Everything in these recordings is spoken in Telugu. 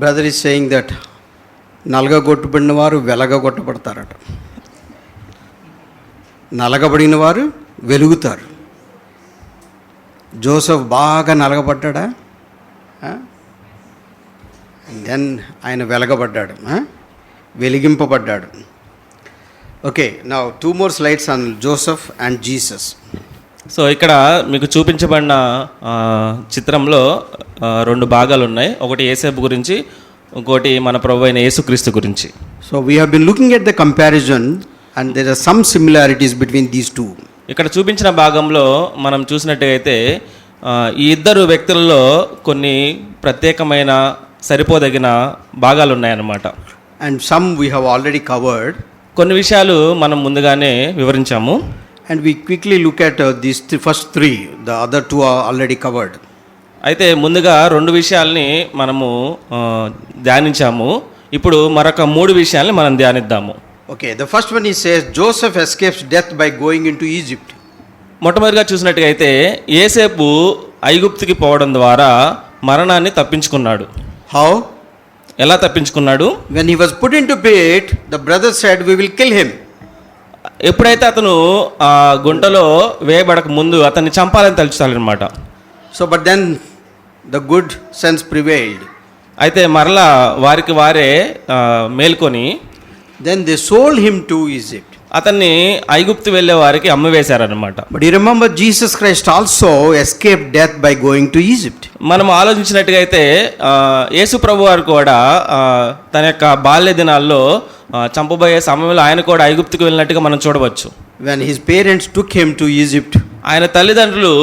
బ్రదర్ ఈజ్ సేయింగ్ దట్ నలగగొట్టబడిన వారు వెలగగొట్టబడతారట, నలగబడిన వారు వెలుగుతారు. జోసెఫ్ బాగా నలగబడ్డా, దెన్ ఆయన వెలగబడ్డాడు, వెలిగింపబడ్డాడు. Okay, now 2 more slides on Joseph and Jesus. So ఇక్కడ మీకు చూపించబడిన చిత్రంలో 2 భాగాలు ఉన్నాయి. ఒకటి యేసేపు గురించి, ఇంకోటి మన ప్రభు అయిన యేసుక్రీస్తు గురించి. So we have been looking at the comparison and there are some similarities between these two. ఇక్కడ చూపించిన భాగంలో మనం చూసినట్టయితే ఈ ఇద్దరు వ్యక్తులలో కొన్ని ప్రత్యేకమైన సరిపోదగిన భాగాలు ఉన్నాయన్నమాట. And some we have already covered. కొన్ని విషయాలు మనం ముందుగానే వివరించాము. And we quickly look at these first 3. The other 2 are already covered. అయితే ముందుగా 2 విషయాల్ని మనము ధ్యానించాము. ఇప్పుడు మరొక 3 విషయాల్ని మనం ధ్యానిద్దాము. Okay, the first one he says Joseph escapes death by going into Egypt. మొట్టమొదటిగా చూసినట్టుగైతే యేసేపు ఐగుప్తుకి పోవడం ద్వారా మరణాన్ని తప్పించుకున్నాడు. How? ఎలా తప్పించుకున్నాడు? When he was put into pit, the brothers said we will kill him. ఎప్పుడైతే అతను ఆ గుంటలో వేయబడక ముందు అతన్ని చంపాలని తలుచుతారనమాట. So but then the good sense prevailed. అయితే మరలా వారికి వారే మేల్కొని Then they sold him to Egypt. అతన్ని ఐగుప్తు వెళ్ళే వారికి అమ్మవేశారనమాట. But you remember Jesus Christ also escaped death by going to Egypt. మనం ఆలోచించినట్టుగా అయితే యేసు ప్రభు వారు కూడా తన యొక్క బాల్య దినాల్లో చంపబోయే సమయంలో ఆయన కూడా ఐగుప్తుకు వెళ్ళినట్టుగా మనం చూడవచ్చు. When his parents took him to Egypt. ఆయన తల్లిదండ్రులు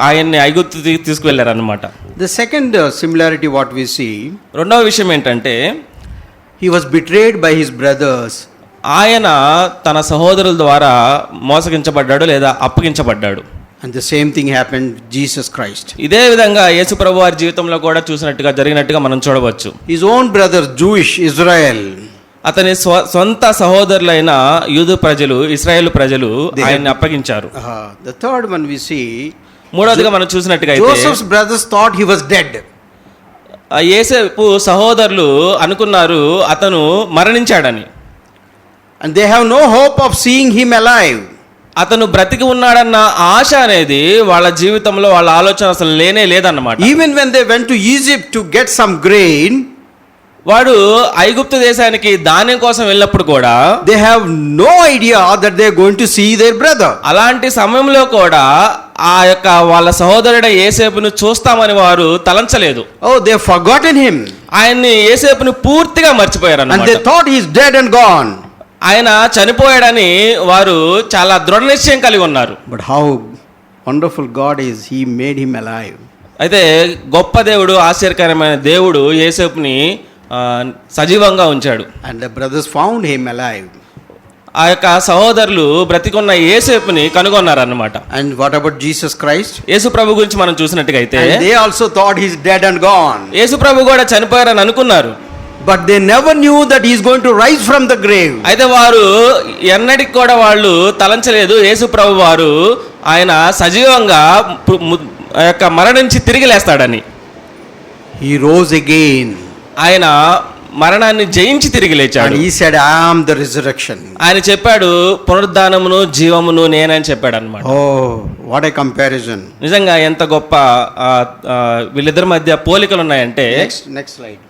ఆయన్ని ఐగుప్తు తీసుకువెళ్ళారనమాట. The second similarity what we see. రెండవ విషయం ఏంటంటే he was betrayed by his brothers. ఆయన తన సహోదరుల ద్వారా మోసగించబడ్డాడు లేదా అప్పగించబడ్డాడు. And the same thing happened with Jesus Christ. ఇదే విధంగా యేసు ప్రభు వారి జీవితంలో కూడా చూసినట్టుగా జరిగినట్టుగా మనం చూడవచ్చు. His own brothers, Jewish Israel, అతని సొంత సహోదరులైన యూదు ప్రజలు, ఇశ్రాయేలు ప్రజలు ఆయన్ని అప్పగించారు. The third one we see, మూడవదిగా మనం చూసినట్టుగా అయితే Joseph's brothers thought he was dead. యేసేపు సహోదరులు అనుకున్నారు అతను మరణించాడని. And they have no hope of seeing him alive. అతను బ్రతికి ఉన్నాడన్న ఆశ అనేది వాళ్ళ జీవితంలో వాళ్ళ ఆలోచన అసలు లేనే లేదన్నమాట. Even when they went to Egypt to get some grain, వాడు ఐగుప్తు దేశానికి ధాన్యం కోసం వెళ్ళినప్పుడు కూడా they have no idea that they are going to see their brother. అలాంటి సమయంలో కూడా ఆ యొక్క వాళ్ళ సహోదరుడు యేసేపును చూస్తామని వారు తలంచలేదు. Oh, they have forgotten him. ఆయన్ని యేసేపును పూర్తిగా మర్చిపోయారు అన్నమాట. And they thought he is dead and gone. ఆయన చనిపోయాడని వారు చాలా దృఢ నిశ్చయం కలిగి ఉన్నారు. But how wonderful God is, he made him alive. అయితే గొప్ప దేవుడు, ఆశ్చర్యకరమైన దేవుడు యేసేపుని సజీవంగా ఉంచాడు. And the brothers found him alive. ఆ యొక్క సహోదరులు బ్రతికున్న యేసేపుని కనుగొన్నారు అన్నమాట. And what about Jesus Christ? యేసు ప్రభు గురించి మనం చూసినట్టుగా అయితే they also thought he is dead and gone. యేసు ప్రభు కూడా చనిపోయారని అనుకున్నారు. But they never knew that he is going to rise from the grave. అయితే వారు ఎన్నటికి కూడా వాళ్ళు తలంచలేదు యేసు ప్రభు వారు ఆయన సజీవంగా ఆ యొక్క మరణించి తిరిగి లేస్తాడని. He rose again. ఆయన మరణాన్ని జయించి తిరిగి లేచాడు. And he said, I am the resurrection. ఆయన చెప్పాడు పునరుద్ధానమును జీవమును నేనని చెప్పాడు అన్నమాట. Oh, what a comparison. నిజంగా ఎంత గొప్ప వీళ్ళిద్దరి మధ్య పోలికలు ఉన్నాయంటే. Next slide.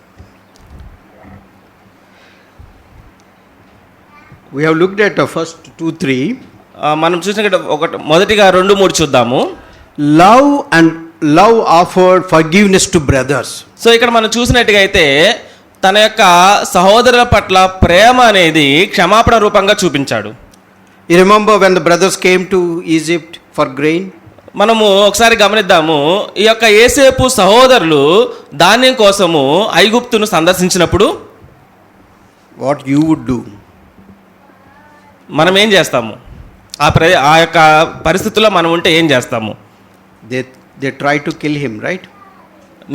We have looked at the first 2-3. మనం చూసిన మొదటిగా 2-3 చూద్దాము. Love offered forgiveness to brothers. So ఇక్కడ మనం చూసినట్టుగా అయితే తన యొక్క సహోదరుల పట్ల ప్రేమ అనేది క్షమాపణ రూపంగా చూపించాడు. You remember when the brothers came to Egypt for grain? మనము ఒకసారి గమనిద్దాము. ఈ యొక్క యేసేపు సహోదరులు ధాన్యం కోసము ఐగుప్తును సందర్శించినప్పుడు what you would do? మనం ఏం చేస్తాము? ఆ యొక్క పరిస్థితుల్లో మనం ఉంటే ఏం చేస్తాము? They try to kill him, right?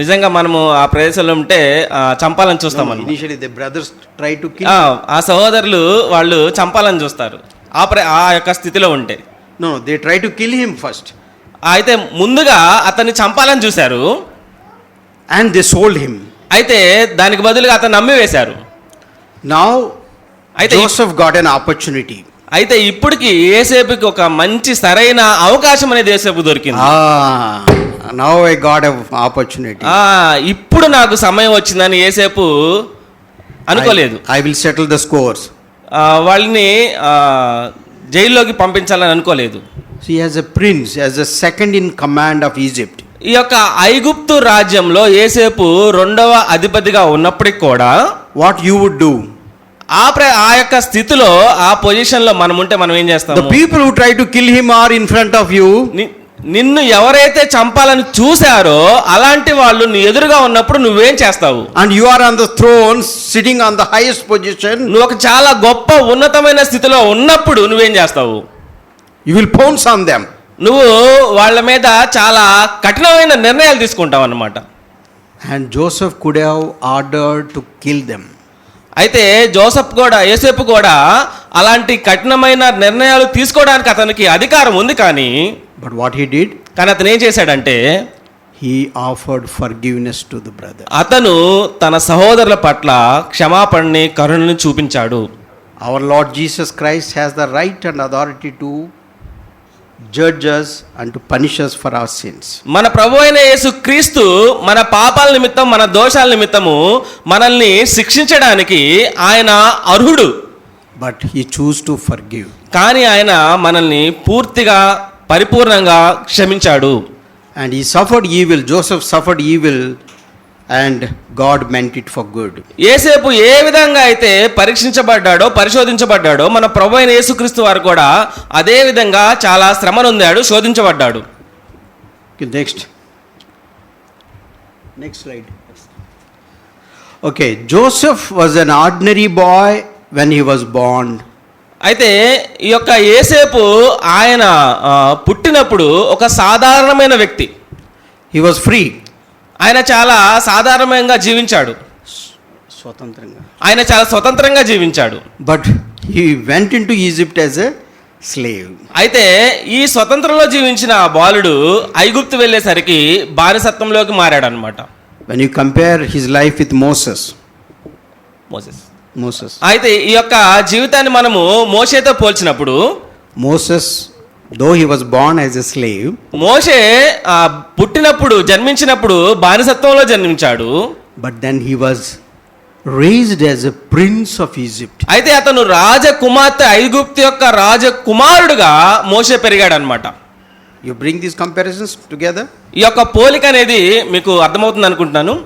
నిజంగా మనము ఆ ప్రదేశంలో ఉంటే చంపాలని చూస్తాం. Initially the brothers try to kill ఆ సహోదరులు వాళ్ళు చంపాలని చూస్తారు ఆ యొక్క స్థితిలో ఉంటే. No, they try to kill him first. అయితే ముందుగా అతన్ని చంపాలని చూశారు. And they sold him. అయితే దానికి బదులుగా అతను నమ్మివేశారు. Now అయితే Joseph got an opportunity. అయితే ఇప్పటికి యోసేపుకి ఒక మంచి సరైన అవకాశం అనేది యోసేపు దొరికింది. Now I got an opportunity. ఇప్పుడు నాకు సమయం వచ్చిందని యోసేపు అనుకోలేదు. I will settle the scores. వాళ్ళని జైల్లోకి పంపించాలని అనుకోలేదు. See, as a prince, as a second in command of Egypt, ఈ యొక్క ఐగుప్తు రాజ్యంలో యోసేపు రెండవ అధిపతిగా ఉన్నప్పటికి కూడా what you would do? ఆ యొక్క స్థితిలో ఆ పొజిషన్ లో మనం ఉంటే మనం ఏం The చేస్తాము? people who try to kill him are in front of you. నిన్ను ఎవరైతే చంపాలని చూశారో అలాంటి వాళ్ళు నీ ఎదురుగా ఉన్నప్పుడు నువ్వేం చేస్తావు? And you are on the throne, sitting on the highest position. నువ్వు ఒక చాలా గొప్ప ఉన్నతమైన స్థితిలో ఉన్నప్పుడు నువ్వేం చేస్తావు? You will pounce on them. నువ్వు వాళ్ళ మీద చాలా కఠినమైన నిర్ణయాలు తీసుకుంటావు అన్నమాట. And Joseph could have ordered to kill them. అయితే యోసేపు కూడా అలాంటి కఠినమైన నిర్ణయాలు తీసుకోవడానికి అతనికి అధికారం ఉంది. కానీ But what he did? అతను ఏం చేశాడంటే He offered forgiveness to the brother. అతను తన సహోదరుల పట్ల క్షమాపణని కరుణని చూపించాడు. Our Lord Jesus Christ has the right and authority to judge us and to punish us for our sins. మన ప్రభు అయిన యేసు క్రీస్తు మన పాపాల నిమిత్తం, మన దోషాల నిమిత్తము మనల్ని శిక్షించడానికి ఆయన అర్హుడు. But he chose to forgive. కానీ ఆయన మనల్ని పూర్తిగా పరిపూర్ణంగా క్షమించాడు. And he suffered evil. Joseph suffered evil and God meant it for good. యోసేపు ఏ విధంగా అయితే పరీక్షించబడ్డాడో, పరిశోధించబడ్డాడో, మన ప్రభు అయిన యేసుక్రీస్తు వారు కూడా అదే విధంగా చాలా శ్రమ నొందాడు, శోధించబడ్డాడు. Okay, next slide. Okay, Joseph was an ordinary boy when he was born. అయితే ఈ యొక్క యోసేపు ఆయన పుట్టినప్పుడు ఒక సాధారణమైన వ్యక్తి. He was free. ఆయన చాలా సాధారణంగా జీవించాడు. ఆయన చాలా స్వతంత్రంగా జీవించాడు. But he went into Egypt as a slave. అయితే ఈ స్వతంత్రంలో జీవించిన ఆ బాలుడు ఐగుప్తు వెళ్ళేసరికి బానిసత్వంలోకి మారాడు అనమాట. When you compare his life with Moses. అయితే ఈ యొక్క జీవితాన్ని మనము మోషేతో పోల్చినప్పుడు, Moses, though he was born as a slave, మోషే పుట్టినప్పుడు, జన్మించినప్పుడు బానిసత్వంలో జన్మించాడు. but then he was raised as a prince of Egypt. అయితే అతను రాజకుమార్తె, ఐగుప్తు యొక్క రాజకుమారుడుగా మోషే పెరిగాడు అనమాట. You bring these comparisons together. ఈ యొక్క పోలిక అనేది మీకు అర్థమవుతుంది అనుకుంటున్నాను.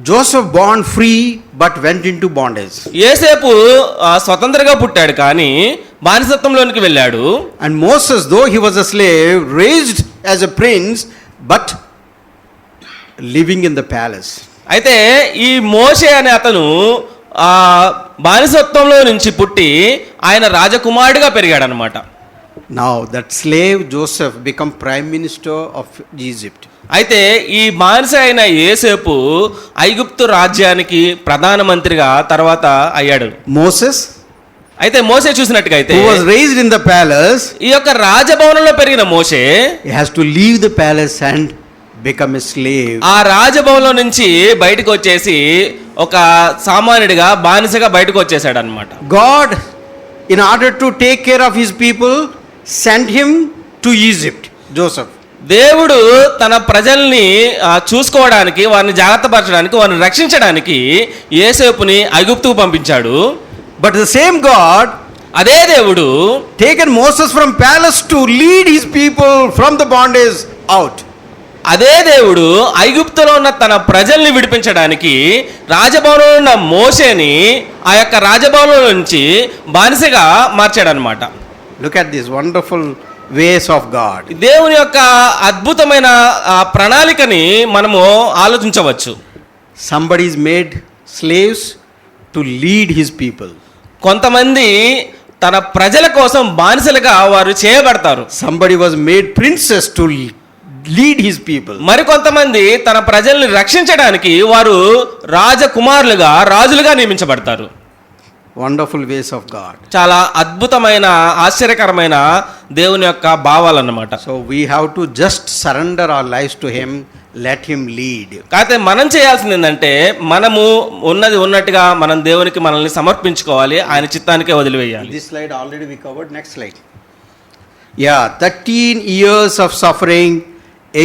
Joseph born free but went into bondage. యోసేపు స్వతంత్రంగా పుట్టాడు కానీ బానిసత్వంలోనికి వెళ్ళాడు. And Moses, though he was a slave, raised as a prince but living in the palace. అయితే ఈ మోషే అనే అతను బానిసత్వంలో నుంచి పుట్టి ఆయన రాజకుమారుడిగా పెరిగాడు అనమాట. Now that slave Joseph become prime minister of Egypt. అయితే ఈ బానిస అయిన యోసేపు ఐగుప్తు రాజ్యానికి ప్రధానమంత్రిగా తర్వాత అయ్యాడు. అయితే మోషే చూసినట్టుగా అయితే who was raised in the palace, ఈ యొక్క రాజభవనంలో పెరిగిన మోషే he has to leave the palace and become a slave. ఆ రాజభవనంలో నుంచి బయటకు వచ్చేసి ఒక సామాన్యుడిగా, బానిసగా బయటకు వచ్చేసాడు అన్నమాట. God, in order to take care of his people, sent him to Egypt. Joseph, దేవుడు తన ప్రజల్ని చూసుకోవడానికి, వారిని జాగ్రత్తపరచడానికి, వారిని రక్షించడానికి యోసేపుని ఐగుప్తుకు పంపించాడు. but the same God, అదే దేవుడు taken Moses from palace to lead his people from the bondage out. అదే దేవుడు ఐగుప్తులో ఉన్న తన ప్రజల్ని విడిపించడానికి రాజభవనంలో ఉన్న మోషేని ఆ యొక్క రాజభవనం నుంచి బానిసగా మార్చాడనమాట. Look at this wonderful ways of God. దేవుని యొక్క అద్భుతమైన ప్రణాళికని మనము ఆలోచించవచ్చు. Somebody is made slaves to lead his people. కొంతమంది తన ప్రజల కోసం బానిసలుగా వారు చేయబడతారు. Somebody was made princess to lead his people. మరికొంతమంది తన ప్రజల్ని రక్షించడానికి వారు రాజకుమారులుగా, రాజులుగా నియమించబడతారు. Wonderful ways of God. చాలా అద్భుతమైన, ఆశ్చర్యకరమైన దేవుని యొక్క భావాలన్నమాట. So we have to just surrender our lives to him, let him lead. కాకపోతే మనం చేయాల్సింది ఏంటంటే మనము ఉన్నది ఉన్నట్టుగా మనం దేవునికి మనల్ని సమర్పించుకోవాలి, ఆయన చిత్తానికే వదిలివేయాలి. This slide already we covered. Next slide. Yeah, 13 years of suffering,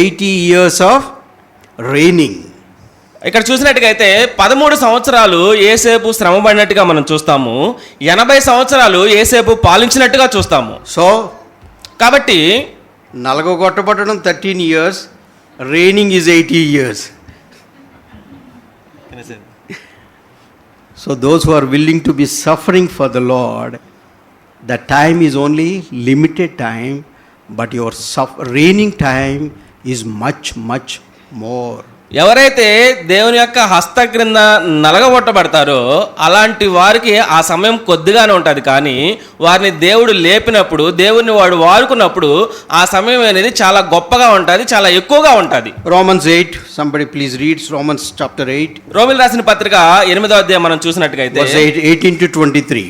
80 years of reigning. ఇక్కడ చూసినట్టుగా అయితే 13 సంవత్సరాలు ఏసేపు శ్రమపడినట్టుగా మనం చూస్తాము, 80 సంవత్సరాలు ఏసేపు పాలించినట్టుగా చూస్తాము. So కాబట్టి నలగొట్టబడడం 13 years, reigning is 80 years. So those who are willing to be suffering for the Lord, the time is only limited time, but your reigning time is much, much more. ఎవరైతే దేవుని యొక్క హస్త క్రింద నలగబొట్టబడతారో అలాంటి వారికి ఆ సమయం కొద్దిగానే ఉంటుంది, కానీ వారిని దేవుడు లేపినప్పుడు, దేవుడిని వాడు వాడుకున్నప్పుడు ఆ సమయం అనేది చాలా గొప్పగా ఉంటుంది, చాలా ఎక్కువగా ఉంటుంది. Romans 8, somebody please read Romans chapter 8. రోమిలు రాసిన పత్రిక 8వ అధ్యాయం మనం చూసినట్టుగైతే Verse 18 to 23.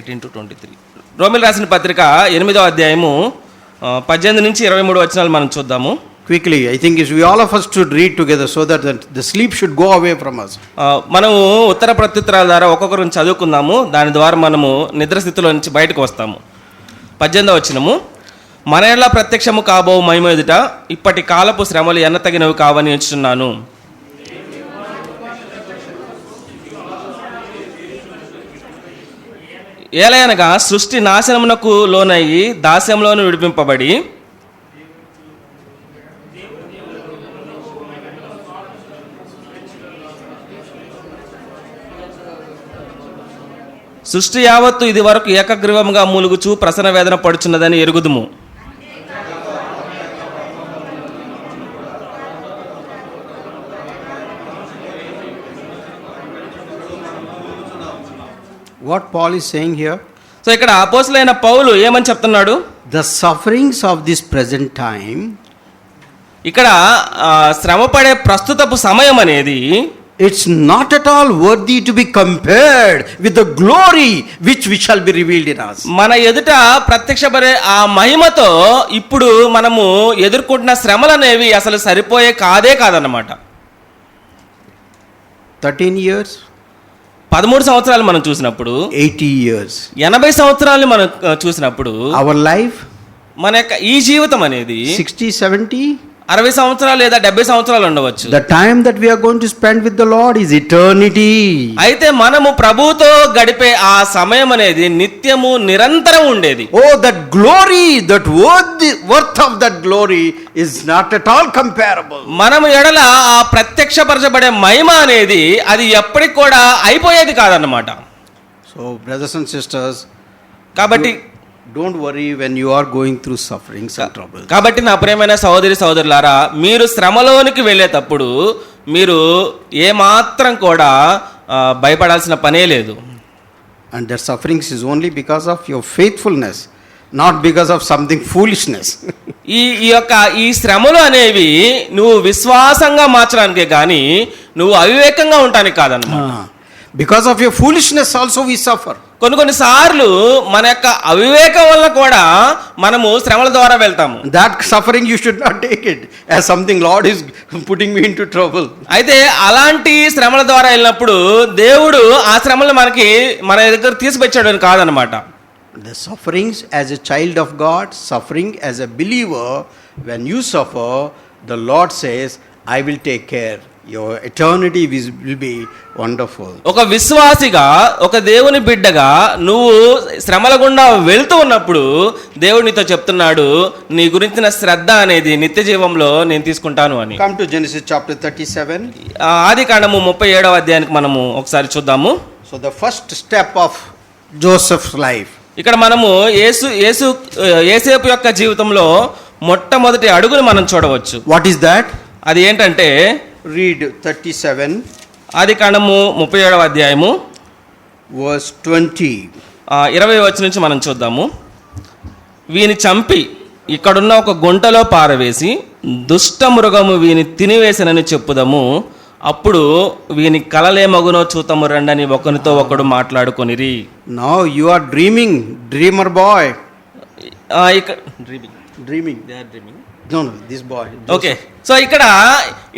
18 to 23. రోమిలు రాసిన పత్రిక 8వ అధ్యాయము 18 నుంచి 23 వచనాలు మనం చూద్దాము. Quickly, I think we all of us should read together so that the sleep should go away from us. మనము ఉత్తర ప్రత్యుత్తరాల ద్వారా ఒక్కొక్కరు చదువుకుందాము, దాని ద్వారా మనము నిద్రస్థితిలో నుంచి బయటకు వస్తాము. 18వ వచనము, మన ఎడల ప్రత్యక్షము కాబో మహిమ ఎదుట ఇప్పటి కాలపు శ్రమలు ఎన్నతగినవి కావని ఎంచుచున్నాను. ఏలయనగా సృష్టి నాశనమునకు లోనయ్యి దాస్యంలోను విడిపింపబడి సృష్టి యావత్తు ఇది వరకు ఏకగ్రీవముగా మూలుగుచు ప్రసన్న వేదన పడుచున్నదని ఎరుగుదుము. What Paul is saying here? So ఇక్కడ అపోస్తలుడైన పౌలు ఏమని చెప్తున్నాడు? The sufferings of this present time, ఇక్కడ శ్రమపడే ప్రస్తుతపు సమయం అనేది it's not at all worthy to be compared with the glory which shall be revealed in us. మన ఎదుట ప్రత్యక్షపడే ఆ మహిమతో ఇప్పుడు మనము ఎదుర్కొంటున్న శ్రమలు అనేవి అసలు సరిపోయే కాదన్నమాట. 13 years, 13 సంవత్సరాలు మనం చూసినప్పుడు, 80 years, 80 సంవత్సరాలు మనం చూసినప్పుడు, our life, మన యొక్క ఈ జీవితం అనేది 60, 70, 60 సంవత్సరాలు లేదా 70 సంవత్సరాలు ఉండవచ్చు. the time that we are going to spend with the Lord is eternity. అయితే మనము ప్రభువుతో గడిపే ఆ సమయం అనేది నిత్యము నిరంతరం ఉండేది. Oh, that glory, that worth of that glory is not at all comparable. మనము ఎడల ఆ ప్రత్యక్షపరచబడే మహిమ అనేది అది ఎప్పటికి కూడా అయిపోయేది కాదన్నమాట. So brothers and sisters, కాబట్టి don't worry when you are going through sufferings and troubles. కాబట్టి నా ప్రియమైన సహోదరి సహోదరులారా, మీరు శ్రమలోనికి వెళ్ళేటప్పుడు మీరు ఏమాత్రం కూడా భయపడాల్సిన పనే లేదు. And that sufferings is only because of your faithfulness, not because of something foolishness. ఈ శ్రమలు అనేవి నువ్వు విశ్వాసంగా మార్చడానికే కానీ నువ్వు అవివేకంగా ఉండడానికి కాదన్నమాట. Because of your foolishness also we suffer. కొన్ని సార్లు మన యొక్క అవివేకం వల్ల కూడా మనము శ్రమల ద్వారా వెళ్తాము. That suffering you should not take it as something Lord is putting me into trouble. అయితే అలాంటి శ్రమల ద్వారా వెళ్ళినప్పుడు దేవుడు ఆ శ్రమలు మన దగ్గర తీసుకొచ్చాడని కాదనమాట. The sufferings as a child of God, suffering as a believer, when you suffer, the Lord says, I will take care. Your eternity will be wonderful. ఒక విశ్వాసిగా, ఒక దేవుని బిడ్డగా నువ్వు శ్రమల గుండా వెళ్తూ ఉన్నప్పుడు దేవుడు నీతో చెప్తున్నాడు, నీ గురించిన శ్రద్ధ అనేది నిత్య జీవంలో నేను తీసుకుంటాను అని. Come to Genesis chapter 37. ఆదికాండము 37వ అధ్యాయానికి మనము ఒకసారి చూద్దాము. So the first step of Joseph's life. ఇక్కడ మనము యోసేపు యొక్క జీవితంలో మొట్టమొదటి అడుగుని మనం చూడవచ్చు. What is that? అది ఏంటంటే, read 37 ఆదికాండము 37వ అధ్యాయము verse 20. 20వ వచనం నుంచి మనం చూద్దాము. వీని చంపి ఇక్కడున్న ఒక గుంటలో పారవేసి దుష్ట మృగము వీని తినివేసనని చెప్పుదాము, అప్పుడు వీని కలలేమగునో చూతము రండని ఒకరితో ఒకడు మాట్లాడుకొనిరి. Now you are dreaming, dreamer boy. ఇక్కడ dreaming. Dreaming. They are dreaming. No, this boy. Okay, so ఇక్కడ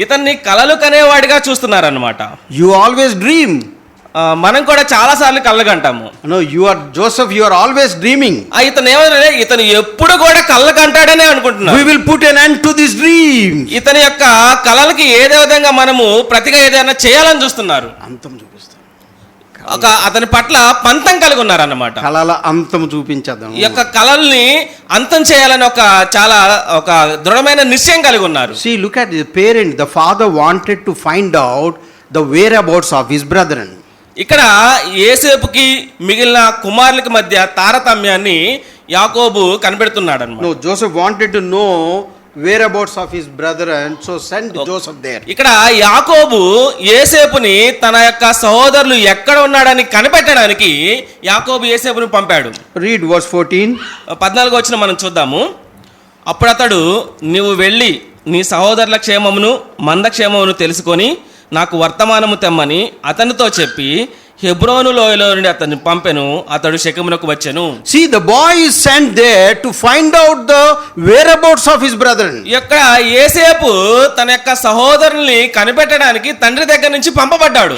ఇతన్ని కలలు కనేవాడిగా చూస్తున్నారన్నమాట. You always dream. మనం కూడా చాలా సార్లు కళ్ళ కంటాము. No, Joseph, you are always dreaming. ఇతను ఏమన్నా ఇతను ఎప్పుడు కూడా కళ్ళ కంటాడనే అనుకుంటున్నాడు. We will put an end to this dream. ఇతని యొక్క కళలకి ఏదే విధంగా మనము ప్రతిగా ఏదైనా చేయాలని చూస్తున్నారు. అంతం చూపిస్తాం. అతని పట్ల పంతం కలిగి ఉన్నారన్నమాట. కళల అంతం చూపించేద్దాం. ఈ యొక్క కళల్ని అంతం చేయాలని చాలా దృఢమైన నిశ్చయం కలిగి ఉన్నారు. See, look at the parent. The father wanted to find out the whereabouts of his brethren. ఇక్కడ యోసేపుకి మిగిలిన కుమారులకి మధ్య తారతమ్యాన్ని యాకోబు కనిపెడుతున్నాడు అన్నమాట. No, Joseph wanted to know whereabouts of his brethren, so send Joseph there. ఇక్కడ యాకోబు యోసేపుని తన యొక్క సహోదరులు ఎక్కడ ఉన్నాడని కనిపెట్టడానికి యాకోబు యోసేపుని పంపాడు. Read verse 14. 14 వచ్చిన మనం చూద్దాము. అప్పుడు అతడు, నీవు వెళ్ళి నీ సహోదరుల క్షేమమును మంద క్షేమమును తెలుసుకొని నాకు వర్తమానము తెమ్మని అతనితో చెప్పి హెబ్రోను లోయలో నుండి అతన్ని పంపెను. అతడు షెకెమునకు వచ్చెను. See, the boy is sent there to find out the whereabouts of his brethren. ఇక్కడ యోసేపు తన యొక్క సహోదరుల్ని కనిపెట్టడానికి తండ్రి దగ్గర నుంచి పంపబడ్డాడు.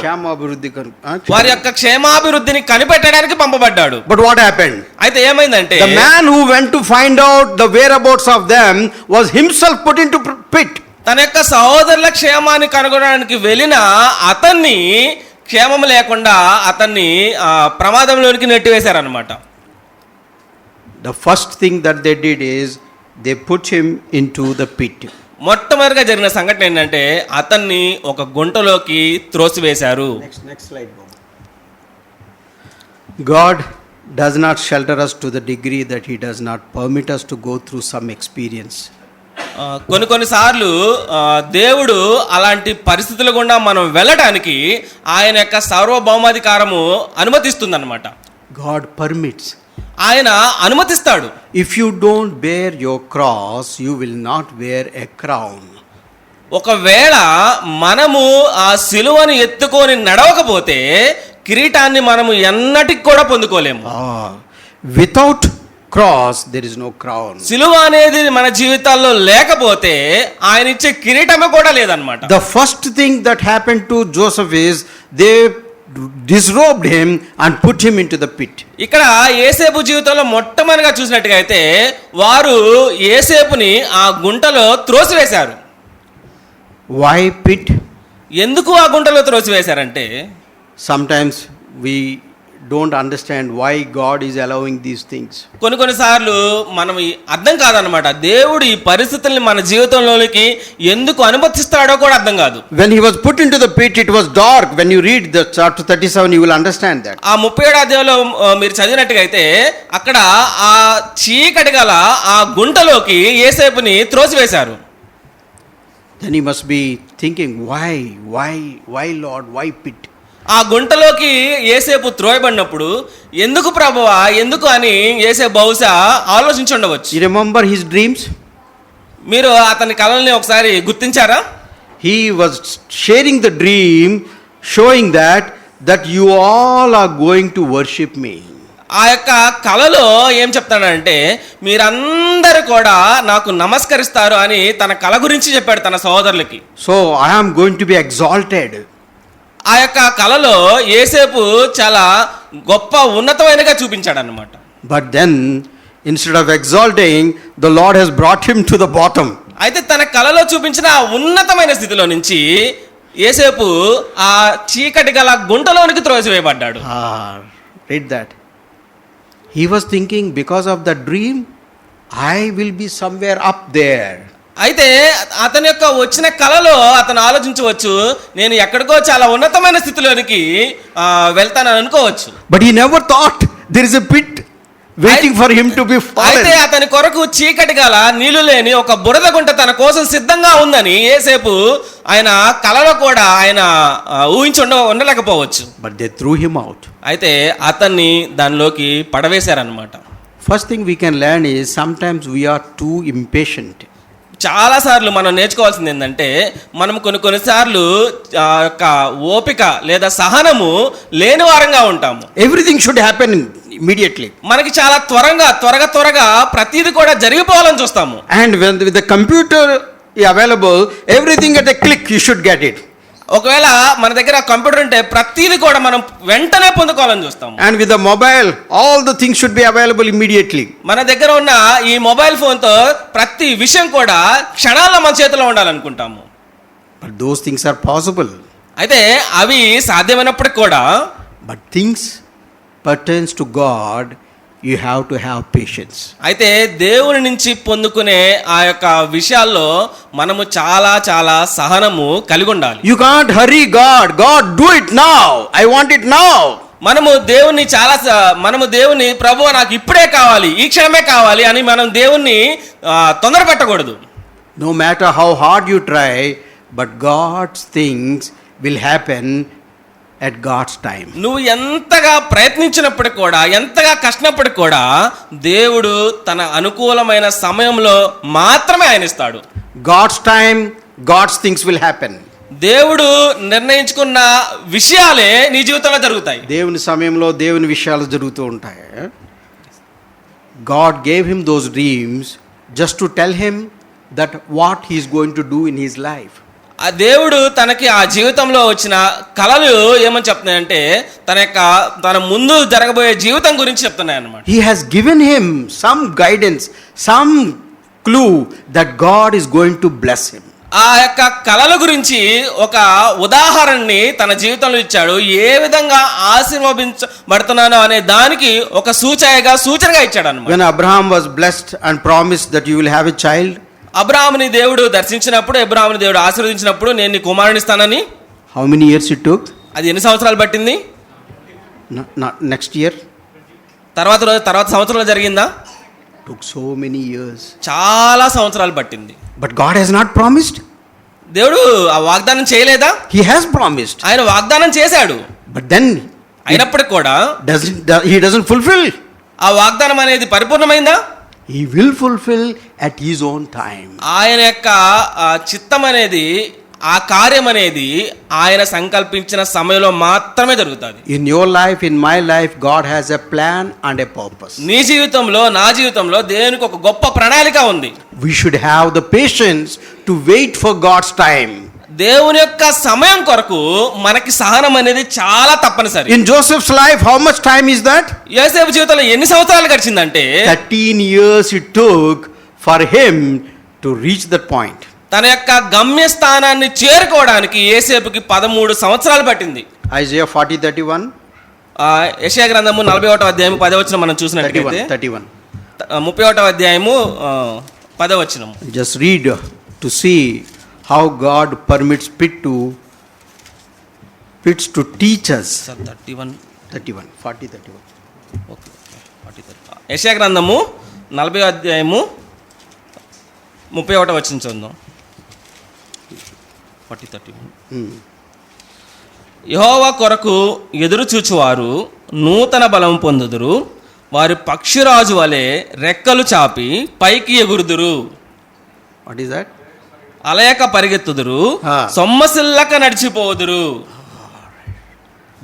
వారి యొక్క క్షేమాభివృద్ధిని కనిపెట్టడానికి పంపబడ్డాడు. But what happened? అయితే ఏమైందంటే The man who went to find out the whereabouts of them was himself put into pit. తన యొక్క సహోదరుల క్షేమాన్ని కనుగొనడానికి వెళ్ళిన అతన్ని క్షేమం లేకుండా అతన్ని ప్రమాదంలోనికి నెట్టివేశారనమాట. The first thing that they did is they put him into the pit. మొట్టమొదటిగా జరిగిన సంఘటన ఏంటంటే అతన్ని ఒక గుంటలోకి త్రోసివేశారు. Next slide. God does not shelter us to the degree that he does not permit us to go through some experience. కొన్నిసార్లు దేవుడు అలాంటి పరిస్థితుల గుండా మనం వెళ్ళటానికి ఆయన యొక్క సార్వభౌమాధికారము అనుమతిస్తుందన్నమాట. God permits. ఆయన అనుమతిస్తాడు. If you don't bear your cross, you will not wear a crown. ఒకవేళ మనము ఆ సిలువను ఎత్తుకొని నడవకపోతే కిరీటాన్ని మనము ఎన్నటికి కూడా పొందుకోలేము. Without cross there is no crown. సిలువ అనేది మన జీవితాల్లో లేకపోతే ఆయన ఇచ్చే కిరీటమే కూడా లేదన్నమాట. The first thing that happened to Joseph is they disrobed him and put him into the pit. ఇక్కడ యోసేపు జీవితంలో మొట్టమొదటిగా చూసినట్టుగా అయితే వారు యోసేపుని ఆ గుంటలో త్రోసివేశారు. Why pit? ఎందుకు ఆ గుంటలో త్రోసివేశారంటే sometimes we don't understand why God is allowing these things. కొన్నిసార్లు మనం అర్థం కాదనమాట. దేవుడు ఈ పరిస్థితుల్ని మన జీవితంలోకి ఎందుకు అనుమతిస్తాడో కూడా అర్థం కాదు. When he was put into the pit, it was dark. When you read the chapter 37, you will understand that. ఆ 37వ అధ్యాయంలో మీరు చదివినట్టుగా అయితే అక్కడ ఆ చీకటి గల ఆ గుంటలోకి యోసేపుని త్రోసివేశారు. Then he must be thinking, why Lord, why pit? ఆ గుంటలోకి యోసేపు త్రోయబడినప్పుడు ఎందుకు ప్రభువా ఎందుకు అని యోసేపు బహుశా ఆలోచించి ఉండవచ్చు. You remember his dreams? మీరు అతని కలల్ని ఒకసారి గుర్తించారా? He was sharing the dream, showing that you all are going to worship me. ఆ యొక్క కళలో ఏం చెప్తాడంటే మీరందరూ కూడా నాకు నమస్కరిస్తారు అని తన కళ గురించి చెప్పాడు తన సహోదరులకి. So I am going to be exalted. ఆ యొక్క కళలో యోసేపు చాలా గొప్ప ఉన్నతమైనగా చూపించాడు అన్నమాట. But then instead of exalting, the Lord has brought him to the bottom. అయితే తన కళలో చూపించిన ఉన్నతమైన స్థితిలో నుంచి యోసేపు ఆ చీకటి గల గుంటలోనికి త్రోసివేయబడ్డాడు. Read that. He was thinking, because of the dream, I will be somewhere up there. అయితే అతని యొక్క వచ్చిన కళలో అతను ఆలోచించవచ్చు, నేను ఎక్కడికో చాలా ఉన్నతమైన స్థితిలోనికి వెళ్తానని అనుకోవచ్చు. But he never thought there is a pit waiting for him to be fallen. అయితే అతని కొరకు చీకటి గల నీళ్లు లేని ఒక బురద గుంట తన కోసం సిద్ధంగా ఉందని యోసేపు ఆయన కళలో కూడా ఆయన ఊహించి ఉండలేకపోవచ్చు. But they threw him out. అయితే అతన్ని దానిలోకి పడవేశారనమాట. First thing we can learn is sometimes we are too impatient. చాలాసార్లు మనం నేర్చుకోవాల్సింది ఏంటంటే మనం కొన్నిసార్లు యొక్క ఓపిక లేదా సహనము లేని వారంగా ఉంటాము. Everything should happen immediately. మనకి చాలా త్వరగా ప్రతిదీ కూడా జరిగిపోవాలని చూస్తాము. And when with the computer available, everything at a click you should get it. ఒకవేళ మన దగ్గర కంప్యూటర్ ఉంటే ప్రతిదీ కూడా మనం వెంటనే పొందుకోవాలని చూస్తాము. And with the mobile, all the things should be available immediately. మన దగ్గర ఉన్న ఈ మొబైల్ ఫోన్తో ప్రతి విషయం కూడా క్షణాల్లో మన చేతిలో ఉండాలనుకుంటాము. But those things are possible. అయితే అవి సాధ్యమైనప్పటికి కూడా But things pertains to God, you have to have patience. అయితే దేవుని నుంచి పొందుకునే ఆ యొక్క విషయాల్లో మనము చాలా సహనము కలిగి ఉండాలి. You can't hurry God. God, do it now. I want it now. మనము దేవుని ప్రభువా నాకు ఇప్పుడే కావాలి, ఈ క్షణమే కావాలి అని మనం దేవుణ్ణి తొందర పెట్టకూడదు. No matter how hard you try, but God's things will happen at God's time. నువ్వు ఎంతగా ప్రయత్నించినప్పటికి కూడా, ఎంతగా కష్టపడినప్పటికి కూడా దేవుడు తన అనుకూలమైన సమయంలో మాత్రమే ఆయన ఇస్తాడు. God's time, God's things will happen. దేవుడు నిర్ణయించుకున్న విషయాలే నీ జీవితంలో జరుగుతాయి. దేవుని సమయంలో దేవుని విషయాలు జరుగుతూ ఉంటాయి. God gave him those dreams just to tell him that what he is going to do in his life. ఆ దేవుడు తనకి ఆ జీవితంలో వచ్చిన కలలు ఏమని చెప్తున్నాయంటే తన ముందు జరగబోయే జీవితం గురించి చెప్తున్నాయి అన్నమాట. He has given him some guidance, some clue that God is going to bless him. ఆ యొక్క కలల గురించి ఒక ఉదాహరణని తన జీవితంలో ఇచ్చాడు. ఏ విధంగా ఆశీర్వదించబడుతున్నానో అనే దానికి ఒక సూచనగా ఇచ్చాడు అన్నమాట. When Abraham was blessed and promised that you will have a child, అబ్రాహాముని దేవుడు దర్శించినప్పుడు, అబ్రాహాముని దేవుడు ఆశీర్వదించినప్పుడు నేను నీ కుమారుని ఇస్తానని, how many years it took? అది ఎన్ని సంవత్సరాలు పట్టింది? Not next year. తర్వాత సంవత్సరంలో జరిగిందా? Took so many years. చాలా సంవత్సరాలు పట్టింది. But God has not promised. దేవుడు ఆ వాగ్దానం చేయలేదా? He has promised. ఆయన వాగ్దానం చేశాడు. But then అయినప్పటికి కూడా he doesn't fulfill. ఆ వాగ్దానం అనేది పరిపూర్ణమైందా? He will fulfill at his own time. ఆయన యొక్క చిత్తం అనేది, ఆ కార్యం అనేది ఆయన సంకల్పించిన సమయంలో మాత్రమే జరుగుతుంది. In your life, in my life, God has a plan and a purpose. నీ జీవితంలో, నా జీవితంలో దేవునికి ఒక గొప్ప ప్రణాళిక ఉంది. We should have the patience to wait for God's time. దేవుని యొక్క సమయం కొరకు మనకి సహనం అనేది చాలా తప్పనిసరి. In Joseph's life, how much time is that? యోసేపు జీవితంలో ఎన్ని సంవత్సరాలు గడిచిందంటే 13 years it took for him to reach that point. తన యొక్క గమ్యస్థానాన్ని చేరుకోవడానికి యోసేపుకి 13 సంవత్సరాలు పట్టింది. Isaiah 40:31. యెషయా గ్రంథము 41వ అధ్యాయము 10వ వచనం మనం చూసినట్లయితే 31. 31వ అధ్యాయము 10వ వచనం. Just read to see how God permits pits to teach us. 40:31. Okay. యెషయా గ్రంథము 40వ అధ్యాయము 31వ వచనం చూద్దాం. 40:31. యెహోవా కొరకు ఎదురు చూచువారు నూతన బలం పొందుదురు, వారి పక్షిరాజు వలె రెక్కలు చాపి పైకి ఎగురుదురు. What is that? అలయక పరిగెత్తుదురు, సొమ్మసిల్లక నడిచిపోదురు.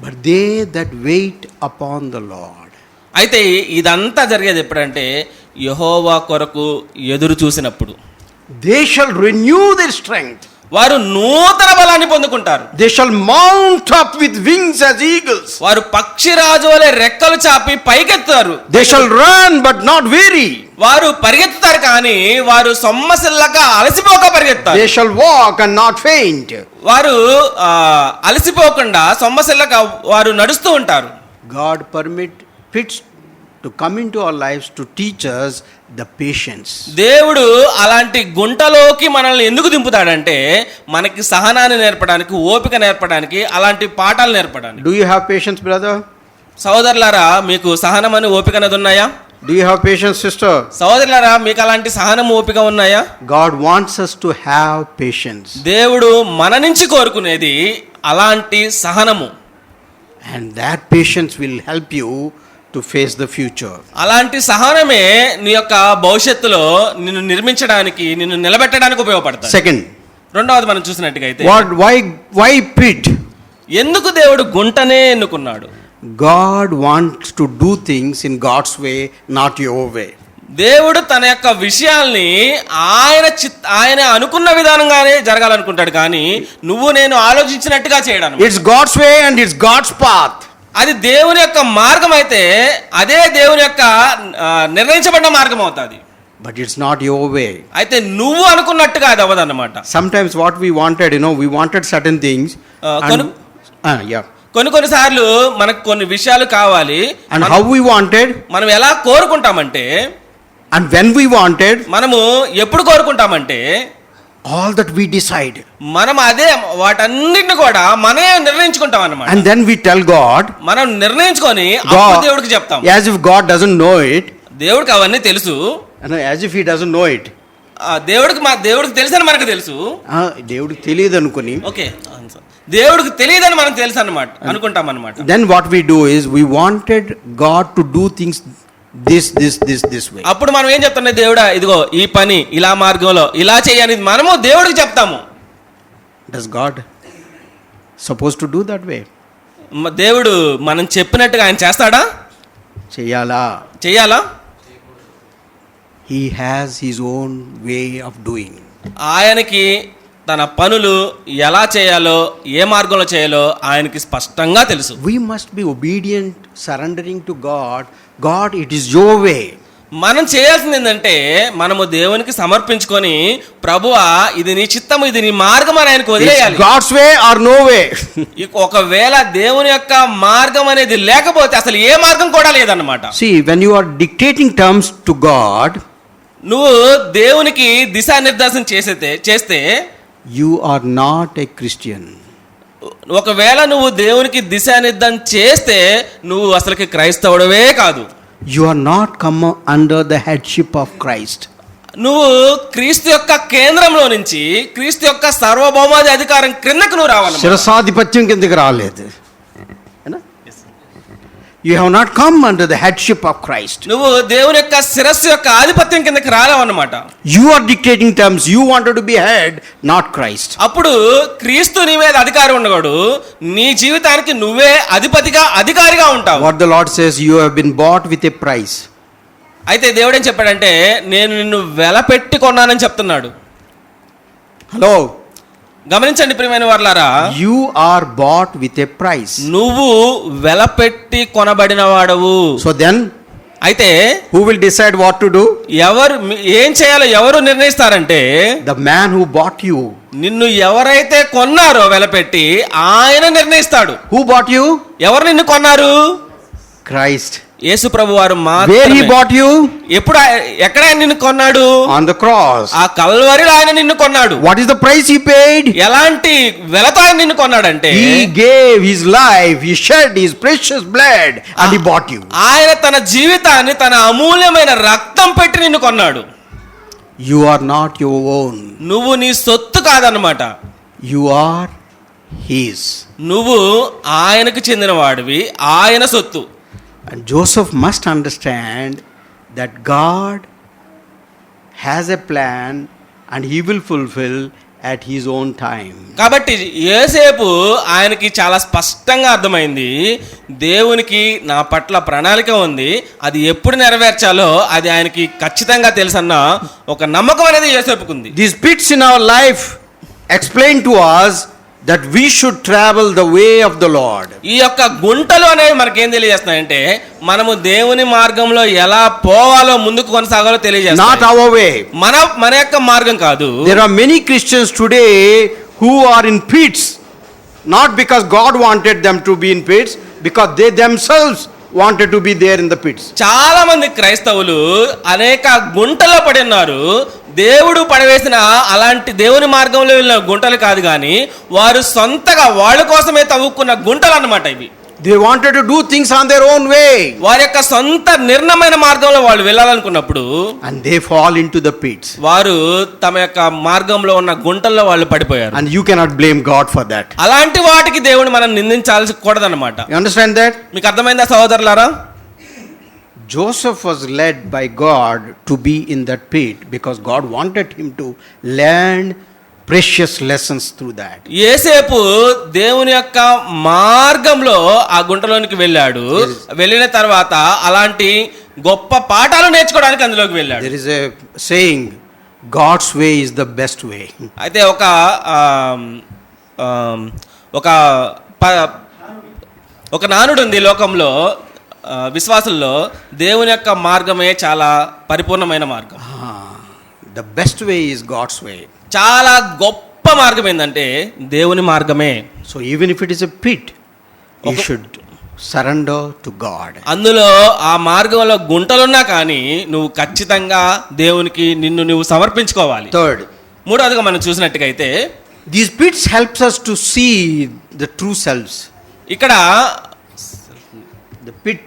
But they that wait upon the Lord. అయితే ఇదంతా జరిగేది ఎప్పుడంటే యెహోవా కొరకు ఎదురు చూసినప్పుడు. They shall renew their strength. వారు నూతన బలాన్ని పొందుకుంటారు. They shall mount up with wings as eagles. వారు పక్షిరాజు వలె రెక్కలు చాపి పైకెత్తారు. They shall run but not weary. వారు పరిగెత్తుతారు కానీ వారు సొమ్మసిల్లక అలసిపోక పరిగెత్తారు. They shall walk and not faint. వారు అలసిపోకుండా సొమ్మసిల్లక వారు నడుస్తూ ఉంటారు. God permit pits to come into our lives to teach us the patience. దేవుడు అలాంటి గుంటలోకి మనల్ని ఎందుకు దింపుతాడంటే మనకి సహనాన్ని నేర్పడానికి, ఓపిక నేర్పడానికి, అలాంటి పాఠాలు నేర్పడానికి. Do you have patience, brother? సహోదరులారా, మీకు సహనం అని ఓపిక అనేది ఉన్నాయా? Do you have patience, sister? సహోదరులారా, మీకు అలాంటి సహనం ఓపిక ఉన్నాయా? God wants us to have patience. దేవుడు మన నుంచి కోరుకునేది అలాంటి సహనము. And that patience will help you to face the future. అలాంటి సహనమే నీ యొక్క భవిష్యత్తులో నిన్ను నిర్మించడానికి, నిన్ను నిలబెట్టడానికి ఉపయోగపడుతుంది. Second, రెండవది మనం చూసినట్టుగా అయితే why pit? ఎందుకు దేవుడు గుంటనే ఎన్నుకున్నాడు? God wants to do things in God's way, not your way. దేవుడు తన యొక్క విషయాల్ని ఆయన అనుకున్న విధానంగానే జరగాలనుకుంటాడు, కానీ నువ్వు నేను ఆలోచించినట్టుగా చేయడానికి. It's God's way and it's God's path. అది దేవుని యొక్క మార్గం అయితే అదే దేవుని యొక్క నిర్ణయించబడిన మార్గం అవుతుంది. But it's not your way. అయితే నువ్వు అనుకున్నట్టుగా అది అవ్వదన్నమాట. Sometimes what we wanted, we wanted certain things. కొన్ని సార్లు మనకు కొన్ని విషయాలు కావాలి. And how we wanted. మనం ఎలా కోరుకుంటామంటే, and when we wanted. మనము ఎప్పుడు కోరుకుంటామంటే, all that we decide. మనం అదే వాటన్నిటిని కూడా మనమే నిర్ణయించుకుంటాం అన్నమాట. And then we tell God. మనం నిర్ణయించుకొని అప్పుడు దేవుడికి చెప్తాం. As if God doesn't know it. దేవుడికి అవన్నీ తెలుసు. As if he doesn't know it. దేవుడికి తెలుసని మనకు తెలుసు. దేవుడికి తెలియదు అనుకుని. ఓకే, దేవుడికి తెలియదని మనకు తెలుసు అన్నమాట, అనుకుంటాం అన్నమాట. Then what we do is we wanted God to do things this way. అప్పుడు మనం ఏం చెప్తాం, దేవుడా ఇదిగో ఈ పని ఇలా మార్గంలో ఇలా చేయని మనము దేవుడికి చెప్తాము. Does God supposed to do that way? దేవుడు మనం చెప్పినట్టుగా ఆయన చేస్తాడా? చెయ్యాలా? He has his own way of doing. ఆయనకి తన పనులు ఎలా చేయాలో, ఏ మార్గంలో చేయాలో ఆయనకి స్పష్టంగా తెలుసు. We must be obedient, surrendering to God. God, it is your way. మనం చేయాల్సింది ఏంటంటే, మనము దేవునికి సమర్పించుకొని, ప్రభువా ఇది నీ చిత్తము, ఇది నీ మార్గం అని ఆయనకు వదిలేయాలి. God's way or no way. ఒకవేళ దేవుని యొక్క మార్గం అనేది లేకపోతే అసలు ఏ మార్గం కూడా లేదన్నమాట. See, when you are dictating terms to God, నువ్వు దేవునికి దిశానిర్దేశం చేస్తే you are not a Christian. ఒకవేళ నువ్వు దేవునికి దిశానిర్దేశం చేస్తే నువ్వు అసలుకి క్రైస్తవుడవే కాదు. You are not come under the headship of Christ. నువ్వు క్రీస్తు యొక్క కేంద్రంలో నుంచి, క్రీస్తు యొక్క సార్వభౌమాది అధికారం క్రిందకు నువ్వు రావాలి. శిరసాధిపత్యం కిందకి రాలేదు. You have not come under the headship of Christ. నువ్వు దేవుని యొక్క శిరస్సు యొక్క ఆధిపత్యం కిందకి రాలేవు అన్నమాట. You are dictating terms. You wanted to be head, not Christ. అప్పుడు క్రీస్తు నీ మీద అధికారం ఉండగాడు, నీ జీవితానికి నువ్వే అధికారిగా ఉంటావు. What the Lord says, you have been bought with a price. అయితే దేవుడు ఏం చెప్పాడంటే, నేను నిన్ను వెల పెట్టి కొన్నానని చెప్తున్నాడు. హలో, గమనించండి ప్రియమైన వారలారా, you are bought with a price. నువ్వు వెల పెట్టి కొనబడిన వాడవు. So then, అయితే who will decide what to do? ఎవరు ఏం చేయాలో ఎవరు నిర్ణయిస్తారంటే, the man who bought you. నిన్ను ఎవరైతే కొన్నారో వెల పెట్టి ఆయన నిర్ణయిస్తాడు. Who bought you? ఎవరు నిన్ను కొన్నారు? Christ. యేసు ప్రభు వారు మాత్రమే. Where he bought you? ఎక్కడ ఆయన నిన్ను కొన్నాడు? On the cross. ఆ కల్వరిలో ఆయన నిన్ను కొన్నాడు. What is the price he paid? ఎలాంటి వెలతో ఆయన నిన్ను కొన్నాడంటే, he gave his life, he shed his precious blood and he bought you. ఆయన తన జీవితాన్ని, తన అమూల్యమైన రక్తం పెట్టి నిన్ను కొన్నాడు. You are not your own. నువ్వు నీ సొత్తు కాదన్నమాట. You are his. నువ్వు ఆయనకు చెందిన వాడివి, ఆయన సొత్తు. And Joseph must understand that God has a plan and he will fulfill at his own time. కాబట్టి యోసేపు ఆయనకి చాలా స్పష్టంగా అర్థమైంది, దేవునికి నా పట్ల ప్రణాళిక ఉంది, అది ఎప్పుడు నెరవేర్చాలో అది ఆయనకి ఖచ్చితంగా తెలుసన్న ఒక నమ్మకం అనేది యోసేపుకు ఉంది. These pits in our life explain to us that we should travel the way of the Lord. ఈ యొక్క గుంటలు అనేవి మనకేం తెలియజేస్తున్నాయంటే, మనము దేవుని మార్గంలో ఎలా పోవాలో, ముందుకు కొనసాగాలో తెలియజేస్తాయి. Not our way. మన యొక్క మార్గం కాదు. There are many Christians today who are in pits, not because God wanted them to be in pits, because they themselves wanted to be there in the pits. చాలా మంది క్రైస్తవులు అనేక గుంటల్లో పడి ఉన్నారు. దేవుడు పడవేసిన అలాంటి దేవుని మార్గంలో వెళ్ళిన గుంటలు కాదు, కానీ వారు సొంతగా వాళ్ళ కోసమే తవ్వుకున్న గుంటలు అన్నమాట ఇవి. They wanted to do things on their own way. వారి యొక్క సొంత నిర్ణయమైన మార్గంలో వాళ్ళు వెళ్ళాలనుకున్నప్పుడు and they fall into the pits. వారు తమ యొక్క మార్గంలో ఉన్న గుంటల్లో వాళ్ళు పడిపోయారు. And you cannot blame God for that. అలాంటి వాటికి దేవుని మనం నిందించాల్సి కూడదన్నమాట. You understand that? మీకు అర్థమైందా సహోదరులారా? Joseph was led by God to be in that pit because God wanted him to learn precious lessons through that. యేసేపు దేవుని యొక్క మార్గంలో ఆ గుంటలోనికి వెళ్ళాడు. వెళ్ళిన తర్వాత అలాంటి గొప్ప పాఠాలు నేర్చుకోవడానికి అందులోకి వెళ్ళాడు. There is a saying, God's way is the best way. అయితే ఒక నానుడు ఉంది లోకంలో, విశ్వాసుల్లో, దేవుని యొక్క మార్గమే చాలా పరిపూర్ణమైన మార్గం. The best way is God's way. చాలా గొప్ప మార్గం ఏంటంటే దేవుని మార్గమే. So even if it is a pit, you should surrender to God. అందులో ఆ మార్గంలో గుంటలున్నా కానీ నువ్వు ఖచ్చితంగా దేవునికి నిన్ను నువ్వు సమర్పించుకోవాలి. Third, మూడవదిగా మనం చూసినట్టుగైతే these pits helps us to see the true selves. ఇక్కడ The pit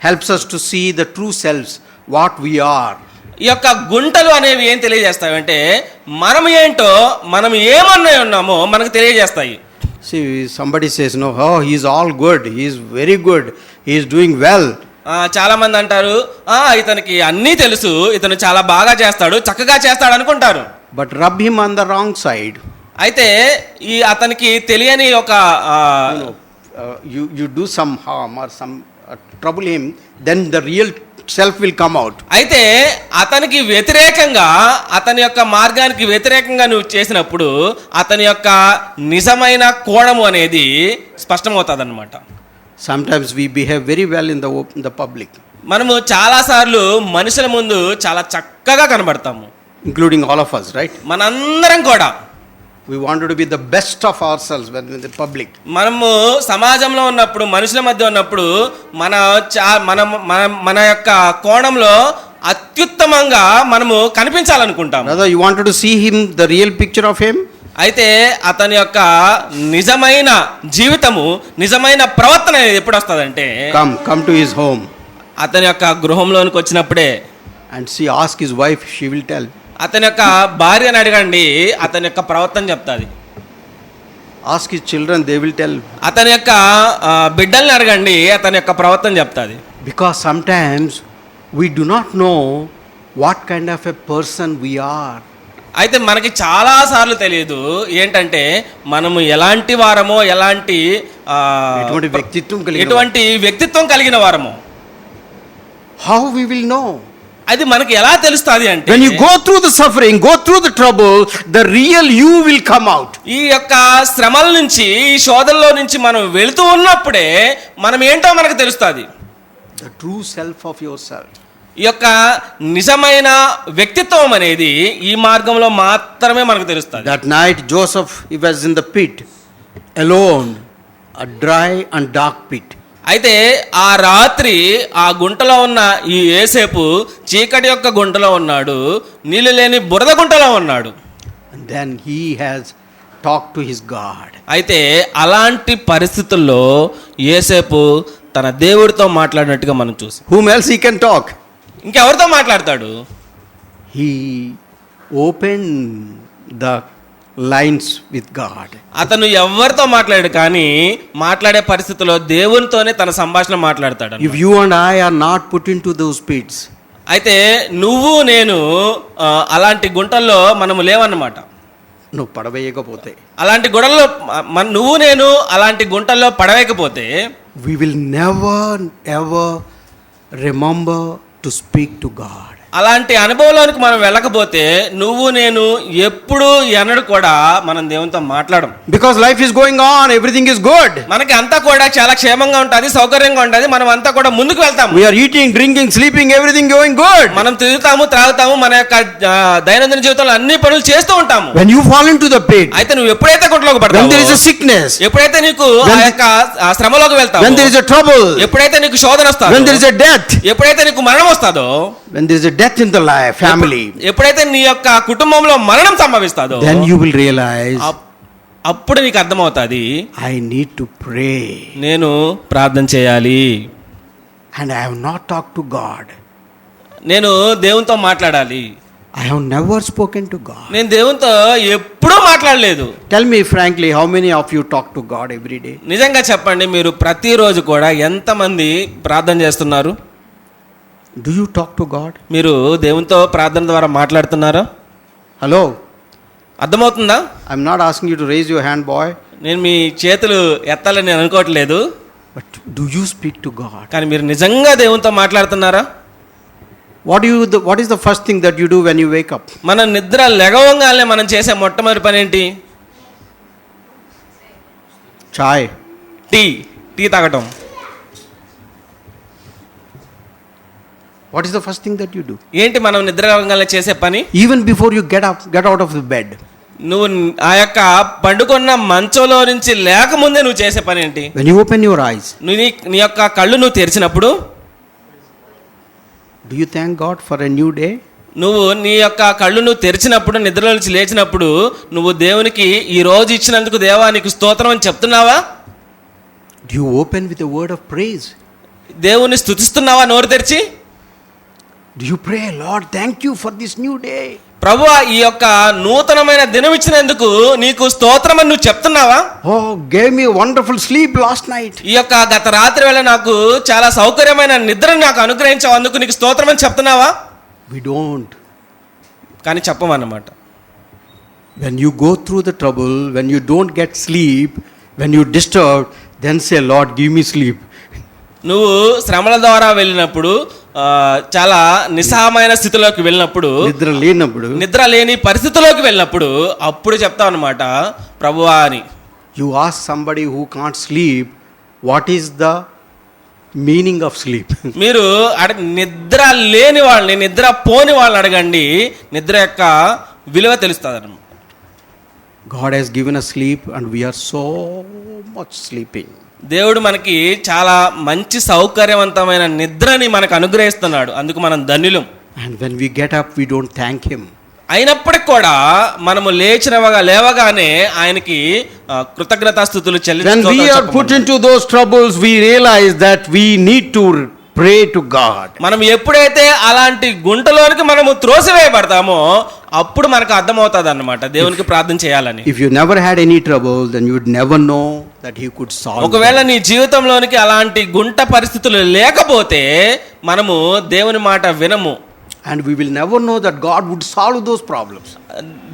helps us to see the true selves, what we are. ఈ యొక్క గుంటలు అనేవి ఏం తెలియజేస్తాయంటే మనం ఏంటో, మనం ఏమన్నా ఉన్నామో మనకు తెలియజేస్తాయి. See, somebody says, no, oh, he is all good, he is very good, he is doing well. చాలా మంది అంటారు, ఇతనికి అన్నీ తెలుసు, ఇతను చాలా బాగా చేస్తాడు, చక్కగా చేస్తాడు అనుకుంటారు. But rub him on the wrong side. అయితే ఈ అతనికి తెలియని ఒక You do some harm or some trouble him, then the real self will come out. అయితే అతనికి వ్యతిరేకంగా, అతని యొక్క మార్గానికి వ్యతిరేకంగా నువ్వు చేసినప్పుడు అతని యొక్క నిజమైన కోణము అనేది స్పష్టమవుతుంది అన్నమాట. Sometimes we behave very well in the public, మనము చాలాసార్లు మనుషుల ముందు చాలా చక్కగా కనబడతాము, including all of us, right? మనందరం కూడా. We wanted to be the best of ourselves when in the public. మనము సమాజంలో ఉన్నప్పుడు, మనుషుల మధ్య ఉన్నప్పుడు మన యొక్క కోణంలో అత్యుత్తమంగా మనము కనిపించాలనుకుంటాం. Rather, you wanted to see him, the real picture of him. అయితే అతని యొక్క నిజమైన జీవితము, నిజమైన ప్రవర్తన ఎప్పుడు వస్తుందంటే Come to his home అతని యొక్క గృహంలోనికి వచ్చినప్పుడే. and see, ask his wife, she will tell. అతని యొక్క భార్యని అడగండి, అతని యొక్క ప్రవర్తన చెప్తాది. Ask his children, they will tell. అతని యొక్క బిడ్డల్ని అడగండి, అతని యొక్క ప్రవర్తన చెప్తాది. Because sometimes we do not know what kind of a person we are. అయితే మనకి చాలా సార్లు తెలియదు ఏంటంటే మనము ఎలాంటి వారమో, ఎటువంటి వ్యక్తిత్వం కలిగిన వారమో. How we will know? అది మనకి ఎలా తెలుస్తుంది అంటే, when you go through the suffering, go through the trouble, the real you will come out. ఈ యొక్క శ్రమల నుంచి, ఈ శోధనలో నుంచి మనం వెళుతూ ఉన్నప్పుడే మనం ఏంటో మనకు తెలుస్తుంది. The true self of yourself. ఈ యొక్క నిజమైన వ్యక్తిత్వం అనేది ఈ మార్గంలో మాత్రమే మనకు తెలుస్తుంది. That night Joseph, he was in the pit alone, a dry and dark pit. అయితే ఆ రాత్రి ఆ గుంటలో ఉన్న ఈ యేసేపు చీకటి యొక్క గుంటలో ఉన్నాడు, నీళ్ళు లేని బురద గుంటలో ఉన్నాడు. And then he has talked to his God. అయితే అలాంటి పరిస్థితుల్లో యేసేపు తన దేవుడితో మాట్లాడినట్టుగా మనం చూసాం. Whom else he can talk? ఇంకెవరితో మాట్లాడతాడు? He opened the lines with God. అతను ఎవరితో మాట్లాడాడు, కానీ మాట్లాడే పరిస్థితిలో దేవునితోనే తన సంభాషణ మాట్లాడతాడు. If you and I are not put into those pits, అయితే నువ్వు నేను అలాంటి గుంటల్లో మనము లేవన్నమాట. నువ్వు పడవేయకపోతే, అలాంటి గుంటల్లో నువ్వు నేను అలాంటి గుంటల్లో పడవేయకపోతే, we will never ever remember to speak to God. అలాంటి అనుభవంలోనికి మనం వెళ్ళకపోతే నువ్వు నేను ఎప్పుడు ఎన్నడూ కూడా మనం దేవునితో మాట్లాడం. Because life is going on, everything is good. మనకి అంతా కూడా చాలా క్షేమంగా ఉంటుంది, సౌకర్యంగా ఉంటుంది, మనం అంతా కూడా ముందుకు వెళ్తాము. We are eating, drinking, sleeping, everything going good. మనం తిరుగుతాము, త్రాగుతాము, మన యొక్క దైనందిన జీవితంలో అన్ని పనులు చేస్తూ ఉంటాము. When you fall into the pit, అయితే నువ్వు ఎప్పుడైతే గుంటలోకి పడతావో, when there is a sickness, ఎప్పుడైతే నీకు ఆ యొక్క శ్రమలోకి వెళ్తావో, when there is a trouble, ఎప్పుడైతే నీకు శోధన వస్తాదో, when there is a death, ఎప్పుడైతే నీకు మరణం వస్తాదో, when there is a death in the life, family, ఎప్పుడైతే నీ యొక్క కుటుంబంలో మరణం సంభవిస్తాదో, then you will realize, అప్పుడు నీకు అర్థమవుతుంది, I need to pray. నేను ప్రార్థన చేయాలి. And I have not talked to God. నేను దేవునితో మాట్లాడాలి. I have never spoken to God. నేను దేవునితో ఎప్పుడూ మాట్లాడలేదు. Tell me frankly, how many of you talk to God every day? నిజంగా చెప్పండి, మీరు ప్రతిరోజు కూడా ఎంతమంది ప్రార్థన చేస్తున్నారు? Do you talk to God? మీరు దేవునితో ప్రార్థన ద్వారా మాట్లాడుతున్నారా? Hello? అర్థమవుతుందా? I'm not asking you to raise your hand, boy. నేను మీ చేతులు ఎత్తాలని నేను అనుకోవట్లేదు, But do you speak to God? కానీ మీరు నిజంగా దేవునితో మాట్లాడుతున్నారా? What is the first thing that you do when you wake up? మన నిద్ర లెగవంగానే మనం చేసే మొట్టమొదటి పని ఏంటి? Chai. టీ తాగటం. What is the first thing that you do? ఏంటి మనం నిద్ర లేవగానే చేసే పని? Even before you get out of the bed. నువ్వు ఆ యొక్క పండుకున్న మంచంలో నుంచి లేకముందే నువ్వు చేసే పని ఏంటి? When you open your eyes. నీ యొక్క కళ్ళు నువ్వు తెరిచినప్పుడు Do you thank God for a new day? నువ్వు నీ యొక్క కళ్ళు నువ్వు తెరిచినప్పుడు, నిద్రలో నుంచి లేచినప్పుడు నువ్వు దేవునికి ఈ రోజు ఇచ్చినందుకు దేవా నీకు స్తోత్రం అని చెప్తున్నావా? Do you open with a word of praise? దేవుని స్తుతిస్తున్నావా నోరు తెరిచి? Do you pray, Lord, thank you for this new day? ప్రభువా ఈ యొక్క నూతనమైన దినం ఇచ్చినందుకు నీకు స్తోత్రం అని నువ్వు చెప్తున్నావా? Oh, gave me a wonderful sleep last night. ఈ యొక్క గత రాత్రి వేళ నాకు చాలా సౌకర్యమైన నిద్రను నాకు అనుగ్రహించావు, అందుకు నీకు స్తోత్రం అని చెప్తున్నావా? We don't. కానీ చెప్పమన్నమాట. When you go through the trouble, when you don't get sleep, when you're disturbed, then say, Lord, give me sleep. నువ్వు శ్రమల ద్వారా వెళ్ళినప్పుడు, చాలా నిస్సహాయమైన స్థితిలోకి వెళ్ళినప్పుడు, నిద్ర లేని పరిస్థితిలోకి వెళ్ళినప్పుడు అప్పుడు చెప్తావు అనమాట, ప్రభువా అని. You ask somebody who can't sleep, what is the meaning of sleep? మీరు నిద్ర లేని వాళ్ళని, నిద్ర పోని వాళ్ళని అడగండి, నిద్ర యొక్క విలువ తెలుస్తుంది అన్నమాట. God has given us sleep and we are so much sleeping. దేవుడు మనకి చాలా మంచి సౌకర్యవంతమైన నిద్రని మనకు అనుగ్రహిస్తున్నాడు, అందుకు మనం ధన్యులం. And when we get up, we don't thank him. అయినప్పటికి కూడా మనము లేవగానే ఆయనకి కృతజ్ఞతాస్తుతులు When we are put into those troubles, we realize that we need to pray to God. మనం ఎప్పుడైతే అలాంటి గుంటలోనికి మనము త్రోసివేయబడతామో అప్పుడు మనకు అర్థమవుతుంది అన్నమాట దేవునికి ప్రార్థన చేయాలని. If you never had any trouble, then you would never know that he could solve. ఒకవేళ నీ జీవితంలోనికి అలాంటి గుంట పరిస్థితులు లేకపోతే మనము దేవుని మాట వినము. And we will never know that God would solve those problems.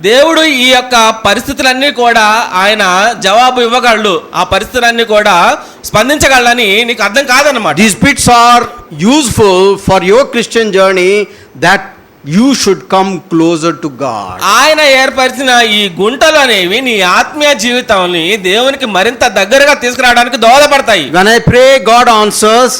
దేవుడు ఈ యొక్క పరిస్థితులన్నీ కూడా ఆయన జవాబు ఇవ్వగలడు, ఆ పరిస్థితులన్నీ కూడా స్పందించగలడని నీకు అర్థం కాదన్నమాట. These bits are useful for your Christian journey, that you should come closer to God. ఆయన ఏర్పరిచిన ఈ గుంటలు అనేవి నీ ఆత్మీయ జీవితాన్ని దేవునికి మరింత దగ్గరగా తీసుకురావడానికి దోహదపడతాయి. When I pray, God answers.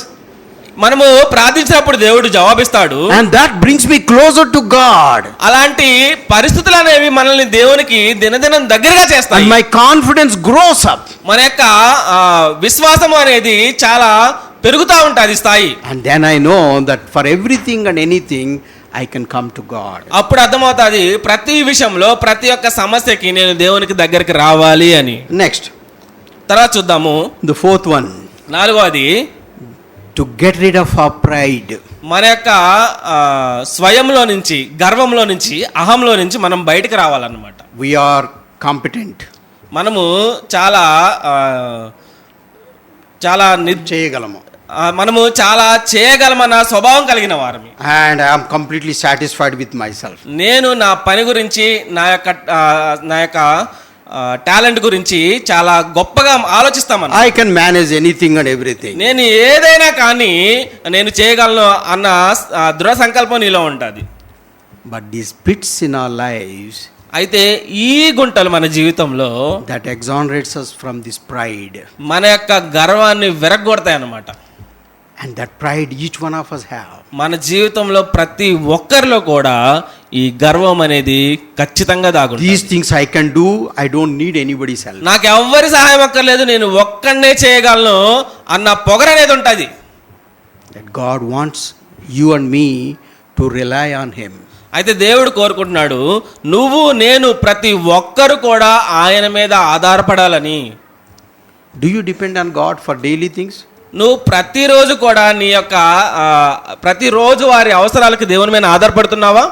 మనము ప్రార్థించినప్పుడు దేవుడు జవాబిస్తాడు, and that brings me closer to God. అలాంటి పరిస్థితులు అనేవి మనల్ని దేవునికి దినదినం దగ్గరగా చేస్తాయి. And my confidence grows up. మన యొక్క విశ్వాసం అనేది చాలా పెరుగుతూ ఉంటుంది స్థాయి. And then I know that for everything and anything I can come to God. అప్పుడు అర్థమవుతుంది ప్రతి విషయంలో, ప్రతి ఒక్క సమస్యకి నేను దేవునికి దగ్గరికి రావాలి అని. Next, తర్వాత చూద్దాము the fourth one. నాలుగోది, to get rid of our pride. మన యొక్క స్వయంలో నుంచి, గర్వంలో నుంచి, అహంలో నుంచి మనం బయటకు రావాలన్నమాట. We are competent. మనము చాలా చాలా చేయగలము, మనము చాలా చేయగలమన్న స్వభావం కలిగిన వారమి. and I am completely satisfied with myself. నేను నా పని గురించి, నా యొక్క టాలెంట్ గురించి చాలా గొప్పగా ఆలోచిస్తామని. I can manage anything and everything. నేను ఏదైనా కానీ నేను చేయగలను అన్న దృఢ సంకల్పం నీలో ఉంటుంది. But these bits in our lives, అయితే ఈ గుంటలు మన జీవితంలో that exonerates us from this pride. మన యొక్క గర్వాన్ని విరగొడతాయి అన్నమాట. And that pride each one of us have. మన జీవితంలో ప్రతి ఒక్కరిలో కూడా ఈ గర్వం అనేది ఖచ్చితంగా దాగుంటుంది. These things I can do, I don't need anybody's help. నాకు ఎవ్వరి సహాయం అక్కర్లేదు, నేను ఒక్కడే చేయగలను అన్న పొగర అనేది ఉంటుంది. That God wants you and me to rely on him. అయితే దేవుడు కోరుకుంటున్నాడు నువ్వు నేను ప్రతి ఒక్కరు కూడా ఆయన మీద ఆధారపడాలని. Do you depend on God for daily things? నువ్వు ప్రతిరోజు కూడా నీ యొక్క ప్రతిరోజు వారి అవసరాలకు దేవుని మీద ఆధారపడుతున్నావా?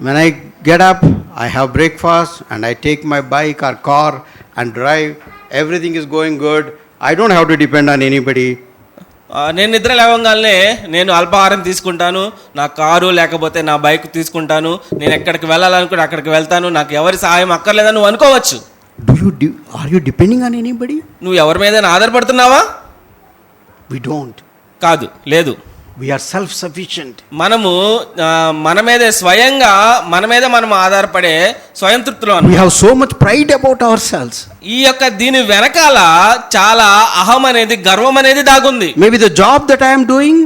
When I get up, I have breakfast and I take my bike or car and drive. Everything is going good. I don't have to depend on anybody. నేను నిద్ర లేవగానే నేను అల్పాహారం తీసుకుంటాను, నా కారు లేకపోతే నా బైక్ తీసుకుంటాను, నేను ఎక్కడికి వెళ్ళాలనుకుంటే అక్కడికి వెళ్తాను, నాకు ఎవరి సహాయం అక్కర్లేదని నువ్వు అనుకోవచ్చు. Are you depending on anybody? నువ్వు ఎవరి మీద ఆధారపడుతున్నావా? We don't. కాదు, లేదు. We are self-sufficient. మనము మన మీదే స్వయంగా మన మీద మనం ఆధారపడే స్వయం తృప్తిలో ఉన్నాం. We have so much pride about ourselves. ఈ యొక్క దీని వెనకాల చాలా అహం అనేది, గర్వం అనేది దాగుంది. Maybe the job that I am doing,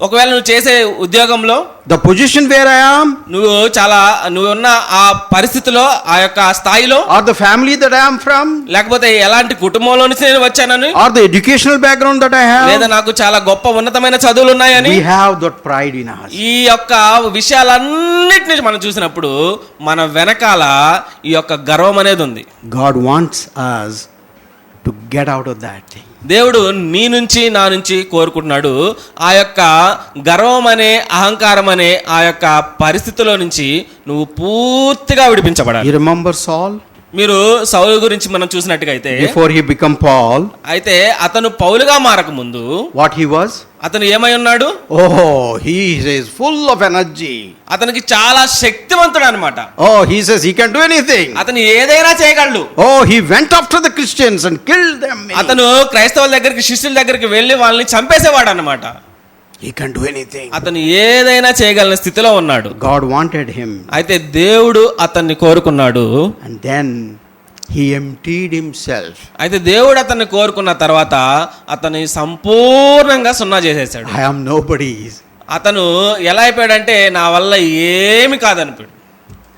ఒకవేళ నువ్వు చేసే ఉద్యోగంలో, the position where I am, నువ్వు ఉన్న ఆ పరిస్థితిలో, ఆ యొక్క స్థాయిలో, or the family that I am from, లేకపోతే ఎలాంటి కుటుంబంలో నుంచి నేను వచ్చానని, or the educational background that I have, లేదా నాకు చాలా గొప్ప ఉన్నతమైన చదువులు ఉన్నాయని, we have that pride in us. ఈ యొక్క విషయాలన్నిటిని మనం చూసినప్పుడు మన వెనకాల ఈ యొక్క గర్వం అనేది ఉంది. God wants us to get out of that thing. దేవుడు నీ నుంచి నా నుంచి కోరుకుంటున్నాడు ఆ యొక్క గర్వం అనే, అహంకారం అనే ఆ యొక్క పరిస్థితిలో నుంచి నువ్వు పూర్తిగా విడిపించబడాలి. You remember Saul? మీరు సౌలు గురించి మనం చూసినట్టుగా అయితే, before he became Paul, అయితే అతను పౌలుగా మారక ముందు what he was? అతను ఏమై ఉన్నాడు? He is full of energy. అతనికి చాలా శక్తివంతుడు అన్నమాట. He says he can do anything. అతను ఏదైనా చేయగలడు. He went after the Christians and killed them. అతను క్రైస్తవుల దగ్గరికి, శిష్యుల దగ్గరికి వెళ్ళి వాళ్ళని చంపేసేవాడు అన్నమాట. He can do anything. అతను ఏదైనా చేయగలిగిన స్థితిలో ఉన్నాడు. God wanted him. అయితే దేవుడు అతన్ని కోరుకున్నాడు. And then he emptied himself. అయితే దేవుడు అతన్ని కోరుకున్న తర్వాత అతన్ని సంపూర్ణంగా సున్నా చేసేసాడు. I am nobody. అతను ఎలా అయిపోయాడంటే నా వల్ల ఏమి కాదనిపోయాడు.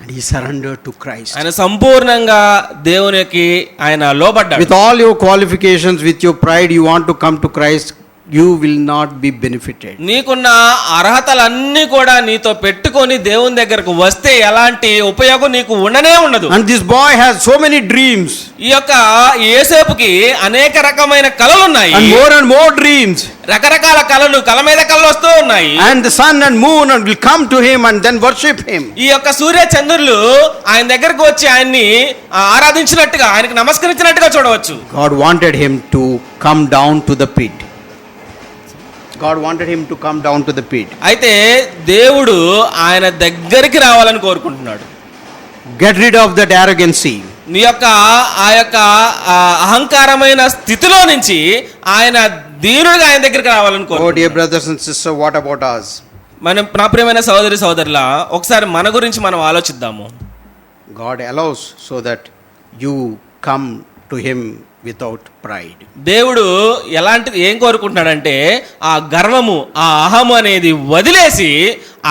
And he surrendered to Christ. ఆయన సంపూర్ణంగా దేవునికి ఆయన లోబడ్డాడు. With all your qualifications, with your pride, you want to come to Christ, you will not be benefited. నీకున్న అర్హతలన్నీ కూడా నీతో పెట్టుకొని దేవుని దగ్గరకు వస్తే ఎలాంటి ఉపయోగం నీకు ఉండనే ఉండదు. And this boy has so many dreams. ఈ యొక్క యోసేపుకి అనేక రకమైన కలలు ఉన్నాయి. And more dreams. రకరకాల కళలు, కళ మీద కళలు వస్తూ ఉన్నాయి. And the sun and moon will come to him and then worship him. ఈ యొక్క సూర్య చంద్రులు ఆయన దగ్గరకు వచ్చి ఆయన్ని ఆరాధించినట్టుగా, ఆయనకు నమస్కరించినట్టుగా చూడవచ్చు. God wanted him to come down to the pit. God wanted him to come down to the pit. అయితే దేవుడు ఆయన దగ్గరికి రావాలని కోరుకుంటున్నాడు. Get rid of that arrogancy. నీ యొక్క ఆ యొక్క అహంకారమైన స్థితిలో నుంచి ఆయన దీనుడిగా ఆయన దగ్గరికి రావాలని కోరుకుంటున్నాడు. Dear brothers and sisters, what about us? నా ప్రియమైన సహోదరి సహోదరులా, ఒకసారి మన గురించి మనం ఆలోచిద్దాము. God allows so that you come to him without pride. దేవుడు ఏం కోరుకుంటున్నాడంటే ఆ గర్వము, ఆ అహము అనేది వదిలేసి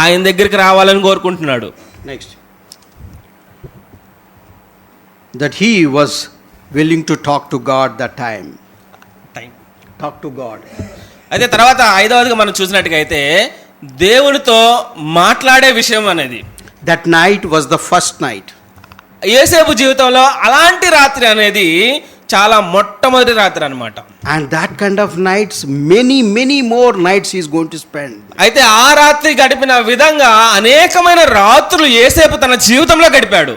ఆయన దగ్గరికి రావాలని కోరుకుంటున్నాడు. Next, that he was willing to talk to God that time. Talk to God. అయితే తర్వాత ఐదవదిగా మనం చూసినట్టుగా అయితే దేవునితో మాట్లాడే విషయం అనేది, That night was the first night. యోసేపు జీవితంలో అలాంటి రాత్రి అనేది చాలా మొట్టమొదటి రాత్రి అన్నమాట. And that kind of nights, many more nights he is going to spend. అయితే ఆ రాత్రి గడిపిన విధంగా అనేకమైన రాత్రులు యోసేపు తన జీవితంలో గడిపాడు.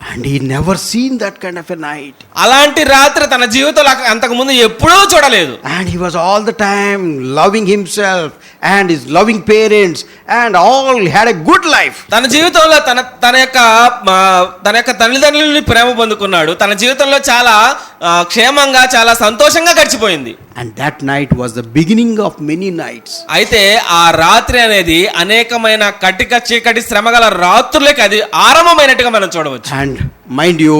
And he never seen that kind of a night. అలాంటి రాత్రి తన జీవితంలో అంతకు ముందు ఎప్పుడూ చూడలేదు. And he was all the time loving himself and his loving parents and all had a good life. తన జీవితంలో తన యొక్క తల్లిదండ్రులని ప్రేమ పొందుకున్నాడు. తన జీవితంలో చాలా క్షేమంగా, చాలా సంతోషంగా గడిచిపోయింది. And that night was the beginning of many nights. అయితే ఆ రాత్రి అనేది అనేకమైన కటిక చీకటి శ్రమగల రాత్రులకి అది ఆరంభమైనట్టుగా మనం చూడవచ్చు. And mind you,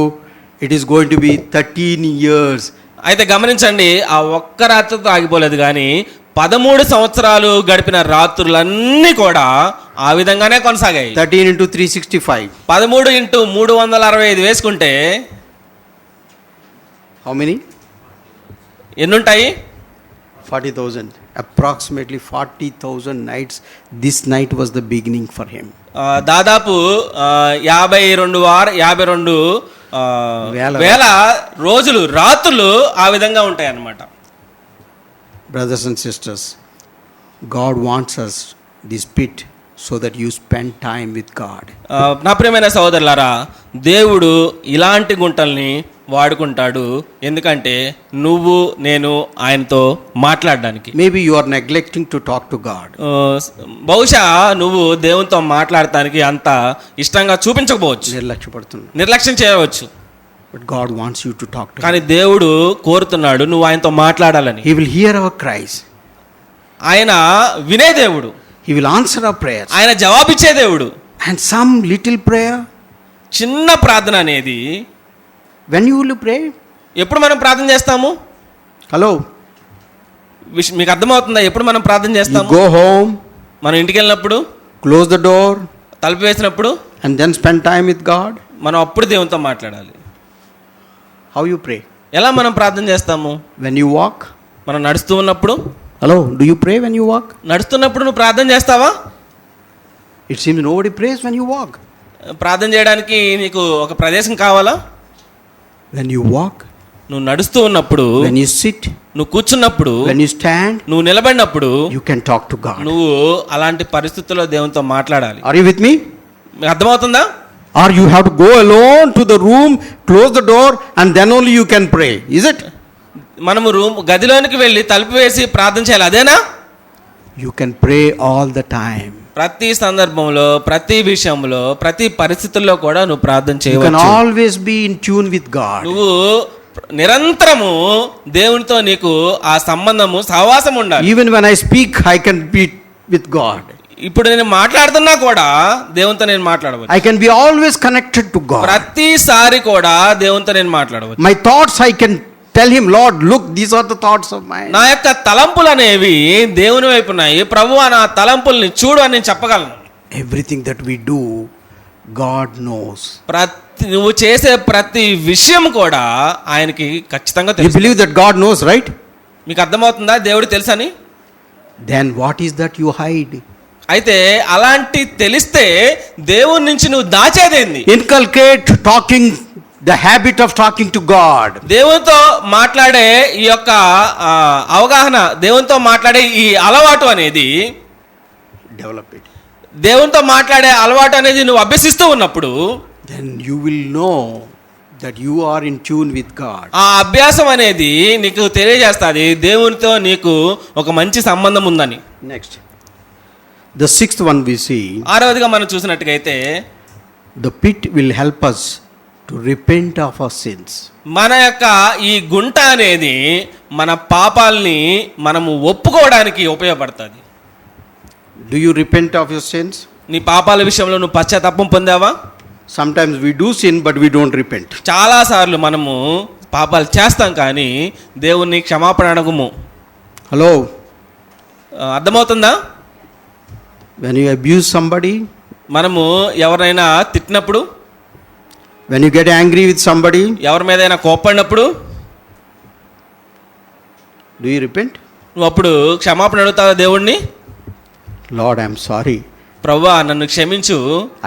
it is going to be 13 years. అయితే గమనించండి, ఆ ఒక్క రాత్రితో ఆగిపోలేదు కానీ 13 సంవత్సరాలు గడిపిన రాత్రులన్నీ కూడా ఆ విధంగానే కొనసాగాయి. 13 into 365. 13 into 365 వేసుకుంటే how many? ఎన్నుంటాయి? 40,000. Approximately 40,000 nights. This night was the beginning for him. దాదాపు 52 వేల రోజులు, రాత్రులు ఆ విధంగా ఉంటాయి అన్నమాట. Brothers and sisters, God wants us this pit so that you spend time with God. నా ప్రియమైన సహోదరులారా, దేవుడు ఇలాంటి గుంటల్ని వాడుకుంటాడు. ఎందుకంటే నువ్వు నేను ఆయనతో మాట్లాడడానికి. Maybe you are neglecting to talk to God. బహుశా నువ్వు దేవునితో మాట్లాడటానికి అంత ఇష్టంగా చూపించకపోవచ్చు, నిర్లక్ష్యం చేయవచ్చు. But God wants you to talk to Him. కానీ దేవుడు కోరుతున్నాడు నువ్వు ఆయనతో మాట్లాడాలని. He will hear our cries. ఆయన వినే దేవుడు. He will answer our prayers. ఆయన జవాబిచ్చే దేవుడు. And some little prayer, చిన్న ప్రార్థన అనేది when you will pray, ఎప్పుడు మనం ప్రార్థన చేస్తాము? hello, మీకు అర్థమవుతుందా? ఎప్పుడు మనం ప్రార్థన you చేస్తాము? go home, మనం ఇంటికి వెళ్ళినప్పుడు, close the door, తలుపు వేసినప్పుడు, and then spend time with God. మనం అప్పుడు దేవునితో మాట్లాడాలి. How you pray? ఎలా మనం ప్రార్థన చేస్తాము? When you walk, మనం నడుస్తూ ఉన్నప్పుడు. hello, do you pray when you walk? నడుస్తున్నప్పుడు నువ్వు ప్రార్థన చేస్తావా? It seems nobody prays when you walk. ప్రార్థన చేయడానికి నీకు ఒక ప్రదేశం కావాలా? When you walk, నువ్వు నడుస్తూ ఉన్నప్పుడు, when you sit, నువ్వు కూర్చున్నప్పుడు, when you stand, నువ్వు నిలబడినప్పుడు you can talk to God. నువ్వు అలాంటి పరిస్థితుల్లో దేవునితో మాట్లాడాలి. Are you with me? మీకు అర్థమవుతుందా? Or you have to go alone to the room, close the door, and then only you can pray. Is it? మనము గదిలోనికి వెళ్ళి తలుపు వేసి ప్రార్థన చేయాలి, అదేనా? You can pray all the time. ప్రతి సందర్భంలో, ప్రతి విషయంలో, ప్రతి పరిస్థితుల్లో కూడా నువ్వు ప్రార్థన You can చేయవచ్చు. always be in tune with God. నువ్వు నిరంతరము దేవునితో నీకు ఆ సంబంధము, సహవాసం ఉండాలి. Even when I speak, I can be with God. ఇప్పుడు నేను మాట్లాడుతున్నా కూడా దేవునితో నేను మాట్లాడవచ్చు. I can be always connected to God. ప్రతిసారి కూడా దేవునితో నేను మాట్లాడవచ్చు. My thoughts, I can tell Him, Lord, look, these are the thoughts of mine. నా యొక్క తలంపులు అనేవి దేవుని వైపు ఉన్నాయి. ప్రభువా, నా తలంపుల్ని చూడు అని నేను చెప్పగలను. Everything that we do, God knows. నువ్వు చేసే ప్రతి విషయం కూడా ఆయనకి ఖచ్చితంగా You తెలుసు. believe that God knows, right? మీకు అర్థమవుతుందా దేవుడు తెలుసని? Then what is that you hide? అయితే అలాంటి తెలిస్తే దేవుని నుంచి నువ్వు దాచేదేంది? Inculcate talking, the habit of talking to God. దేవునితో మాట్లాడే ఈ యొక్క అవగాహన, దేవునితో మాట్లాడే ఈ అలవాటు అనేది, Develop it. దేవునితో మాట్లాడే అలవాటు అనేది నువ్వు అభ్యసిస్తూ ఉన్నప్పుడు Then you will know that you are in tune with God. ఆ అభ్యాసం అనేది నీకు తెలియజేస్తుంది దేవునితో నీకు ఒక మంచి సంబంధం ఉందని. Next, the sixth one we see, ఆరవదిగా మనం చూసినట్టుగైతే the pit will help us to repent of our sins. మన యొక్క ఈ గుంట అనేది మన పాపాలని మనము ఒప్పుకోవడానికి ఉపయోగపడుతుంది. Do you repent of your sins? నీ పాపాల విషయంలో నువ్వు పశ్చాత్తాపం పొందావా? Sometimes we do sin, but we don't repent. చాలాసార్లు మనము పాపాలు చేస్తాం కానీ దేవుణ్ణి క్షమాపణ అడగము. Hello? అర్థమవుతుందా? When you abuse somebody, మనము ఎవరైనా తిట్టినప్పుడు, when you get angry with somebody, ఎవరి మీదైనా కోప్పడినప్పుడు do you repent? నువ్వు అప్పుడు క్షమాపణ అడుగుతావా దేవుణ్ణి? Lord, I am sorry. ప్రభువా, నన్ను క్షమించు,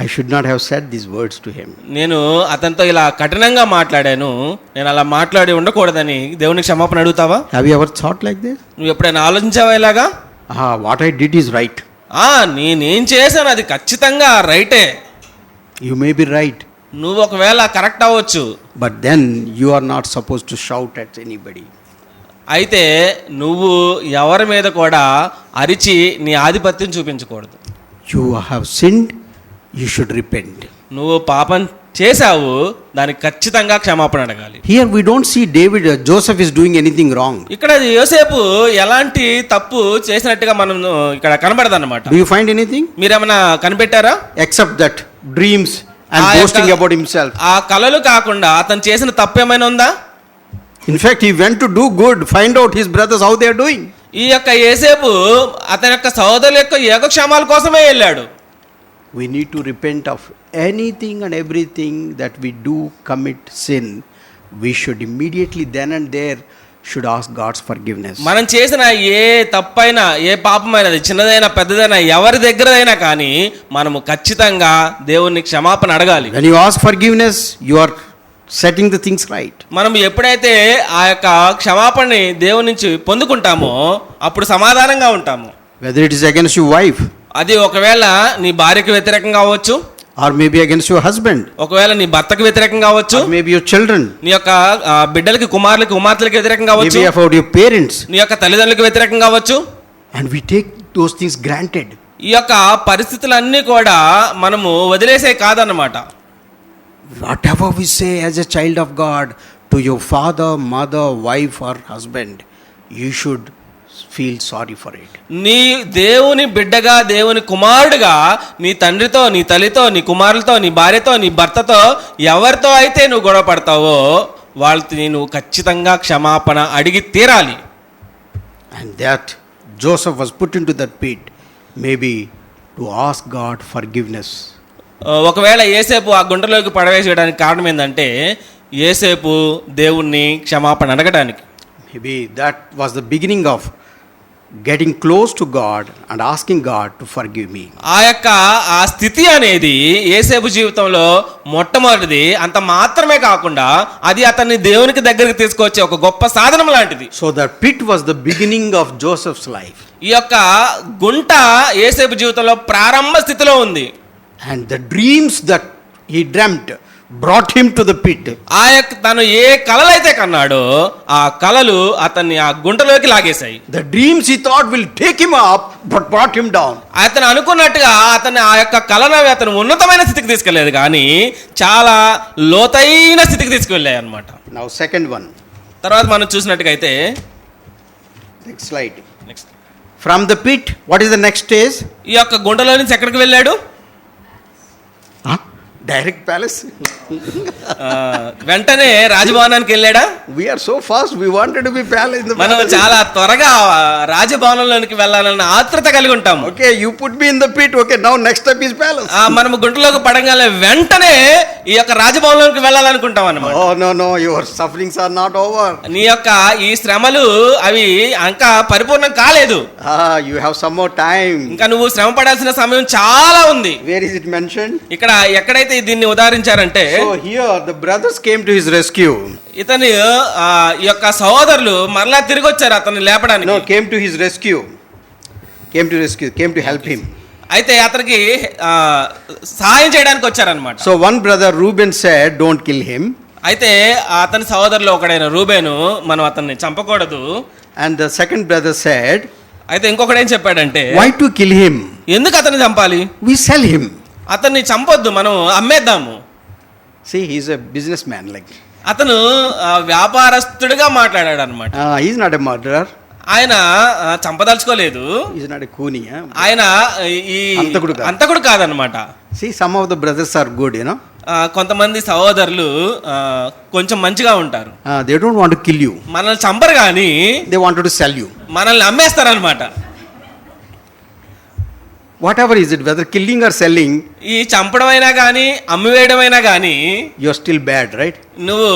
I should not have said these words to him. నేను అతనితో ఇలా కఠినంగా మాట్లాడాను, నేను అలా మాట్లాడి ఉండకూడదని దేవుని క్షమాపణ అడుగుతావా? Have you ever thought like this? నువ్వు ఎప్పుడైనా ఆలోచించావా ఇలాగా? What I did is right. నేనేం చేశాను అది ఖచ్చితంగా రైటే. You may be right. నువ్వు ఒకవేళ కరెక్ట్ అవ్వచ్చు, But then you are not supposed to shout at anybody. అయితే నువ్వు ఎవరి మీద కూడా అరిచి నీ ఆధిపత్యం చూపించకూడదు. You have sinned, you should repent. నువ్వు పాపం చేశావు, దానికి ఖచ్చితంగా క్షమాపణ అడగాలి. Here we don't see Joseph is doing anything wrong. ఇక్కడ యోసేపు ఎలాంటి తప్పు చేసినట్టుగా మనం ఇక్కడ కనబడదన్నమాట. Do you find anything? మీరేమైనా కనిపెట్టారా? Except that dreams and boasting about himself. ఆ కలలు కాకుండా అతను చేసిన తప్పు ఏమైనా ఉందా? In fact, he went to do good, find out his brothers how they are doing. ఈ యొక్క యోసేపు అతని యొక్క సహోదరుల యొక్క యోగక్షేమాల కోసమే వెళ్ళాడు. We need to repent of anything and everything that we do commit sin. We should immediately then and there should ask God's forgiveness. మనం చేసిన ఏ తప్పైనా, ఏ పాపమైనది, చిన్నదైనా పెద్దదైనా, ఎవరి దగ్గరైనా కానీ మనము ఖచ్చితంగా దేవుణ్ణి క్షమాపణ అడగాలి. When you ask forgiveness, you are setting the things right. మనం ఎప్పుడైతే ఆ యొక్క క్షమాపణని దేవుని నుంచి పొందుకుంటామో అప్పుడు సమాధానంగా ఉంటాము. Whether it is against your wife, అది ఒకవేళ నీ భార్యకు వ్యతిరేకంగా అవ్వచ్చు, or maybe against your husband, ఒకవేళ నీ భర్తకు వ్యతిరేకంగా కావచ్చు, or maybe your children, నీ యొక్క బిడ్డలకి, కుమారులకి, కుమార్తెలకి వ్యతిరేకంగా కావచ్చు, maybe about your parents, నీ యొక్క తల్లిదండ్రులకు వ్యతిరేకంగా కావచ్చు. and we take those things granted. ఈ యొక్క పరిస్థితులన్నీ కూడా మనము వదిలేసే కాదన్నమాట. Whatever we say as a child of God to your father, mother, wife or husband, you should feel sorry for it. నీ దేవుని బిడ్డగా, దేవుని కుమారుడుగా నీ తండ్రితో, నీ తల్లితో, నీ కుమారులతో, నీ భార్యతో, నీ భర్తతో ఎవరితో అయితే నువ్వు గొడవ పడతావో వాళ్ళతో నువ్వు ఖచ్చితంగా క్షమాపణ అడిగి తీరాలి. And that Joseph was put into that pit maybe to ask God forgiveness. ఒకవేళ యేసేపు ఆ గుంటలోకి పడవేసేయడానికి కారణం ఏంటంటే యేసేపు దేవుణ్ణి క్షమాపణ అడగడానికి. Maybe that was the beginning of getting close to God and asking God to forgive me. ఆ స్థితి అనేది యేసేపు జీవితంలో మొట్టమొదటిది. అంత మాత్రమే కాకుండా అది అతన్ని దేవునికి దగ్గరికి తీసుకొచ్చే ఒక గొప్ప సాధనం లాంటిది. So the pit was the beginning of Joseph's life. ఈ యొక్క గుంట యేసేపు జీవితంలో ప్రారంభ స్థితిలో ఉంది. And the dreams that he dreamt brought him to the pit. తను ఏ కలలైతే కన్నాడో ఆ కలలు అతన్ని ఆ గుంటలోకి లాగేశాయి. The dreams he thought will take him up but brought him down. అతను అనుకున్నట్టుగా అతను ఆ యొక్క కళను అతను ఉన్నతమైన స్థితికి తీసుకెళ్లేదు, కానీ చాలా లోతైన స్థితికి తీసుకెళ్ళాయి అన్నమాట. Now second one. తర్వాత మనం చూసినట్టుగా అయితే Next slide. Next, From the pit, what is the next stage? ఈ యొక్క గుంటలో నుంచి ఎక్కడికి వెళ్ళాడు? Direct palace. వెంటనే రాజభవనానికి వెళ్ళాడా? We are so fast. We wanted to be palace in the మనం palace. చాలా త్వరగా రాజభవనంలోనికి వెళ్ళాలన్న ఆత్రత కలిగి ఉంటాము. Okay, you put me in the pit. Okay, now next step is palace. మనము గుంటలోకి పడగానే వెంటనే ఈ యొక్క రాజభవనంలోకి వెళ్ళాలనుకుంటాం అన్నమాట. Oh no, your sufferings are not over. నీ యొక్క ఈ శ్రమలు అవి ఇంకా పరిపూర్ణం కాలేదు. You have some more time. ఇంకా నువ్వు శ్రమ పడాల్సిన సమయం చాలా ఉంది. Where is it mentioned? ఇక్కడ ఎక్కడైతే దీన్ని ఉదాహరించారంటే, So here the brothers came to his rescue. ఇతని ఈ యొక్క సహోదరులు మరలా తిరిగి వచ్చారు అతన్ని లేపడానికి. No, came to his rescue. Came to help him. అయితే అతనికి సహాయం చేయడానికి వచ్చారనమాట. So one brother Reuben said, "Don't kill him." అయితే అతని సహోదరులు ఒకడైన రూబేను, మనం అతన్ని చంపకూడదు. And the second brother said, అయితే ఇంకొకడు ఏం చెప్పాడంటే, "Why to kill him? ఎందుకు అతన్ని చంపాలి? We sell him." అతన్ని చంపొద్దు, మనం అమ్మేద్దాము. See, he's a businessman like. అతను వ్యాపారస్తుడిగా మాట్లాడాడు అనమాట. He's not a murderer. ఆయన చంపదలుచుకోలేదు. He's not a cooney. ఆయన ఈ అంతకుడు కాదనమాట. See, some of the brothers are good, కొంతమంది సహోదరులు కొంచెం మంచిగా ఉంటారు. They don't want to kill you. మనల్ని చంపరు కానీ They wanted to sell you. మనల్ని అమ్మేస్తారనమాట. Whatever is it, whether killing or selling, ఈ చంపడం అయినా కానీ అమ్మివేయడం అయినా కానీ you're still bad, right? నువ్వు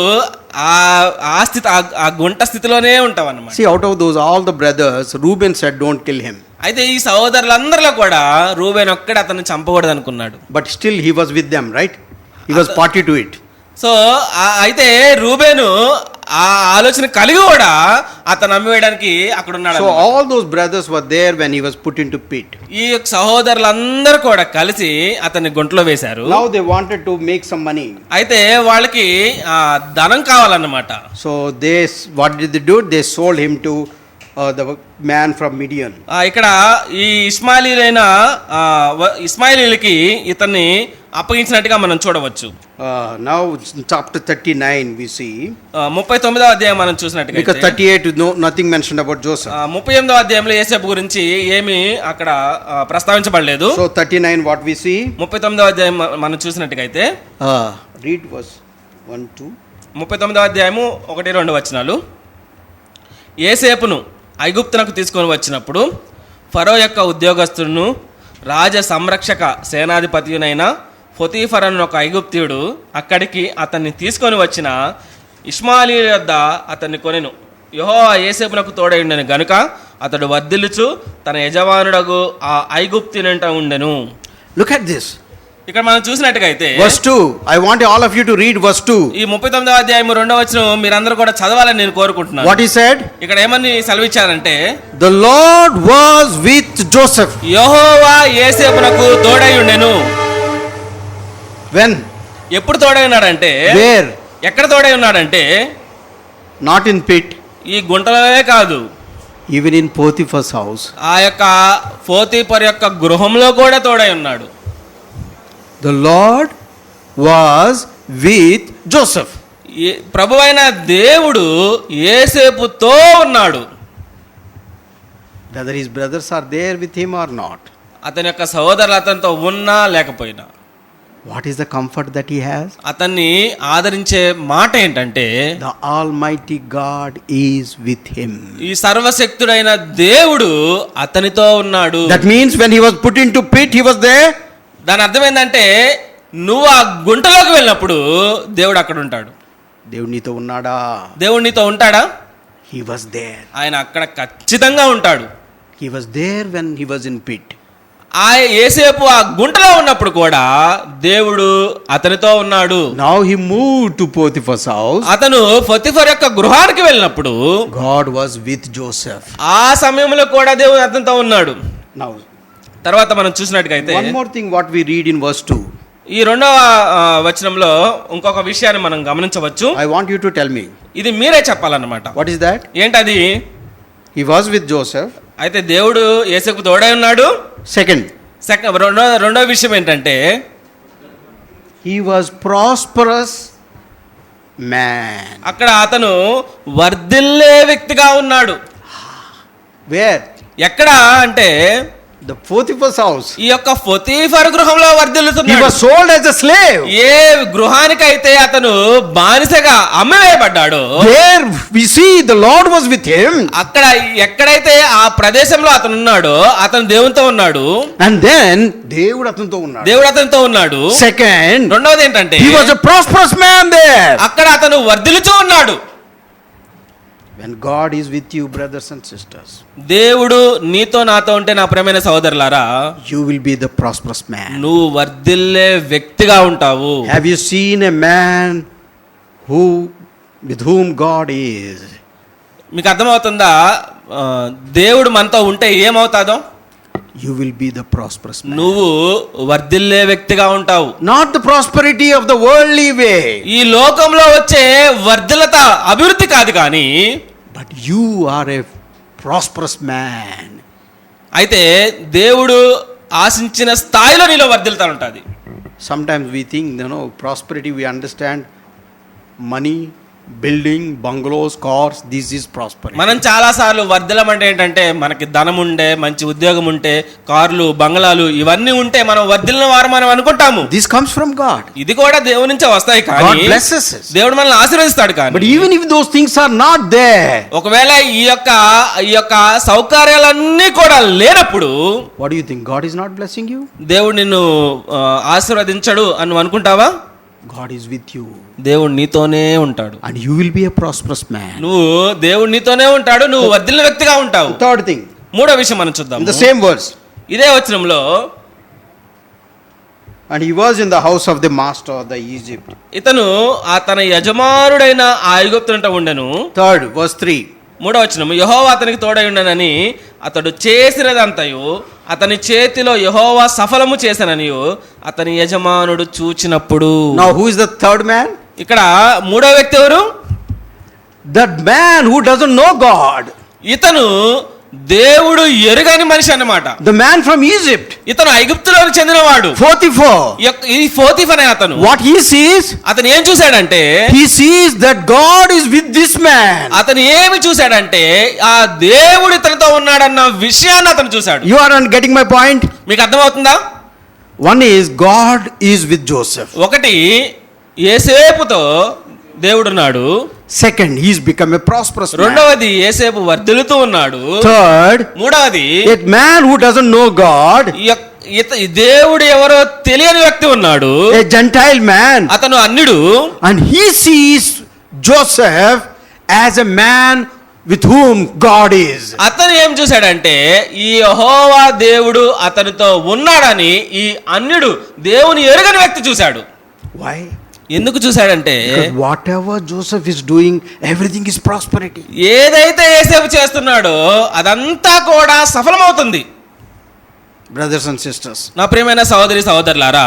ఆ స్థితి, ఆ గుంట స్థితిలోనే ఉంటావు అన్నమాట. See, out of those all the brothers, Reuben said, "Don't kill him." అయితే ఈ సహోదరులందరిలో కూడా రూబేన్ ఒక్కడే అతన్ని చంపకూడదు అనుకున్నాడు. But still he was with them, right? He was party to it. So అయితే రూబేను ఆ ఆలోచన కలిగి కూడా అతను అమ్మివేయడానికి అక్కడ ఉన్నాడు. So all those brothers were there when he was put into pit. ఈ సహోదరులందరూ కూడా కలిసి అతన్ని గుంటలో వేశారు. Now they wanted to make some money. అయితే వాళ్ళకి ధనం కావాలన్నమాట. So what did they do? They sold him to the man from Midian. ఇక్కడ ఈ ఇస్మాయిలీలకి ఇతన్ని అప్పగించినట్టుగా మనం చూడవచ్చు. Now chapter 39 we see. 39వ అధ్యాయం మనం చూసినట్టుగా, Because 38 nothing mentioned about Joseph. 38వ అధ్యాయంలో యోసేపు గురించి ఏమీ అక్కడ ప్రస్తావించబడలేదు. So 39 what we see? 39వ అధ్యాయం మనం చూసినట్టుగా అయితే read verse 1 2. 39వ అధ్యాయము 1-2 వచనాలు. యోసేపును ఐగుప్తునకు తీసుకొని వచ్చినప్పుడు ఫరో యొక్క ఉద్యోగస్తులను రాజ సంరక్షక సేనాధిపతియునైన పొతీఫర్ అన్న ఒక ఐగుప్తీయుడు అక్కడికి అతన్ని తీసుకొని వచ్చిన ఇష్మాయేలీయుల వద్ద అతన్ని కొనెను. యెహోవా యోసేపునకు తోడై ఉండెను గనుక అతడు వర్ధిల్లుచు తన యజమానుడగు ఆ ఐగుప్తునింట ఉండెను. Look at this. ఇక్కడ మనం చూసినట్టుగా అయితే verse 2. I want all of you to read verse 2. ఈ 39వ అధ్యాయం 2వ వచనం మీరందరూ కూడా చదవాలని నేను కోరుకుంటున్నాను. What he said? ఇక్కడ ఏమని సెలవిచ్చారంటే, The Lord was with Joseph. యెహోవా యోసేపునకు తోడై ఉండెను. When? ఎప్పుడు తోడై ఉన్నాడంటే, Where? ఎక్కడ తోడై ఉన్నాడంటే Not in pit. ఈ గుంటలోనే కాదు, Even in Potiphar's house. ఆ యొక్క పోతీఫర్ యొక్క గృహంలో కూడా తోడై ఉన్నాడు. The Lord was with Joseph. ప్రభువైన దేవుడు యోసేపుతో ఉన్నాడు. Whether his brothers are there with him or not. అతని యొక్క సహోదరులు అతనితో ఉన్నా లేకపోయినా What is the comfort that he has? అతన్ని ఆదరించే మాట ఏంటంటే, The Almighty God is with him. ఈ సర్వశక్తుడైన దేవుడు అతనితో ఉన్నాడు. That means when he was put into pit, he was there. దాని అర్థం ఏంటంటే, నువ్వు ఆ గుంటలోకి వెళ్ళినప్పుడు దేవుడు అక్కడ ఉంటాడు. దేవుడు నీతో ఉన్నాడా? దేవుడు నీతో ఉంటాడా? He was there. ఆయన అక్కడ ఖచ్చితంగా ఉంటాడు. He was there when he was in pit. ఆ యోసేపు ఆ గుంటలో ఉన్నప్పుడు కూడా దేవుడు అతనితో ఉన్నాడు. Now he moved to Potiphar's house. అతను పొతిఫర్ యొక్క గృహానికి వెళ్ళినప్పుడు God was with Joseph. ఆ సమయంలో కూడా దేవుడు అతనితో ఉన్నాడు. Now, తర్వాత మనం చూసినట్టుగైతే one more thing what we read in verse 2. ఈ రెండవ వచనంలో ఇంకొక విషయాన్ని మనం గమనించవచ్చు. I want you to tell me. ఇది మీరే చెప్పాలన్నమాట. What is that? ఏంటది? He was with Joseph. అయితే దేవుడు యోసేపుకు తోడై ఉన్నాడు. Second, రెండో విషయం ఏంటంటే, he was prosperous man. అక్కడ అతను వర్ధిల్లే వ్యక్తిగా ఉన్నాడు. Where? ఎక్కడ అంటే The Potiphar's house. ఈ యొక్క పొతీఫర్ గృహంలో He వర్ధిల్లుతున్నాడు. was sold as a slave. ఏ గృహానికైతే అతను బానిసగా అమ్మివేయబడ్డాడో There we see the Lord was with him. అక్కడ ఎక్కడైతే ఆ ప్రదేశంలో అతను ఉన్నాడో అతను దేవునితో ఉన్నాడు. And then దేవుడు అతనితో ఉన్నాడు. దేవుడు అతనితో ఉన్నాడు. Second, రెండవది ఏంటంటే, he was a prosperous man there. అక్కడ అతను వర్ధిల్లుతూ ఉన్నాడు. When God is with you, brothers and sisters, దేవుడు నీతో నాతో ఉంటే నా ప్రియమైన సహోదరులారా, you will be the prosperous man. నువ్వు వర్ధిల్లే వ్యక్తిగా ఉంటావు. Have you seen a man with whom God is? మీకు అర్థమవుతుందా? దేవుడు మనతో ఉంటే ఏమవుతాదో? You will be the prosperous man. నువ్వు వర్ధిల్లే వ్యక్తిగా ఉంటావు. Not the prosperity of the worldly way, ఈ లోకంలో వచ్చే వర్ధిల్లత అభివృద్ధి కాదు, కానీ but you are a prosperous man. అయితే దేవుడు ఆశించిన స్థాయిలో నీలో వర్ధిల్లుతా ఉంటుంది. Sometimes we think, prosperity, we understand money, building, bungalows, cars, this is prosperity. మనం చాలా సార్లు వర్ధిల్లం అంటే ఏంటంటే, మనకి ధనం ఉండే, మంచి ఉద్యోగం ఉంటే, కార్లు, బంగ్లాలు ఇవన్నీ ఉంటే మనం వర్ధిల్లిన వారు మనం అనుకుంటాము. This comes from God. ఇది కూడా దేవుని నుంచే వస్తాయి, God కానీ blesses us. దేవుడు మనల్ని ఆశీర్వదిస్తాడు. But కానీ even if those things are not there, ఒకవేళ ఈ యొక్క సౌకర్యాలన్నీ కూడా లేనప్పుడు what do you think? God is not blessing you? దేవుడు నిన్ను ఆశీర్వదించడు అని నువ్వు అనుకుంటావా? God is with you. దేవుడు నీతోనే ఉంటాడు. And you will be a prosperous man. నువ్వు దేవుడు నీతోనే ఉంటాడు, నువ్వు వర్ధిల్లిన వ్యక్తిగా ఉంటావు. Third thing, మూడో విషయం మనం చూద్దాం. in the same verse. ఇదే వచనంలో, And he was in the house of the master of the Egypt. ఇతను తన యజమానుడైన ఆ ఐగుప్తునంట ఉండెను. Third, verse 3. మూడో వచనం, యెహోవా అతనికి తోడై ఉండనని అతడు చేసినదంతయు అతని చేతిలో యెహోవా సఫలము చేసననియు అతని యజమానుడు చూచినప్పుడు. Now who is the third man? ఇక్కడ మూడో వ్యక్తి ఎవరు? That man who doesn't know God. ఇతను దేవుడు ఎరుగని మనిషి అన్నమాట. The man from Egypt. ఇతను ఐగుప్తులోకి చెందినవాడు. Potiphar. ఈ పోతీఫర్ అనే అతను What he sees? అతను ఏం చూశాడంటే, He sees that God is with this man. అతను ఏమి చూశాడంటే ఆ దేవుడు ఇతనితో ఉన్నాడన్న విషయాన్ని అతను చూశాడు. You are not getting my point? మీకు అర్థమవుతుందా? One is God is with Joseph. ఒకటి, యోసేపుతో దేవుడున్నాడు. Second, he's become a prosperous man. రెండవది, యోసేపు వర్ధిల్లుతూ ఉన్నాడు. Third, మూడవది, a man who doesn't know God, దేవుడు ఎవరో తెలియని వ్యక్తి ఉన్నాడు, a Gentile man, అతను అన్యుడు. and he sees Joseph as a man with whom God is. అతను ఏం చూశాడంటే, ఈ యెహోవా దేవుడు అతనితో ఉన్నాడని ఈ అన్యుడు దేవుని ఎరుగని వ్యక్తి చూశాడు. Why? ఎందుకు చూశాడంటే, Because whatever Joseph is doing, everything is prosperity. ఏదైతే యోసేపు చేస్తున్నాడో అదంతా కూడా సఫలమవుతుంది. Brothers and sisters, నా ప్రియమైన సహోదరి సహోదరులారా,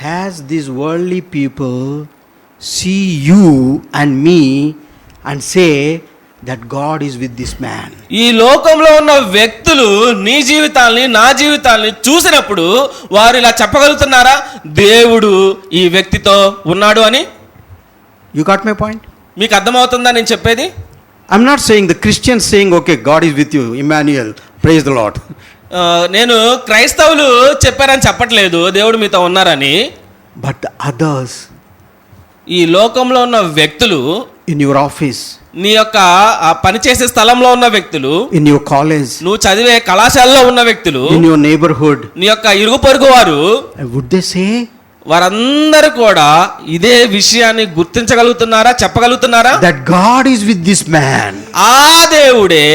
has these worldly people see you and me and say that God is with this man? ఈ లోకంలో ఉన్న వ్యక్తులు నీ జీవితాల్ని నా జీవితాల్ని చూసినప్పుడు వారు ఇలా చెప్పగలుగుతున్నారా, దేవుడు ఈ వ్యక్తితో ఉన్నాడు అని? You got my point? మీకు అర్థమవుతుందా నేను చెప్పేది? I'm not saying the Christians saying, okay, God is with you, Emmanuel, praise the Lord. నేను క్రైస్తవులు చెప్పారని చెప్పట్లేదు దేవుడు మీతో ఉన్నారని. But the others ఈ లోకంలో ఉన్న వ్యక్తులు, in your office, నీ యొక్క పనిచేసే స్థలంలో ఉన్న వ్యక్తులు, in your college, నువ్వు చదివే కళాశాలలో ఉన్న వ్యక్తులు, in your neighborhood, నీ యొక్క ఇరుగు పొరుగు వారు, would they say, వారందరూ కూడా ఇదే విషయాన్ని గుర్తించగలుగుతున్నారా, చెప్పగలుగుతున్నారా? that God is with this man? ఆ దేవుడే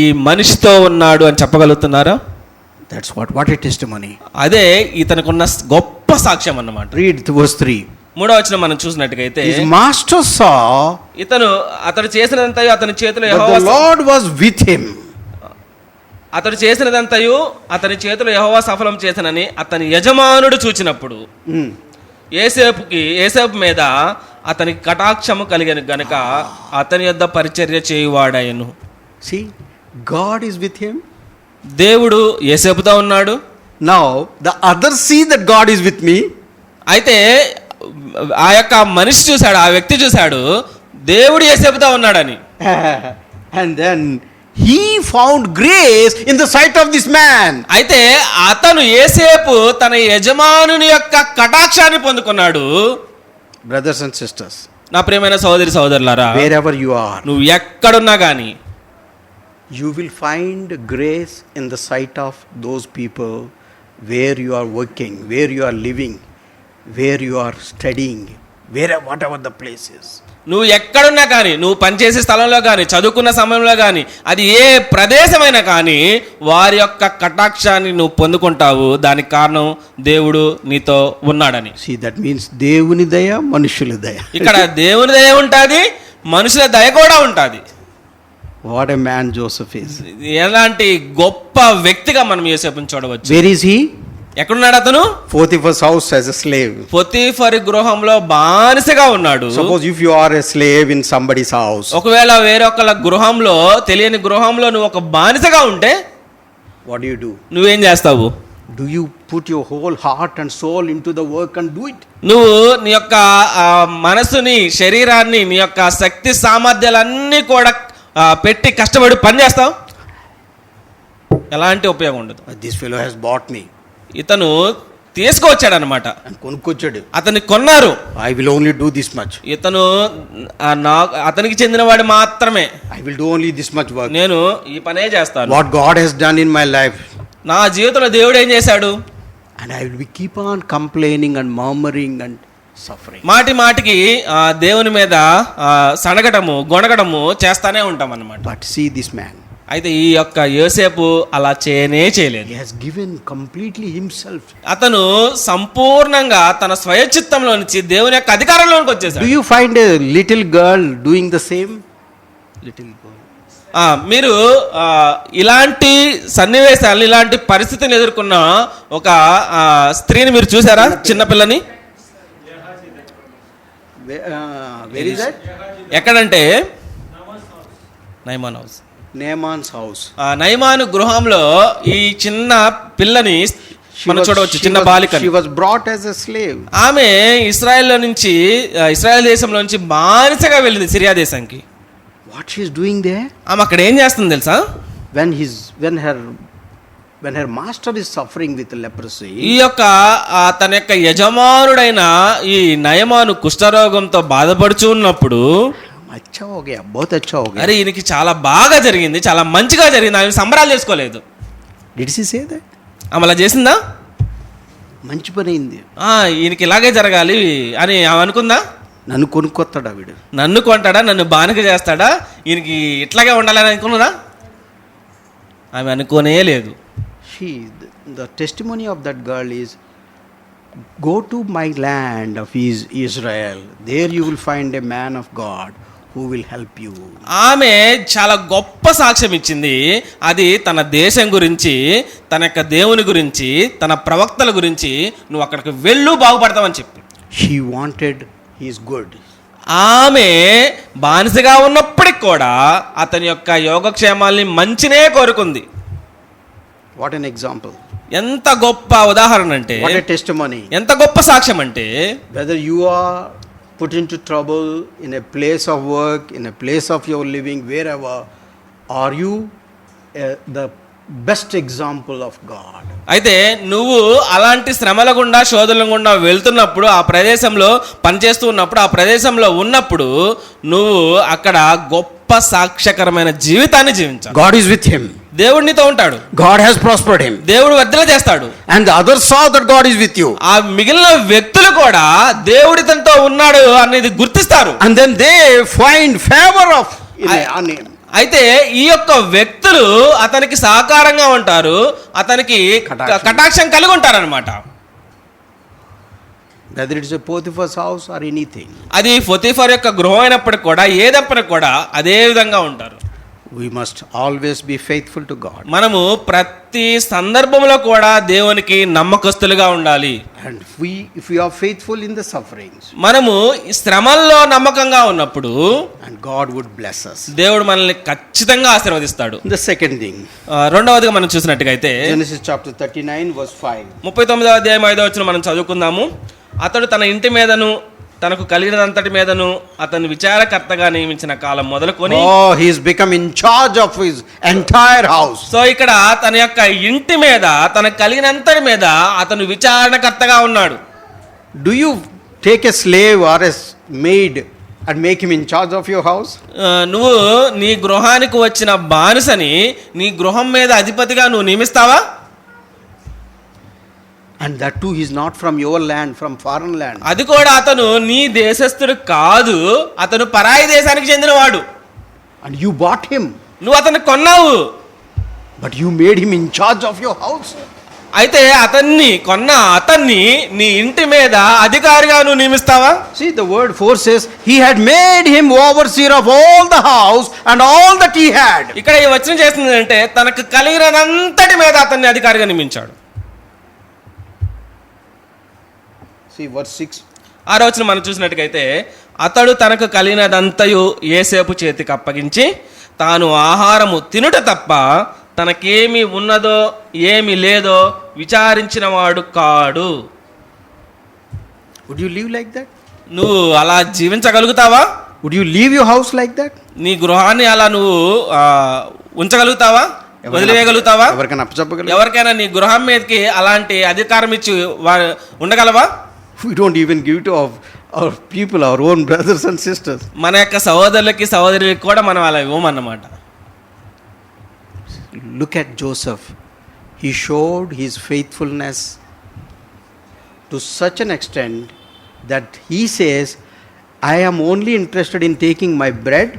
ఈ మనిషితో ఉన్నాడు అని చెప్పగలుగుతున్నారా? That's what a testimony. అదే ఇతనుకున్న గొప్ప సాక్ష్యం అన్నమాట. Read verse 3. 3వ వచనం మనం చూసినట్టుగైతే, His master saw అతడు చేసినంతయు అతని చేతిలో that the Lord was with him. అతడు చేసినదంతయు అతని చేతిలో యెహోవా సఫలం చేసినని అతని యజమానుడు చూచినప్పుడు యేసేపు మీద అతనికి కటాక్షము కలిగిన గనుక అతని యొద్ద పరిచర్య చేయువాడాయను. See, God is with him. దేవుడు యేసేపుతో ఉన్నాడు. Now the others see that God is with me. అయితే ఆ యొక్క మనిషి చూశాడు, ఆ వ్యక్తి చూశాడు దేవుడు యేసేపుతో ఉన్నాడని. And then he found grace in the sight of this man. అయితే అతను యేసేపు తన యజమానుని యొక్క కటాక్షాన్ని పొందుకున్నాడు. Brothers and sisters, నా ప్రియమైన సహోదరి సహోదరులారా, wherever you are, నువ్వు ఎక్కడున్నా గానీ you will find grace in the sight of those people where you are working, where you are living, where you are studying, whatever the place is. నువ్వు ఎక్కడున్నా కానీ, నువ్వు పనిచేసే స్థలంలో కానీ, చదువుకున్న సమయంలో కానీ, అది ఏ ప్రదేశమైనా కానీ వారి యొక్క కటాక్షాన్ని నువ్వు పొందుకుంటావు. దానికి కారణం దేవుడు నీతో ఉన్నాడని. See, that means దేవుని దయ, మనుషుల దయ. ఇక్కడ దేవుని దయ ఉంటుంది, మనుషుల దయ కూడా ఉంటుంది. What a man Joseph is. ఎలాంటి గొప్ప వ్యక్తిగా మనం యోసేపుని చూడవచ్చు. Where is he? ఎక్కడున్నాడు అతను? Potiphar's house as a slave. Potiphar గృహంలో బానిసగా ఉన్నాడు. Suppose if you are a slave in somebody's house, ఒకవేళ వేరొకళ్ళ గృహంలో, తెలియని గృహంలో నువ్వు ఒక బానిసగా ఉంటే what do? నువ్వేం చేస్తావు? Do you put your whole heart and soul into the work and do it? నువ్వు నీ యొక్క మనసుని, శరీరాన్ని, నీ యొక్క శక్తి సామర్థ్యాలన్నీ కూడా పెట్టి కష్టపడి పని చేస్తావు? ఎలాంటి ఉపయోగం ఉండదు. This fellow has bought me. ఇతను తీసుకువచ్చాడు అనమాట, కొనుక్కొచ్చాడు. అతన్ని కొన్నారు. I will only do this much. ఇతను అతనికి చెందినవాడు మాత్రమే. I will do only this much work. నేను ఈ పనే చేస్తాను. What God has done in my life. నా జీవితంలో దేవుడు ఏం చేశాడు? And I will be keep on complaining and murmuring and suffering. మాటి మాటికి దేవుని మీద సనగటము, గొనగటము చేస్తానే ఉంటాం అన్నమాట. But see this man. అయితే ఈ యొక్క యోసేపు అలా చేయలేదు. He has given completely himself. అతను సంపూర్ణంగా తన స్వయచిత్తంలో నుంచి దేవుని యొక్క అధికారంలోకి వచ్చేసాడు. Do you find a little girl doing the same? Little girl. మీరు ఇలాంటి సన్నివేశాలు, ఇలాంటి పరిస్థితిని ఎదుర్కొన్న ఒక స్త్రీని మీరు చూసారా? చిన్నపిల్లని. Where is that? ఎక్కడంటే నయమాన్ హౌస్. Naaman's house. నయమాను గృహంలో ఈ చిన్న పిల్లని మనం చూడవచ్చు, చిన్న బాలిక. She was brought as a slave. ఆమె ఇశ్రాయేల్ దేశంలో నుంచి బానిసగా వెళ్ళింది సిరియా దేశానికి. What she is doing there? ఆమె అక్కడ ఏం చేస్తుంది తెలుసా? When her master is suffering with leprosy, ఈ యొక్క తన యొక్క యజమానుడైన ఈ నయమాను కుష్ఠరోగంతో బాధపడుచు ఉన్నప్పుడు, अच्छा हो गया, बहुत अच्छा हो गया. అరే ఈయనకి చాలా బాగా జరిగింది, చాలా మంచిగా జరిగింది, ఆమె సంబరాలు చేసుకోలేదు. Did she say that? ఆమె అలా చేసిందా? మంచి పని అయింది, ఈయనకి ఇలాగే జరగాలి అని ఆమె అనుకుందా? నన్ను కొనుక్కొస్తాడా వీడు, నన్ను కొంటాడా, నన్ను బానిక చేస్తాడా, ఈయనకి ఇట్లాగే ఉండాలని అనుకున్నదా? ఆమె అనుకోనే లేదు. The testimony of that girl is, go to my land of Israel, there you will find a man of God who will help you. ఆమె చాలా గొప్ప సాక్ష్యం ఇచ్చింది. అది తన దేశం గురించి, తన యొక్క దేవుని గురించి, తన ప్రవక్తల గురించి, నువ్వు అక్కడికి వెళ్ళు బాగుపడతావని చెప్పి. She wanted his good. ఆమె బానిసగా ఉన్నప్పటికి కూడా అతని యొక్క యోగక్షేమాల్ని మంచినే కోరుకుంది. What an example. ఎంత గొప్ప ఉదాహరణ అంటే, What a testimony. ఎంత గొప్ప సాక్ష్యం అంటే, Whether you are put into trouble in a place of work, in a place of your living, wherever, are you the best example of God? అయితే నువ్వు అలాంటి శ్రమల గుండా, శోధనల గుండా వెళ్తున్నప్పుడు, ఆ ప్రదేశంలో పనిచేస్తూ ఉన్నప్పుడు, ఆ ప్రదేశంలో ఉన్నప్పుడు నువ్వు అక్కడ గొప్ప సాక్ష్యకరమైన జీవితాన్ని జీవించాలి. God is with him. దేవుడు నీతో ఉంటాడు. God has prospered him. దేవుడు వర్ధల చేస్తాడు. And the others saw that God is with you. ఆ మిగిలిన వ్యక్తులు కూడా దేవుడి తనతో ఉన్నాడు అనేది గుర్తిస్తారు. And then they find favor on him. అయితే ఈ యొక్క వ్యక్తులు అతనికి సహకారంగా ఉంటారు, అతనికి కటాక్షం కలిగి ఉంటారనమాట. Whether it is a Potiphar's house or anything. అది పొతిఫర్ యొక్క గృహం అయినప్పటికి కూడా, ఏదప్పటికి కూడా అదే విధంగా ఉంటారు. We must always be faithful to God. మనము ప్రతి సందర్భంలో కూడా దేవునికి నమ్మకస్తులుగా ఉండాలి. And if we are faithful in the sufferings, మనము ఈ శ్రమల్లో నమ్మకంగా ఉన్నప్పుడు and God would bless us. దేవుడు మనల్ని ఖచ్చితంగా ఆశీర్వదిస్తాడు. The second thing, రెండవదిగా మనం చూసినట్టుగైతే Genesis chapter 39 verse 5. 39వ అధ్యాయం 5వ వచనం మనం చదువుకుందాము. అతడు తన ఇంటి మీదను, తనకు కలిగినంతటి మీదను అతను విచారకర్తగా నియమించిన కాలం మొదలుకొని, he is become in charge of his entire house. So ఇక్కడ తన యొక్క ఇంటి మీద, తనకు కలిగినంతటి మీద అతను విచారణకర్తగా ఉన్నాడు. Do you take a slave or a maid and make him in charge of your house? నువ్వు నీ గృహానికి వచ్చిన బానిసని నీ గృహం మీద అధిపతిగా నువ్వు నియమిస్తావా? And that too, he is not from your land, from foreign land. అది కూడా అతను నీ దేశస్థుడు కాదు, అతను పరాయి దేశానికి చెందినవాడు. And you bought him, నువ్వు అతన్ని కొన్నావు, but you made him in charge of your house. అయితే అతన్ని నీ ఇంటి మీద అధికారిగా నువ్వు నియమిస్తావా? See, the word 4 says he had made him overseer of all the house and all that he had. ఇక్కడ ఈ వచనం చేస్తుంది అంటే, తనకు కలిగినంతటి మీద అతన్ని అధికారిగా నియమించాడు. See verse 6. 6వ వచనం మనం చూసినట్టుగైతే, అతడు తనకు కలిగినదంతయు యోసేపు చేతికి అప్పగించి, తాను ఆహారము తినుట తప్ప తనకేమి ఉన్నదో ఏమి లేదో విచారించిన వాడు కాడు. Would you live like that? నువ్వు అలా జీవించగలుగుతావా? Would you leave your house like that? నీ గృహాన్ని అలా నువ్వు ఉంచగలుగుతావా? వదిలివేయగలుగుతావా? ఎవరికైనా నీ గృహం మీదకి అలాంటి అధికారం ఇచ్చి ఉండగలవా? We don't even give to our people, our own brothers and sisters. మన యొక్క సహోదరులకి సహోదరులకి కూడా మనం అలా ఇవ్వమన్నమాట. Look at Joseph. He showed his faithfulness to such an extent that he says, I am only interested in taking my bread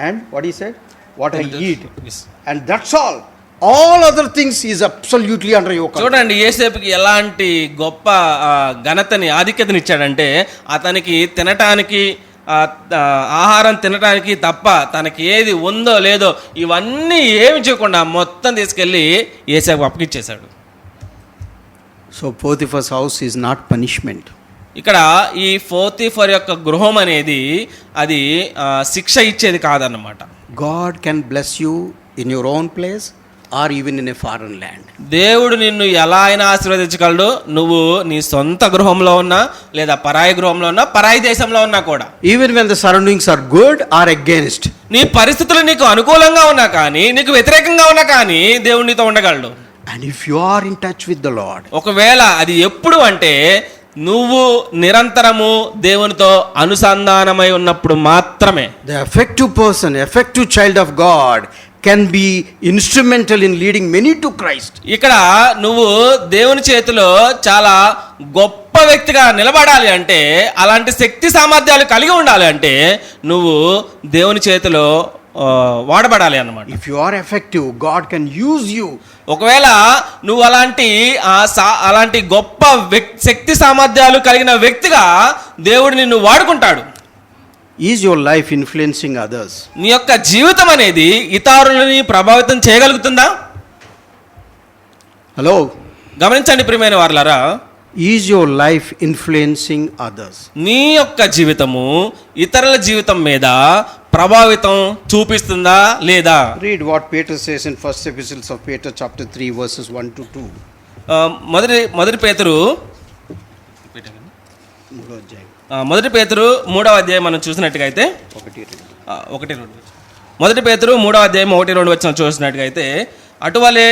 and what he said, what I eat. Yes. And that's all. All other things is absolutely under your control. చూడండి, యోసేపుకి ఎలాంటి గొప్ప ఘనతని, ఆధిక్యతని ఇచ్చాడంటే, అతనికి తినటానికి, ఆహారం తినటానికి తప్ప తనకి ఏది ఉందో లేదో ఇవన్నీ ఏమి చేయకుండా మొత్తం తీసుకెళ్ళి యోసేపు అప్పగిచ్చేశాడు. So Potiphar's house is not punishment. ఇక్కడ ఈ పోతిఫర్ యొక్క గృహం అనేది అది శిక్ష ఇచ్చేది కాదన్నమాట. God can bless you in your own place or even in a foreign land. దేవుడు నిన్ను ఎలా అయినా ఆశీర్వదించగలడు. నువ్వు నీ సొంత గృహంలో ఉన్నా, లేదా పరాయి గృహంలో ఉన్నా, పరాయి దేశంలో ఉన్నా కూడా. Even when the surroundings are good or against. నీ పరిస్థితులు నీకు అనుకూలంగా ఉన్నా కానీ, నీకు వ్యతిరేకంగా ఉన్నా కానీ, దేవుడు నీతో ఉండగలడు. And if you are in touch with the Lord. ఒకవేళ అది ఎప్పుడు అంటే, నువ్వు నిరంతరము దేవునితో అనుసంధానమై ఉన్నప్పుడు మాత్రమే. The effective person, effective child of God can be instrumental in leading many to Christ. ఇక్కడ నువ్వు దేవుని చేతిలో చాలా గొప్ప వ్యక్తిగా నిలబడాలి అంటే, అలాంటి శక్తి సామర్థ్యాలు కలిగి ఉండాలి అంటే, నువ్వు దేవుని చేతిలో వాడబడాలి అన్నమాట. If you are effective, God can use you. ఒకవేళ నువ్వు అలాంటి గొప్ప శక్తి సామర్థ్యాలు కలిగిన వ్యక్తిగా దేవుడు నిన్ను వాడుకుంటాడు. Is your life influencing others? నీ యొక్క జీవితం అనేది ఇతరులని ప్రభావితం చేయగలుగుతుందా? Hello? గమనించండి ప్రియమైన వారలారా, Is your life influencing others? నీ యొక్క జీవితము ఇతరుల జీవితం మీద ప్రభావితం చూపిస్తుందా లేదా? Read what Peter says in first epistles of Peter chapter 3 verses 1 to 2. మొదటి పేతురు మొదటి పేతురు 3వ అధ్యాయం మనం చూసినట్టుగా అయితే 1-2 మొదటి పేతురు 3వ అధ్యాయం 1-2 వచ్చిన చూసినట్టుగా అయితే, అటువలే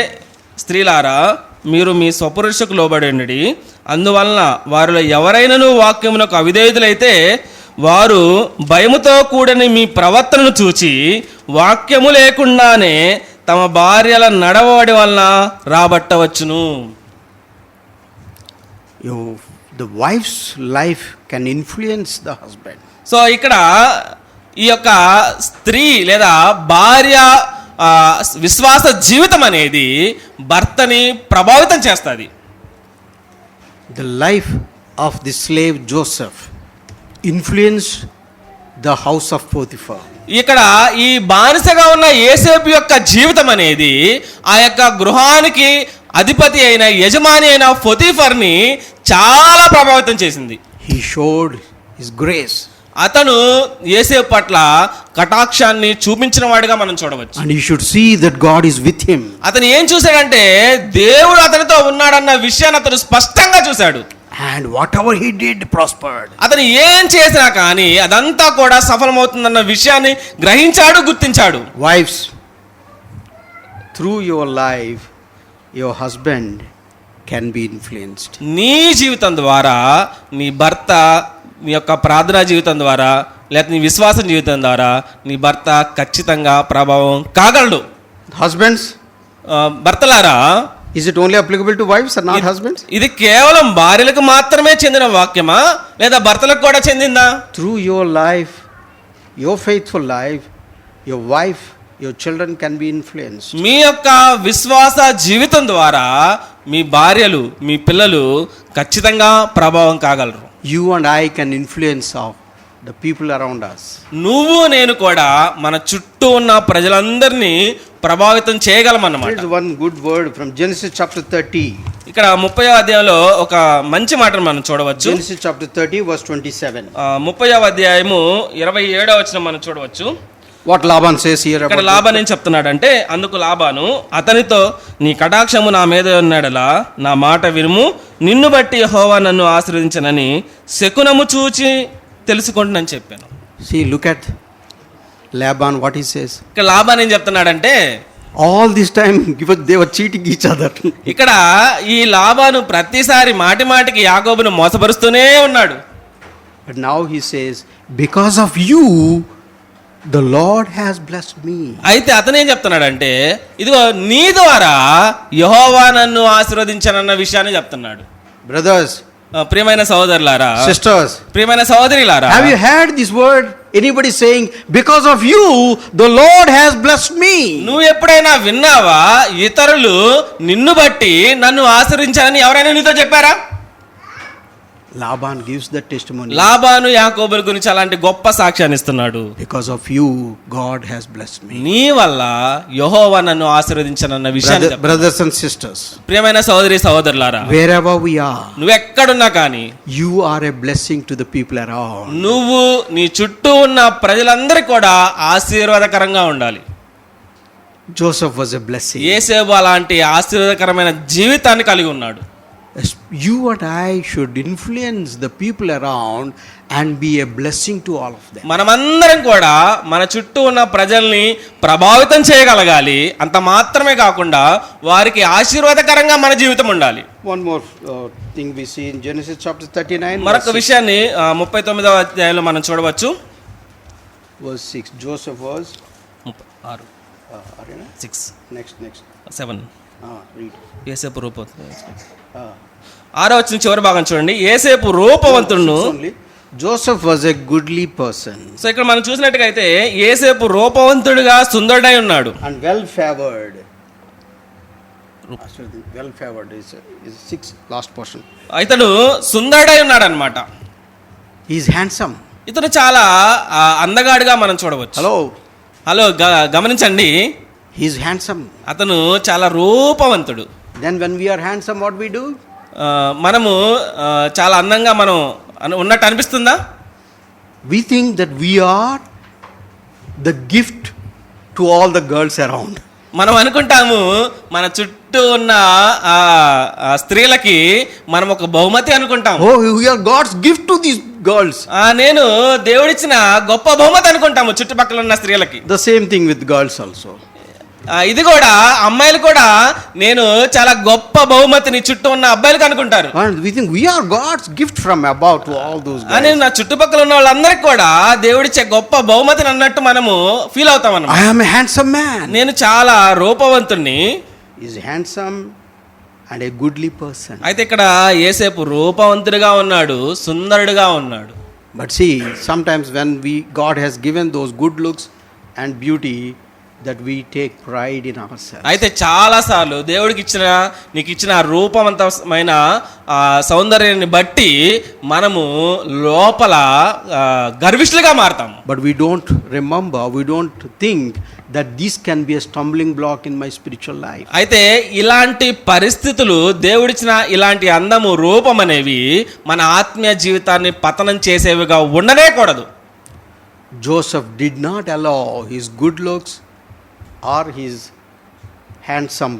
స్త్రీలారా మీరు మీ స్వపురుషుకు లోబడి ఉండి, అందువలన వారిలో ఎవరైనాను వాక్యమునకు అవిధేయులైతే వారు భయముతో కూడని మీ ప్రవర్తనను చూచి వాక్యము లేకుండానే తమ భార్యల నడవడి వలన రాబట్టవచ్చును. The wife's life can influence the husband. So ఇక్కడ ఈ యొక్క స్త్రీ లేదా భార్య విశ్వాస జీవితం అనేది భర్తని ప్రభావితం చేస్తుంది. The life of the slave Joseph influenced the house of Potiphar. ఇక్కడ ఈ బానిసగా ఉన్న యోసేపు యొక్క జీవితం అనేది ఆ యొక్క గృహానికి అధిపతి అయిన యజమాని అయిన పొతిఫర్ని చాలా ప్రభావితం చేసింది. He showed his grace. అతను యోసేపు పట్ల కటాక్షాన్ని చూపించిన వాడిగా మనం చూడవచ్చు. And he should see that God is with him. అతను ఏం చూశాడంటే దేవుడు అతనితో ఉన్నాడన్న విషయాన్ని అతను స్పష్టంగా చూశాడు. And whatever he did prospered. అతను ఏం చేసినా కానీ అదంతా కూడా సఫలమవుతుందన్న విషయాన్ని గ్రహించాడు, గుర్తించాడు. Wives, through your life, your husband can be influenced. నీ జీవితం ద్వారా నీ భర్త, నీ యొక్క ప్రార్థనా జీవితం ద్వారా లేకపోతే నీ విశ్వాసం జీవితం ద్వారా నీ భర్త ఖచ్చితంగా ప్రభావం కాగలడు. Husbands, భర్తలారా, is it only applicable to wives or not husbands? ఇది కేవలం భార్యలకు మాత్రమే చెందిన వాక్యమా లేదా భర్తలకు కూడా చెందిందా? Through your life, your faithful life, your wife, your children can be influenced. మీ యొక్క విశ్వాస జీవితం ద్వారా మీ భార్యలు, మీ పిల్లలు ఖచ్చితంగా ప్రభావం కాగలరు. You and I can influence of the people around us. నువ్వు నేను కూడా మన చుట్టూ ఉన్న ప్రజలందరినీ ప్రభావితం చేయగలమన్నమాట. There is one good word from Genesis chapter 30. ఇక్కడ 30వ అధ్యాయంలో ఒక మంచి మాటను మనం చూడవచ్చు. Genesis chapter 30 verse 27. 30వ అధ్యాయము 27వ వచనం మనం చూడవచ్చు. What Laban says here ఇక్కడ about లాబాను ఏం చెప్తున్నాడంటే, అందుకు లాబాను అతనితో నీ కటాక్షము నా మీద ఉన్నాడలా నా మాట వినుము, నిన్ను బట్టి యెహోవా నన్ను ఆశీర్వదించనని శకునము చూచి తెలుసుకుంటున్నాను చెప్పాను. See, look at Laban, what he says. ఇక్కడ లాబాను ఏం చెప్తున్నాడంటే, All this time they were cheating each other. ఇక్కడ ఈ లాబాను ప్రతిసారి మాటి మాటికి యాకోబును మోసపరుస్తూనే ఉన్నాడు. But now he says, because of you, the Lord has blessed me. అయితే అతను ఏం చెప్తున్నాడంటే, ఇదిగో నీ ద్వారా యెహోవా నన్ను ఆశీర్వదించనన్న విషయాన్ని చెప్తున్నాడు. Brothers, ప్రియమైన సహోదరులారా, sisters, ప్రియమైన సహోదరులారా, have you heard this word? Anybody saying, because of you, the Lord has blessed me? నువ్వు ఎప్పుడైనా విన్నావా ఇతరులు నిన్ను బట్టి నన్ను ఆశీర్వదించాలని ఎవరైనా నీతో చెప్పారా? Laban gives that testimony. Laban యాకోబుల గురించి అలాంటి గొప్ప సాక్ష్యాన్ని ఇస్తున్నాడు. Because of you, God has blessed me. నీ వల్ల యెహోవా నన్ను ఆశీర్వదించనన్న విషయాన్ని చెప్తున్నాడు. Brothers and sisters, ప్రియమైన సహోదరి సహోదరులారా, wherever we are, నువ్వు ఎక్కడున్నా కానీ you are a blessing to the people around. నువ్వు నీ చుట్టూ ఉన్న ప్రజలందరికీ కూడా ఆశీర్వాదకరంగా ఉండాలి. Joseph was a blessing. యోసేపు అలాంటి ఆశీర్వాదకరమైన జీవితాన్ని కలిగి ఉన్నాడు. You and I should influence the people around and be a blessing to all of them. మనమందరం కూడా మన చుట్టూ ఉన్న ప్రజల్ని ప్రభావితం చేయగలగాలి. అంత మాత్రమే కాకుండా వారికి ఆశీర్వాదకరంగా మన జీవితం ఉండాలి. One more thing we see in Genesis chapter 39. మరొక విషయాన్ని 39వ అధ్యాయంలో మనం చూడవచ్చు. Verse 6. Joseph was 6 next 7 read. యోసేపు రూపవంతుడు. 6వ వచనం చివరి భాగం చూడండి. యోసేపు రూపవంతుడు. Joseph was a goodly person. So ఇక్కడ మనం చూసినట్టుగా అయితే యోసేపు రూపవంతుడిగా సుందరుడై ఉన్నాడు. And well favored. Well favored is 6 last portion. ఇతడు సుందరుడై ఉన్నాడు అన్నమాట. He is handsome. ఇతను చాలా అందగాడిగా మనం చూడవచ్చు. హలో గమనించండి, He is handsome. అతను చాలా రూపవంతుడు. Then when we are handsome, what we do? మనము చాలా అందంగా మనం ఉన్నట్టు అనిపిస్తుందా? We think that we are the gift to all the girls around. మనం అనుకుంటాము మన చుట్టూ ఉన్న స్త్రీలకి మనం ఒక బహుమతి అనుకుంటాం. Oh, we are God's gift to these girls. నేను దేవుడిచ్చిన గొప్ప బహుమతి అనుకుంటాము చుట్టుపక్కల ఉన్న స్త్రీలకి. The same thing with girls also. ఇది కూడా అమ్మాయిలు కూడా నేను చాలా గొప్ప బహుమతిని చుట్టూ ఉన్న అబ్బాయిలకు అనుకుంటారు. And we think we are God's gift from above to all those guys. అని నా చుట్టుపక్కల ఉన్న వాళ్ళందరికీ కూడా దేవుడిచ్చే గొప్ప బహుమతిని అన్నట్టు మనము ఫీల్ అవుతాం అన్నమాట. I am a handsome man. నేను చాలా రూపవంతుణ్ణి. He is handsome and a goodly person. అయితే ఇక్కడ యేసేపు రూపవంతుడిగా ఉన్నాడు, సుందరుడిగా ఉన్నాడు. But see, sometimes when God has given those good looks and beauty, that we take pride in ourselves. అయితే చాలా సార్లు దేవుడికి నీకు ఇచ్చిన రూపవంతమైన సౌందర్యాన్ని బట్టి మనము లోపల గర్విష్ఠులుగా మారతాం. But we don't remember, we don't think that this can be a stumbling block in my spiritual life. అయితే ఇలాంటి పరిస్థితులు, దేవుడిచ్చిన ఇలాంటి అందము, రూపం అనేవి మన ఆత్మీయ జీవితాన్ని పతనం చేసేవిగా ఉండనే కూడదు. Joseph did not allow his good looks or his handsome.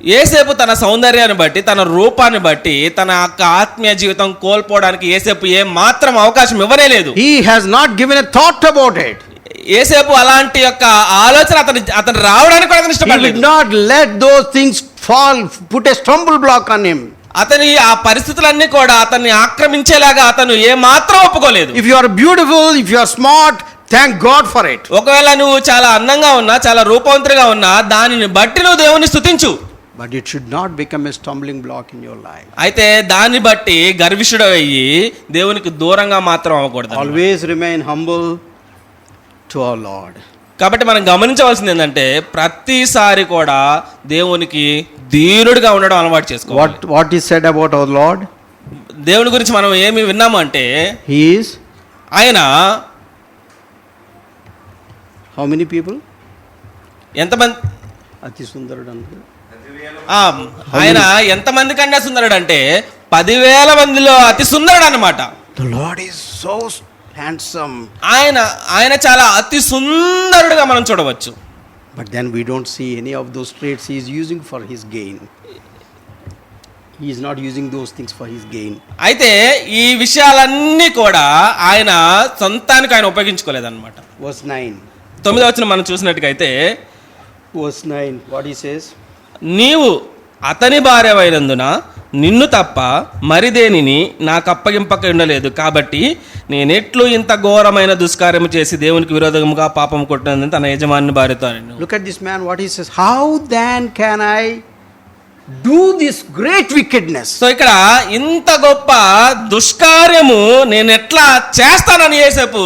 యేసేపు తన సౌందర్యాన్ని బట్టి, తన రూపాన్ని బట్టి తన యొక్క ఆత్మీయ జీవితం కోల్పోవడానికి యేసేపు ఏ మాత్రం అవకాశం ఇవ్వనే లేదు. He has not given a thought about it. యేసేపు అలాంటి యొక్క ఆలోచన అతను రావడానికి కూడా అతను He ఇష్టపడలేదు. did not let those things fall, put a stumble block on him. అతని ఆ పరిస్థితులన్నీ కూడా అతన్ని ఆక్రమించేలాగా అతను ఏ మాత్రం ఒప్పుకోలేదు. If you are beautiful, if you are smart, thank God for it. ఒకవేళ నువ్వు చాలా అందంగా ఉన్నా, చాలా రూపవంతుడిగా ఉన్నా, దానిని బట్టి నువ్వు దేవుని స్తుతించు. But it should not become a stumbling block in your life. అయితే దాన్ని బట్టి గర్విష్ఠుడు అయ్యి దేవునికి దూరంగా మాత్రం అవ్వకూడదు. Always remain humble to our Lord. కాబట్టి మనం గమనించవలసింది ఏంటంటే ప్రతిసారి కూడా దేవునికి ధీరుడిగా ఉండడం అలవాటు చేసుకోవాలి. What is said about our Lord? దేవుని గురించి మనం ఏమి విన్నాము అంటే He is ఆయన how many people? ఎంతమంది అతి సుందరుడు అన్నారు. ఆయన ఎంతమంది కన్నా సుందరుడు అంటే 10,000 మందిలో అతి సుందరుడు అన్నమాట. The Lord is so handsome. ఆయన చాలా అతి సుందరుడుగా మనం చూడవచ్చు. But then we don't see any of those traits he is using for his gain. He is not using those things for his gain. అయితే ఈ విషయాలన్నీ కూడా ఆయన సొంతానికి ఆయన ఉపయోగించుకోలేదన్నమాట. Verse 9. 9వ వచనం మనం చూసినట్టుగైతే Verse 9, what he says? నీవు అతని భార్యవైనందున నిన్ను తప్ప మరిదేనిని నాకు అప్పగింపక ఉండలేదు, కాబట్టి నేనెట్లు ఇంత ఘోరమైన దుష్కార్యము చేసి దేవునికి విరోధముగా పాపం కొట్టినందుకు తన యజమాని భార్యతో అన్నాడు. Look at this man, what he says. How then can I do this great wickedness? So ఇక్కడ ఇంత గొప్ప దుష్కార్యము నేను ఎట్లా చేస్తానని యేసేపు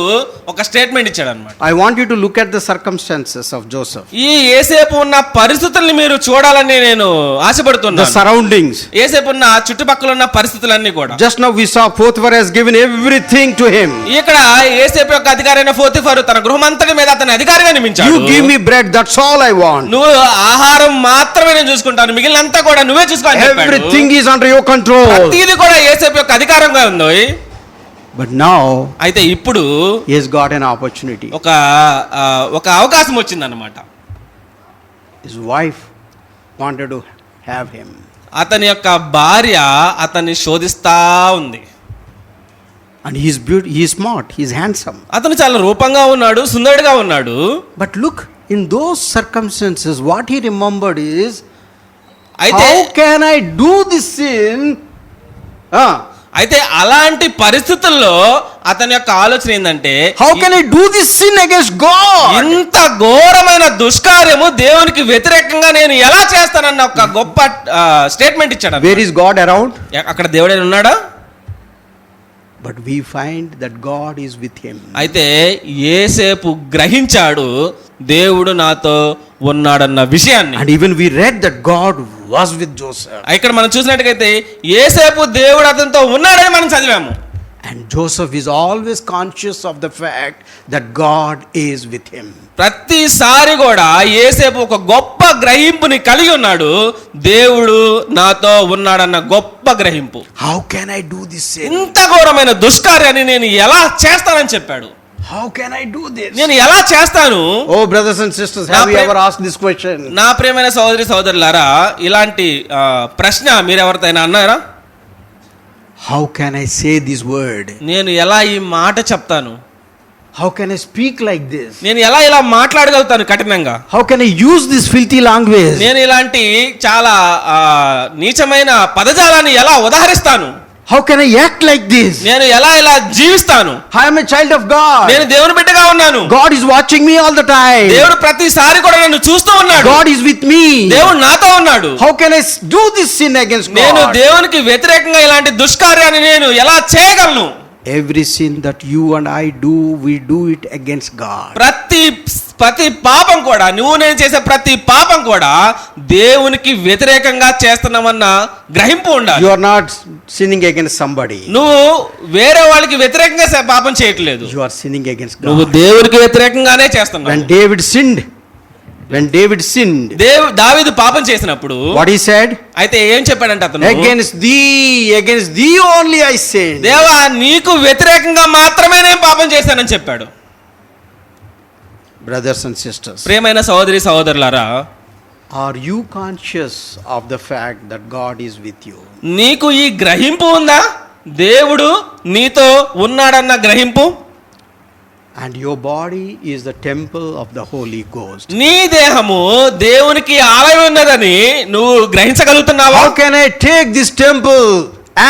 ఒక స్టేట్మెంట్ ఇచ్చాడు అన్నమాట. I want you to look at the circumstances of Joseph. ఈ యేసేపు ఉన్న పరిస్థితుల్ని మీరు చూడాలని నేను ఆశపడుతున్నాను. The surroundings. యేసేపు ఉన్న చుట్టుపక్కల ఉన్న పరిస్థితులన్నీ కూడా. Just now we saw Potiphar has given everything to him. ఇక్కడ యేసేపు యొక్క అధికారైన పోతిఫరు తన గృహమంతటి మీద అతని అధికారిగా నియమించాడు. You give me bread, that's all I want. నువ్వు ఆహారం మాత్రమే నేను చూసుకుంటాను, మిగిలినంతా కూడా నువ్వే చూసుకోవాలి చెప్పాడు. Everything is under your control. ప్రతిదీ కూడా యేసేపు యొక్క అధికారంగా ఉంది. But now అయితే ఇప్పుడు he has got an opportunity. ఒక అవకాశం వచ్చిందన్నమాట. His wife wanted to have him. అతని యొక్క భార్య అతన్ని శోధిస్తా ఉంది. And he is beautiful, he is smart, he is handsome. అతను చాలా రూపంగా ఉన్నాడు, సుందరుడిగా ఉన్నాడు. But look, in those circumstances what he remembered is, అయితే how can I do this sin? అయితే అలాంటి పరిస్థితుల్లో అతని యొక్క ఆలోచన ఏంటంటే, how can I do this sin against God? ఇంత ఘోరమైన దుష్కార్యము దేవునికి వ్యతిరేకంగా నేను ఎలా చేస్తానన్న ఒక గొప్ప స్టేట్మెంట్ ఇచ్చాడు. Where is God around? అక్కడ దేవుడే ఉన్నాడా? But we find that God is with him. అయితే యేసేపు గ్రహించాడు దేవుడు నాతో ఉన్నాడన్న విషయాన్ని. And even we read that God was with Joseph. ఇక్కడ మనం చూసినట్టుగైతే యేసేపు దేవుడు అతనితో ఉన్నాడని మనం చదివాము. And Joseph is always conscious of the fact that God is with him. ప్రతిసారి కూడా యోసేపు ఒక గొప్ప గ్రహింపుని కలిగి ఉన్నాడు. దేవుడు నాతో ఉన్నాడన్న గొప్ప గ్రహింపు. How can I do this sin? ఇంత ఘోరమైన దుష్కార్యాన్ని నేను ఎలా చేస్తానని చెప్పాడు. How can I do this? నేను ఎలా చేస్తాను? Oh, brothers and sisters, have you ever asked this question? నా ప్రియమైన సహోదరి సహోదరులారా, ఇలాంటి ప్రశ్న మీరు ఎవరితోనైనా అన్నారా? How can I say this word? నేను ఎలా ఈ మాట చెప్తాను? How can I speak like this? నేను ఎలా ఇలా మాట్లాడగలుగుతాను కఠినంగా? How can I use this filthy language? నేను ఇలాంటి చాలా నీచమైన పదజాలాన్ని ఎలా ఉదాహరిస్తాను? How can I act like this? నేను ఎలా ఇలా జీవిస్తాను? I am a child of God. నేను దేవుని బిడ్డగా ఉన్నాను. God is watching me all the time. దేవుడు ప్రతిసారి కూడా నన్ను చూస్తూ ఉన్నాడు. God is with me. దేవుడు నాతో ఉన్నాడు. How can I do this sin against God? నేను దేవునికి వ్యతిరేకంగా ఇలాంటి దుష్కార్యాన్ని నేను ఎలా చేయగలను? Every sin that you and I do, we do it against God. ప్రతి పాపం కూడా, నువ్వు నేను చేసే ప్రతి పాపం కూడా దేవునికి వ్యతిరేకంగా చేస్తున్నామన్న గ్రహింపు ఉండాలి. You are not sinning against somebody. నువ్వు వేరే వాళ్ళకి వ్యతిరేకంగా పాపం చేయట్లేదు. You are sinning against God. నువ్వు దేవునికి వ్యతిరేకంగానే చేస్తున్నావు. When David sinned, దావీదు పాపం చేసినప్పుడు what he said? అయితే ఏం చెప్పాడంటే అతను, against thee only I sinned. దేవా, నీకు వ్యతిరేకంగా మాత్రమే నేను పాపం చేశానని చెప్పాడు. Brothers and sisters, ప్రియమైన సహోదరి సహోదరులారా, are you conscious of the fact that God is with you? నీకు ఈ గ్రహింపు ఉందా? దేవుడు నీతో ఉన్నాడన్న గ్రహింపు. And your body is the temple of the Holy Ghost. నీ దేహము దేవునికి ఆలయం ఉన్నదని నువ్వు గ్రహించగలుగుతున్నావా? How can I take this temple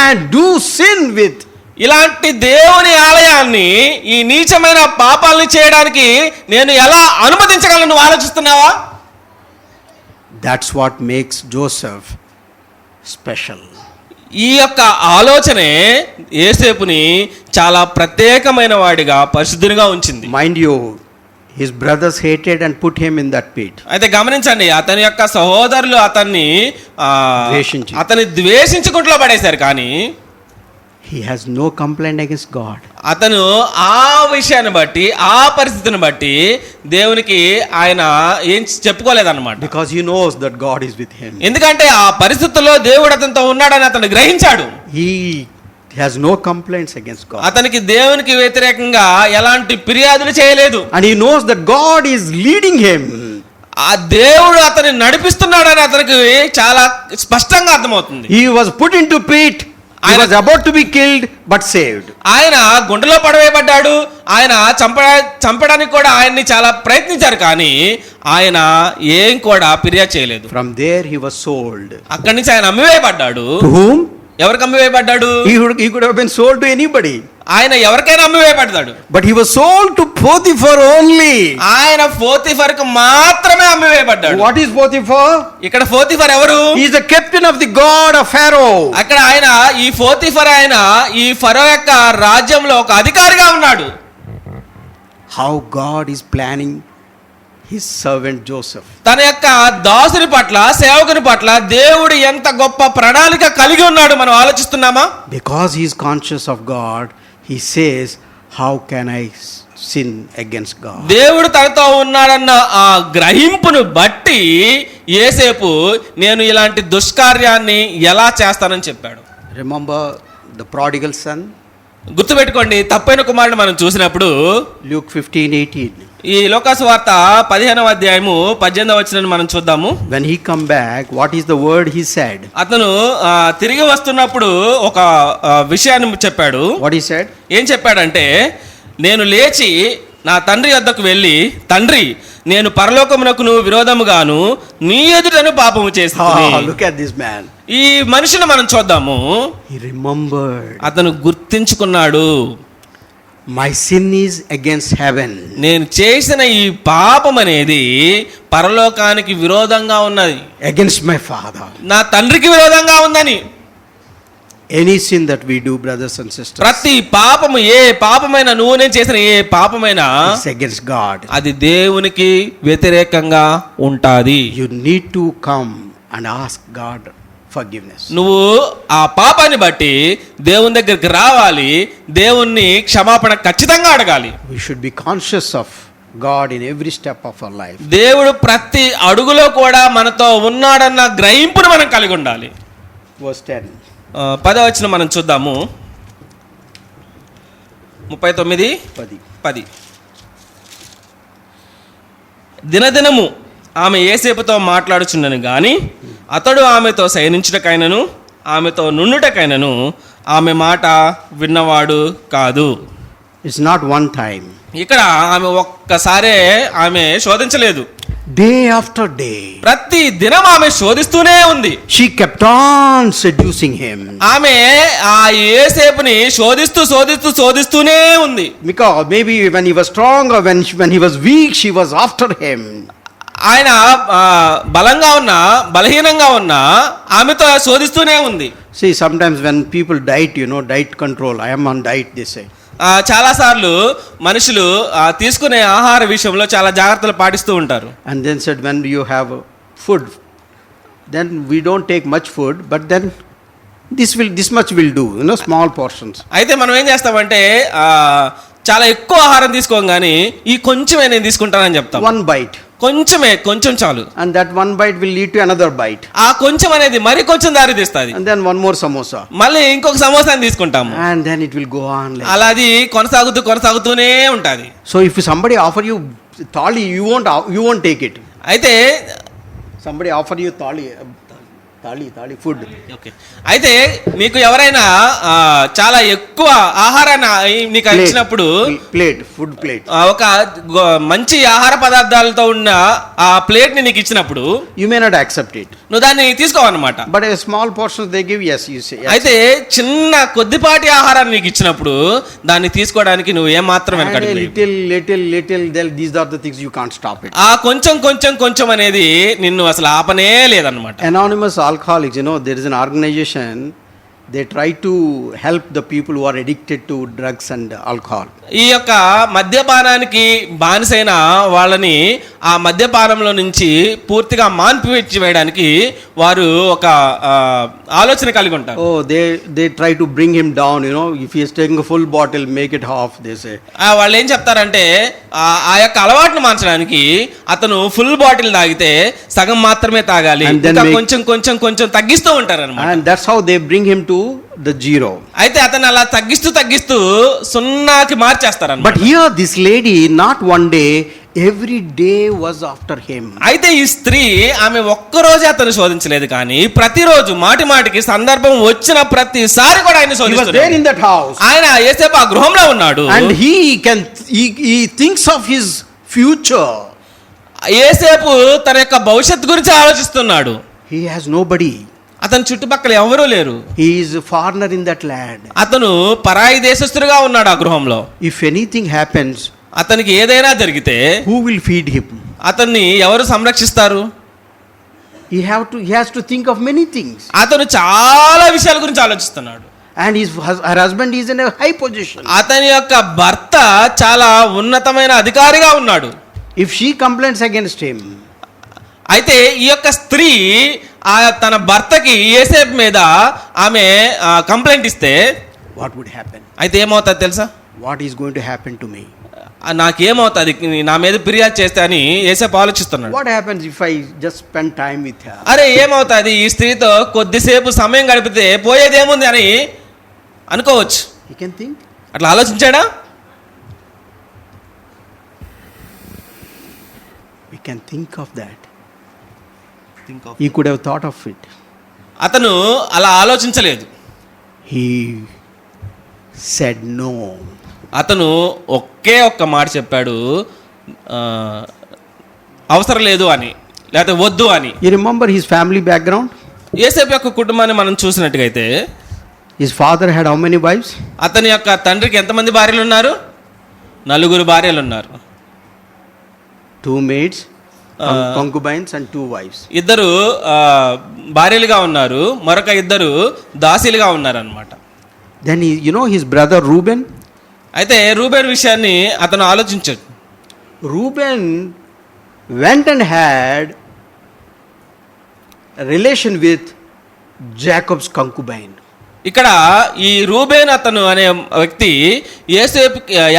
and do sin with? ఇలాంటి దేవుని ఆలయాన్ని ఈ నీచమైన పాపాలను చేయడానికి నేను ఎలా అనుమతించగలను? నువ్వు ఆలోచిస్తున్నావా? That's what makes Joseph special. ఈ యొక్క ఆలోచనే యోసేపుని చాలా ప్రత్యేకమైన వాడిగా, పరిశుద్ధునిగా ఉంచింది. Mind you, his brothers hated and put him in that pit. అయితే గమనించండి, అతని యొక్క సహోదరులు అతన్ని ద్వేషించుకుంటూ పడేశారు. కానీ he has no complaint against God. అతను ఆ విషయాన్ని బట్టి, ఆ పరిస్థితిని బట్టి దేవునికి ఆయన ఏం చెప్పుకోలేదన్నమాట. Because he knows that God is with him. ఎందుకంటే ఆ పరిస్థితుల్లో దేవుడు అతనితో ఉన్నాడని అతను గ్రహించాడు. He has no complaints against God. అతనికి దేవునికి వ్యతిరేకంగా ఎలాంటి ఫిర్యాదులు చేయలేదు. And he knows that God is leading him. ఆ దేవుడు అతన్ని నడిపిస్తున్నాడని అతనికి చాలా స్పష్టంగా అర్థమవుతుంది. He was put into pit. He was about to be killed but saved. ఆయన గుంటలో పడవేయబడ్డాడు. ఆయన చంపడానికి కూడా ఆయన్ని చాలా ప్రయత్నించారు. కానీ ఆయన ఏం కూడా ఫిర్యాదు చేయలేదు. From there he was sold. అక్కడి నుంచి ఆయన అమ్మివేయబడ్డాడు. To whom? ఎవరికి అమ్మివేయబడ్డాడు? He could have been sold to anybody. ఆయన ఎవరికైనా అమ్మివేయబడ్డాడు. But he was sold to Potiphar only. ఆయన పోతిఫర్కు మాత్రమే అమ్మివేయబడ్డాడు. What is Potiphar? ఇక్కడ పోతిఫర్ ఎవరు? He is the captain of the god of Pharaoh. అక్కడ ఆయన ఈ పోతిఫర్ ఈ ఫరో యొక్క రాజ్యంలో ఒక అధికారిగా ఉన్నాడు. How God is planning his servant Joseph. తన యొక్క దాసుని పట్ల, సేవకుని పట్ల దేవుడు ఎంత గొప్ప ప్రణాళిక కలిగి ఉన్నాడు మనం ఆలోచిస్తున్నామా? Because he is conscious of God, he says, how can I sin against God? దేవుడు తనతో ఉన్నాడన్న ఆ గ్రహింపును బట్టి యోసేపు నేను ఇలాంటి దుష్కార్యాన్ని ఎలా చేస్తానని చెప్పాడు. Remember the prodigal son? గుర్తుపెట్టుకోండి, తప్పైన కుమారుడు మనం చూసినప్పుడు Luke 15:18. ఈ లోకాసు వార్త 15వ అధ్యాయము 18వ వచనాన్ని మనం చూద్దాము. When he come back, what is the word he said? అతను తిరిగి వస్తున్నప్పుడు ఒక విషయాన్ని చెప్పాడు. What he said? ఏం చెప్పాడంటే, నేను లేచి నా తండ్రి వద్దకు వెళ్ళి, తండ్రి, నేను పరలోకమునకును విరోధముగాను నీ ఎదుటను పాపము చేశాను. Look at this man. ఈ మనిషిని మనం చూద్దాము. He remembered. అతను గుర్తించుకున్నాడు, my sin is against heaven. నేను చేసిన ఈ పాపం అనేది పరలోకానికి విరోధంగా ఉన్నది, against my father. నా తండ్రికి విరోధంగా ఉందని. Any sin that we do, brothers and sisters, ప్రతి పాపము, ఏ పాపమైనా, నువ్వు నేను చేసిన ఏ పాపమైనా it's against God. అది దేవునికి వ్యతిరేకంగా ఉంటాది. You need to come and ask God forgiveness. నువ్వు ఆ పాపాన్ని బట్టి దేవుని దగ్గరికి రావాలి, దేవుణ్ణి క్షమాపణ ఖచ్చితంగా అడగాలి. We should be conscious of God in every step of our life. దేవుడు ప్రతి అడుగులో కూడా మనతో ఉన్నాడన్న గ్రహింపును మనం కలిగి ఉండాలి. Verse 10. 10వ వచనం మనం చూద్దాము. 39:10. దినదినము ఆమె యేసేపుతో మాట్లాడుచుండెను గాని అతడు ఆమెతో శయనించుటకైనను ఆమెతో నుండుటకైనను ఆమె మాట విన్నవాడు కాదు. It's not one time. ఇక్కడ ఆమె ఒక్కసారే ఆమె శోధించలేదు. Day after day. ప్రతి దినం ఆమె శోధిస్తూనే ఉంది. She kept on seducing him. ఆమె ఆ యేసేపుని శోధిస్తూనే ఉంది. Because maybe when he was strong or when he was weak, she was after him. ఆయన బలంగా ఉన్నా బలహీనంగా ఉన్నా ఆమెతో శోధిస్తూనే ఉంది. See, sometimes when people diet, diet control. I am on diet, they say. చాలాసార్లు మనుషులు తీసుకునే ఆహార విషయంలో చాలా జాగ్రత్తలు పాటిస్తూ ఉంటారు. And then said, when you have food, then we don't take much food, but then this much will do, small portions. అయితే మనం ఏం చేస్తామంటే చాలా ఎక్కువ ఆహారం తీసుకోం కానీ ఈ కొంచెమే నేను తీసుకుంటానని చెప్తాం. One bite. కొంచెం చాలు. And that one bite will lead to another bite. ఆ కొంచెం అనేది మరి కొంచెం దారి తీస్తుంది. And then one more samosa. మళ్ళీ ఇంకొక సమోసాని తీసుకుంటాము. And then it will go on like అలా అది కొనసాగుతూనే ఉంటుంది. So if somebody offer you thali, you won't take it. అయితే Somebody offer you thali food. Okay. అయితే మీకు ఎవరైనా చాలా ఎక్కువ ఆహారాన్ని నీకు ఇచ్చినప్పుడు food plate. ఒక మంచి ఆహార పదార్థాలతో ఉన్న ఆ ప్లేట్ ని నీకు ఇచ్చినప్పుడు You may not accept it. నువ్వు దాన్ని తీసుకోవన్నమాట. But a small portion they give, yes, you say. Yes. అయితే చిన్న కొద్దిపాటి ఆహారాన్ని నీకు ఇచ్చినప్పుడు దాన్ని తీసుకోవడానికి నువ్వు ఏమాత్రం వెనకడుగు వేయవు. little, these are the things you can't stop it. ఆ కొంచెం అనేది నిన్ను అసలు ఆపనే లేదన్నమాట. Anonymous alcoholics, there is an organization, they try to help the people who are addicted to drugs and alcohol. ఈ యొక్క మద్యపానానికి బానిసైన వాళ్ళని ఆ మద్యపానంలో నుంచి పూర్తిగా మాన్పివేసి వేయడానికి వారు ఒక ఆలోచన కలిగి ఉంటారు. Oh, they try to bring him down, if he is taking a full bottle, make it half, they say. వాళ్ళు ఏం చెప్తారంటే ఆ యొక్క అలవాటును మార్చడానికి అతను ఫుల్ బాటిల్ తాగితే సగం మాత్రమే తాగాలి, ఇంకా కొంచెం తగ్గిస్తూ ఉంటారు అన్నమాట. And that's how they bring him to the zero. అయితే అతను అలా తగ్గిస్తూ సున్నాకి మార్చేస్తారు. But here this lady, not one day, every day was after him. అయితే ఈ స్త్రీ ఆమె ఒక్కరోజే అతను శోధించలేదు కానీ ప్రతిరోజు మాటికి సందర్భం వచ్చిన ప్రతిసారి కూడా ఆయన శోధిస్తున్నాడు. He was there in that house. ఆయన యేసేపు ఆ గృహంలో ఉన్నాడు. And he thinks of his future. యేసేపు తన యొక్క భవిష్యత్తు గురించి ఆలోచిస్తున్నాడు. He has nobody. అతని చుట్టుపక్కల ఎవరూ లేరు. He is a foreigner in that land. అతను పరాయి దేశస్థుడిగా ఉన్నాడు ఆ గృహంలో. If anything happens, అతనికి ఏదైనా జరిగితే who will feed him? అతన్ని ఎవరు సంరక్షిస్తారు? He has to think of many things. అతను చాలా విషయాల గురించి ఆలోచిస్తున్నాడు. And her husband is in a high position. అతని యొక్క భర్త చాలా ఉన్నతమైన అధికారిగా ఉన్నాడు. If she complains against him, అయితే ఈ యొక్క స్త్రీ తన భర్తకి యేసేపు మీద ఆమె కంప్లైంట్ ఇస్తే what would happen? అయితే ఏమవుతుంది తెలుసా? What is going to happen to me? నాకేమవుతుంది నా మీద ఫిర్యాదు చేస్తే అని యేసేపు ఆలోచిస్తున్నాడు. What happens if I just spend time with her? అరే ఏమవుతుంది ఈ స్త్రీతో కొద్దిసేపు సమయం గడిపితే పోయేదేముంది అని అనుకోవచ్చు. He can think. అట్లా ఆలోచించాడా? We can think of that. He could have thought of it. అతను అలా ఆలోచించలేదు. He said no. అతను ఒక్క మాట చెప్పాడు, అవసరం లేదు అని, లేకపోతే వద్దు అని. You remember his family background? యేసేపు యొక్క కుటుంబాన్ని మనం చూసినట్టుగైతే His father had how many wives? అతని యొక్క తండ్రికి ఎంతమంది భార్యలు ఉన్నారు? 4 భార్యలు ఉన్నారు. 2 maids, concubines and 2 wives. 2 భార్యలుగా ఉన్నారు, మరొక 2 దాసీలుగా ఉన్నారు అన్నమాట. Then his brother Reuben. అయితే రూబేన్ విషయాన్ని అతను ఆలోచించాడు. Reuben went and had a relation with Jacob's concubine. ఇక్కడ ఈ రూబేన్ అతను అనే వ్యక్తి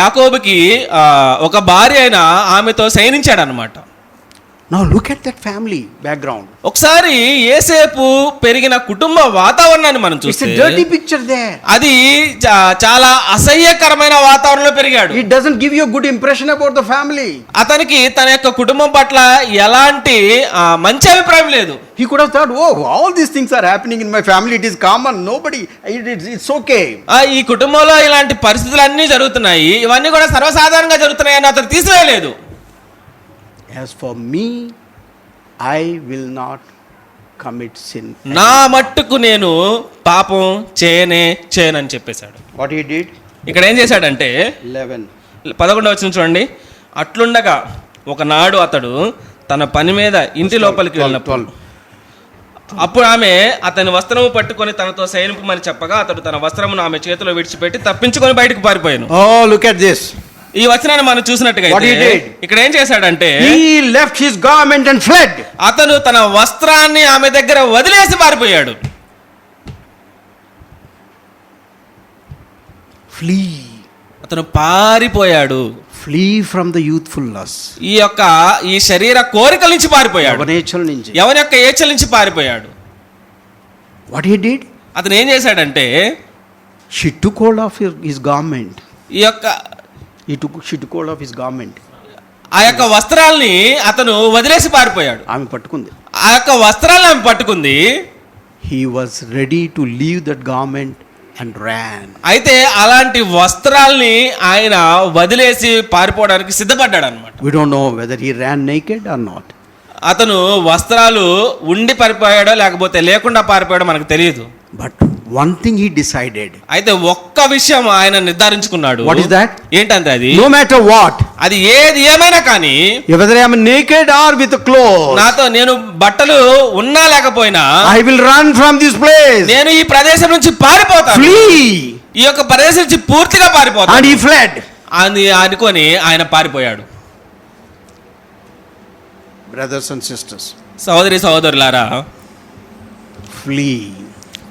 యాకోబుకి ఒక భార్య అయిన ఆమెతో శయనించాడు అనమాట. Now look at that family background. ఒకసారి యేసేపు పెరిగిన కుటుంబ వాతావరణాన్ని మనం It's చూస్తే a dirty picture there. అది చాలా అసహ్యకరమైన వాతావరణంలో పెరిగాడు. It doesn't give you a good impression about the family. అతనికి తన యొక్క కుటుంబం పట్ల ఎలాంటి మంచి అభిప్రాయం లేదు. He could have thought, oh, all these things are happening in my family. It is common. Nobody, it's okay. ఈ కుటుంబంలో ఇలాంటి పరిస్థితులు అన్నీ జరుగుతున్నాయి, ఇవన్నీ కూడా సర్వసాధారణంగా జరుగుతున్నాయని అతను తీసివేయలేదు. As for me, I will not commit sin. నా మట్టుకు నేను పాపం చేయనని చెప్పేశాడు. What he did? ఇక్కడ ఏం చేశాడంటే 11. 11వ వచనం చూడండి. అట్లుండగా ఒకనాడు అతడు తన పని మీద ఇంటి లోపలికి వెళ్ళినప్పుడు అప్పుడు ఆమె అతని వస్త్రము పట్టుకొని తనతో శయనింపమని చెప్పగా అతడు తన వస్త్రమును ఆమె చేతిలో విడిచిపెట్టి తప్పించుకొని బయటకు పారిపోయాను. Oh, look at this. ఈ వచనాన్ని మనం చూసినట్టుగా What he did? ఇక్కడ ఏం చేశాడంటే He left his garment and fled. అతను తన వస్త్రాన్ని ఆమె దగ్గర వదిలేసి పారిపోయాడు. Flee. అతను పారిపోయాడు. Flee from the youthful lust. ఈ శరీర కోరికల నుంచి పారిపోయాడు. ఎవరి యొక్క ఏచల నుంచి పారిపోయాడు. What he did? అతను ఏం చేశాడంటే she took hold of his garment. She took hold of his garment. ఆ యొక్క వస్త్రాల్ని అతను వదిలేసి పారిపోయాడు. ఆమె పట్టుకుంది. ఆ యొక్క వస్త్రాలను ఆమె పట్టుకుంది. He was ready to leave that garment and ran. అయితే అలాంటి వస్త్రాల్ని ఆయన వదిలేసి పారిపోవడానికి సిద్ధపడ్డాడు అన్నమాట. We don't know whether he ran naked or not. అతను వస్త్రాలు ఉండి పారిపోయాడో లేకపోతే లేకుండా పారిపోయాడో మనకు తెలియదు. But one thing he decided. అయితే ఒక్క విషయం ఆయన నిర్ధారించుకున్నాడు. What is that? ఏంటంటే అది No matter what. అది ఏది ఏమైనా కానీ whether I am naked or with clothes. నాతో నేను బట్టలు ఉన్నా లేకపోయినా I will run from this place. నేను ఈ ప్రదేశం నుంచి పారిపోతాను. Flee. ఈ యొక్క ప్రదేశం నుంచి పూర్తిగా పారిపోతాను. And he fled. అని అనుకొని ఆయన పారిపోయాడు. Brothers and sisters. సహోదరులారా, Flee.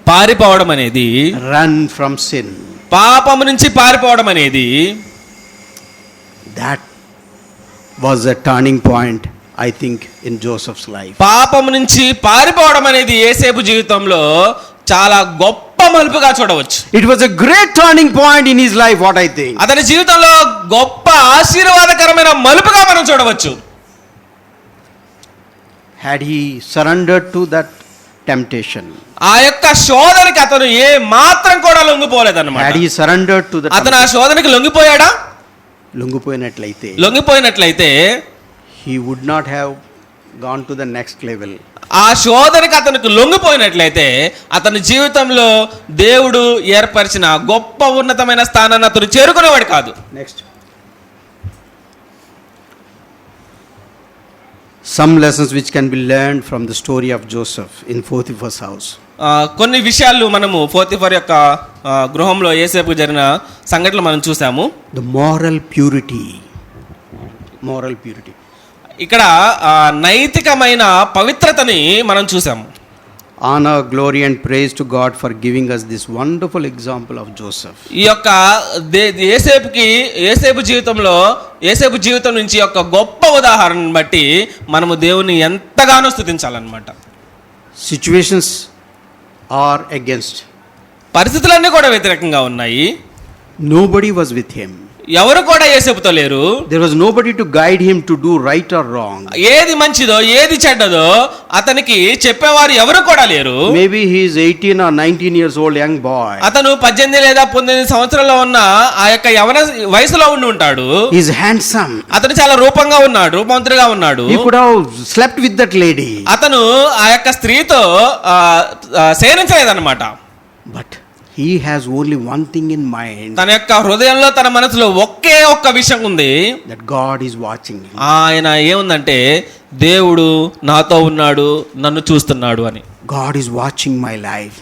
పారిపోవడం అనేది, run from sin. పాపము నుంచి పారిపోవడం అనేది that was a turning point, I think, in Joseph's life. పాపము నుంచి పారిపోవడం అనేది యోసేపు జీవితంలో చాలా గొప్ప మలుపుగా చూడవచ్చు. It was a great turning point in his life, what I think. అతని జీవితంలో గొప్ప ఆశీర్వాదకరమైన మలుపుగా మనం చూడవచ్చు. Had he surrendered to that temptation. ఆ యొక్క శోధనకి అతను ఏ మాత్రం కూడా లొంగిపోలేదన్నమాట. Had he surrendered to the అతను ఆ శోధనకి లొంగిపోయాడా? లొంగిపోయినట్లయితే he would not have gone to the next level. ఆ శోధనకి అతనికి లొంగిపోయినట్లయితే అతని జీవితంలో దేవుడు ఏర్పరిచిన గొప్ప ఉన్నతమైన స్థానాన్ని అతను చేరుకునేవాడు కాదు. Next some lessons which can be learned from the story of Joseph in Potiphar's house. కొన్ని విషయాలు మనము పోతిఫర్ యొక్క గృహంలో యోసేపుకు జరిగిన సంఘటనలు మనం చూసాము. The moral purity. ఇక్కడ నైతికమైన పవిత్రతని మనం చూసాము. Honor, glory and praise to God for giving us this wonderful example of Joseph. ఈ యొక్క యోసేపు జీవితం నుంచి యొక్క గొప్ప ఉదాహరణను బట్టి మనము దేవుని ఎంతగానో స్తుతించాలన్నమాట. Situations are against. పరిస్థితులన్నీ కూడా వ్యతిరేకంగా ఉన్నాయి. Nobody was with him. ఎవరు కూడా యోసేపుతో లేరు. There was nobody to guide him to do right or wrong. ఏది మంచిదో ఏది చెడ్డదో అతనికి చెప్పేవారు ఎవరు కూడా లేరు. Maybe he is 18 or 19 years old young boy. అతను 18 లేదా 19 సంవత్సరాల్లో ఉన్న ఆ యొక్క యవన వయసులో ఉండి ఉంటాడు. He is handsome. అతను చాలా రూపంగా ఉన్నాడు, రూపవంతుడిగా ఉన్నాడు. He could have slept with that lady. అతను ఆ యొక్క స్త్రీతో శయనించలేదన్నమాట. But he has only one thing in mind. తన యొక్క హృదయంలో తన మనసులో ఒకే ఒక్క విషయం ఉంది. That God is watching him. ఆయన ఏముందంటే దేవుడు నాతో ఉన్నాడు, నన్ను చూస్తున్నాడు అని. God is watching my life.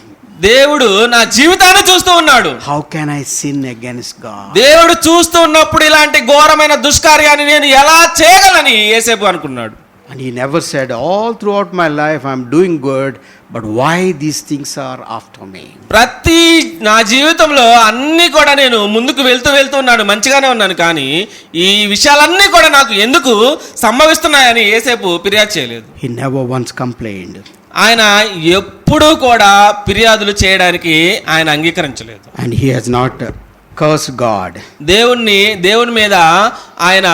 దేవుడు నా జీవితాన్ని చూస్తూ ఉన్నాడు. How can I sin against God? దేవుడు చూస్తూ ఉన్నప్పుడు ఇలాంటి ఘోరమైన దుష్కార్యాన్ని నేను ఎలా చేయగలని యోసేపు అనుకున్నాడు. And he never said, all throughout my life I'm doing good, but why these things are after me? ప్రతి నా జీవితంలో అన్నీ కూడా నేను ముందుకు వెళ్తూ ఉన్నాను, మంచిగానే ఉన్నాను, కానీ ఈ విషయాలన్నీ కూడా నాకు ఎందుకు సంభవిస్తున్నాయని యేసేపు ఫిర్యాదు చేయలేదు. He never once complained. ఆయన ఎప్పుడూ కూడా ఫిర్యాదులు చేయడానికి ఆయన అంగీకరించలేదు. And he has not cursed God. దేవుని మీద ఆయన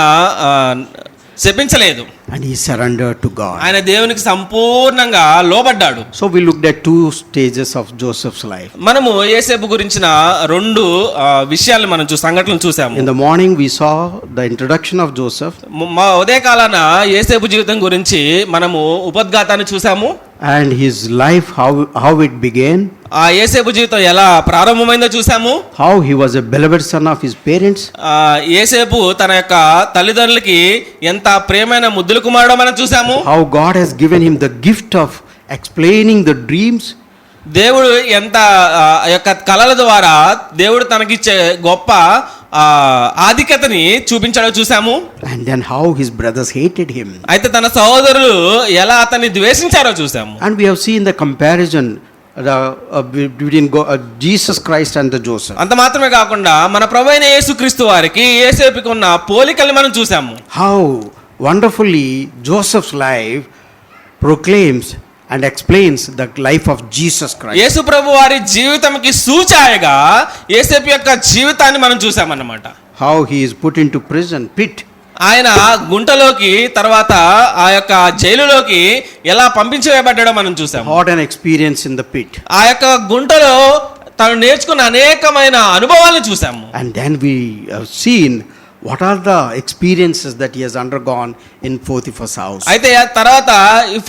శపించలేదు. And he surrendered to God. ఆయన దేవునికి సంపూర్ణంగా లోబడ్డాడు. So we looked at two stages of Joseph's life. మనము యేసేపు గురించిన రెండు విషయాలు మనం సంఘటనలు చూసాము. In the morning we saw the introduction of Joseph. మా ఉదయకాలాన యేసేపు జీవితం గురించి మనము ఉపద్ఘాతాన్ని చూసాము. And his life, how it began. ఆ యేసేపు జీవితం ఎలా ప్రారంభమైందో చూసాము. How he was a beloved son of his parents. యేసేపు తన యొక్క తల్లిదండ్రులకి ఎంత ప్రేమైన ముద్దుల కుమారుడో మనం చూసాము. How God has given him the gift of explaining the dreams. దేవుడు ఎంత యొక్క కళల ద్వారా దేవుడు తనకిచ్చే గొప్ప ఆధిక్యతని చూపించాడో చూసాము. And then how his brothers hated him. అయితే తన సహోదరులు ఎలా అతన్ని ద్వేషించారో చూసాము. And we have seen the comparison between Jesus Christ and the Joseph. అంత మాత్రమే కాకుండా మన ప్రభువైన యేసుక్రీస్తు వారికి యేసేపుకి ఉన్న పోలికల్ని మనం చూసాము. How wonderfully Joseph's life proclaims and explains the life of Jesus Christ. యేసు ప్రభు వారి జీవితంకి సూచాయగా యేసేపు యొక్క జీవితాన్ని మనం చూసామన్నమాట. How he is put into prison pit. ఆయన గుంటలోకి తర్వాత ఆ యొక్క జైలులోకి ఎలా పంపించబడ్డాడో మనం చూసాము. What an experience in the pit. ఆ యొక్క గుంటలో తను నేర్చుకున్న అనేకమైన అనుభవాలను చూసాము. And then we have seen what are the experiences that he has undergone in Potiphar's house. అయితే తర్వాత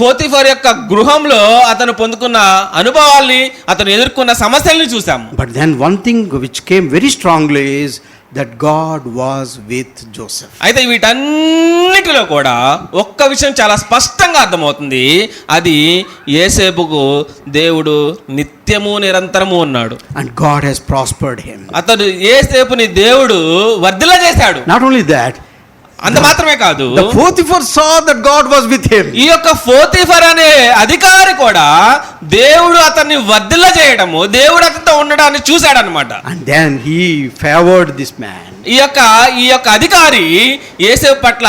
పోతిఫర్ యొక్క గృహంలో అతను పొందుకున్న అనుభవాల్ని, అతను ఎదుర్కొన్న సమస్యల్ని చూసాము. But then one thing which came very strongly is that God was with Joseph. అయితే వీటన్నిటిలో కూడా ఒక్క విషయం చాలా స్పష్టంగా అర్థమవుతుంది. అది యేసేపుకు దేవుడు నిత్యము నిరంతరము ఉన్నాడు. And God has prospered him. అతడు యేసేపుని దేవుడు వర్ధిల్ల చేశాడు. Not only that, అంత మాత్రమే కాదు, the Potiphar saw that God was with him. ఈ యొక్క పోతిఫర్ అనే అధికారి కూడా దేవుడు అతన్ని వర్ధిల్ల చేయడము, దేవుడు అతనితో ఉండడాన్ని చూశాడు అనమాట. And then he favored this man. ఈ యొక్క అధికారి యేసేపు పట్ల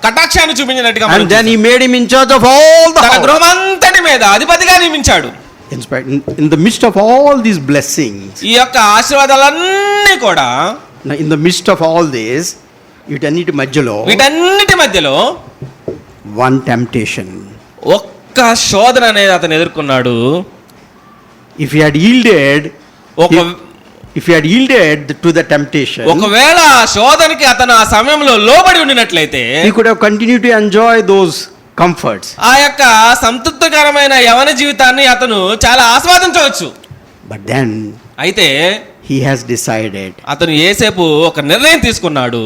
కటాక్షాన్ని చూపించినట్టుగా And then he made him in charge of all the తన house. గృహమంతటి మీద అధిపతిగా నియమించాడు. In the midst of all these blessings, ఈ యొక్క ఆశీర్వాదాలన్నీ కూడా, in the midst of all this, వీటన్నిటి మధ్యలో one temptation. ఒక్క శోధన అనేది అతను ఎదుర్కొన్నాడు. If he had yielded to the temptation, ఒకవేళ ఆ శోధనకి అతను ఆ సమయంలో లోబడి ఉండినట్లయితే he could have continued to enjoy those comforts. ఆ యొక్క సంతృప్తికరమైన యవన జీవితాన్ని అతను చాలా ఆస్వాదించవచ్చు. But then అయితే he has decided అతను యేసేపు ఒక నిర్ణయం తీసుకున్నాడు.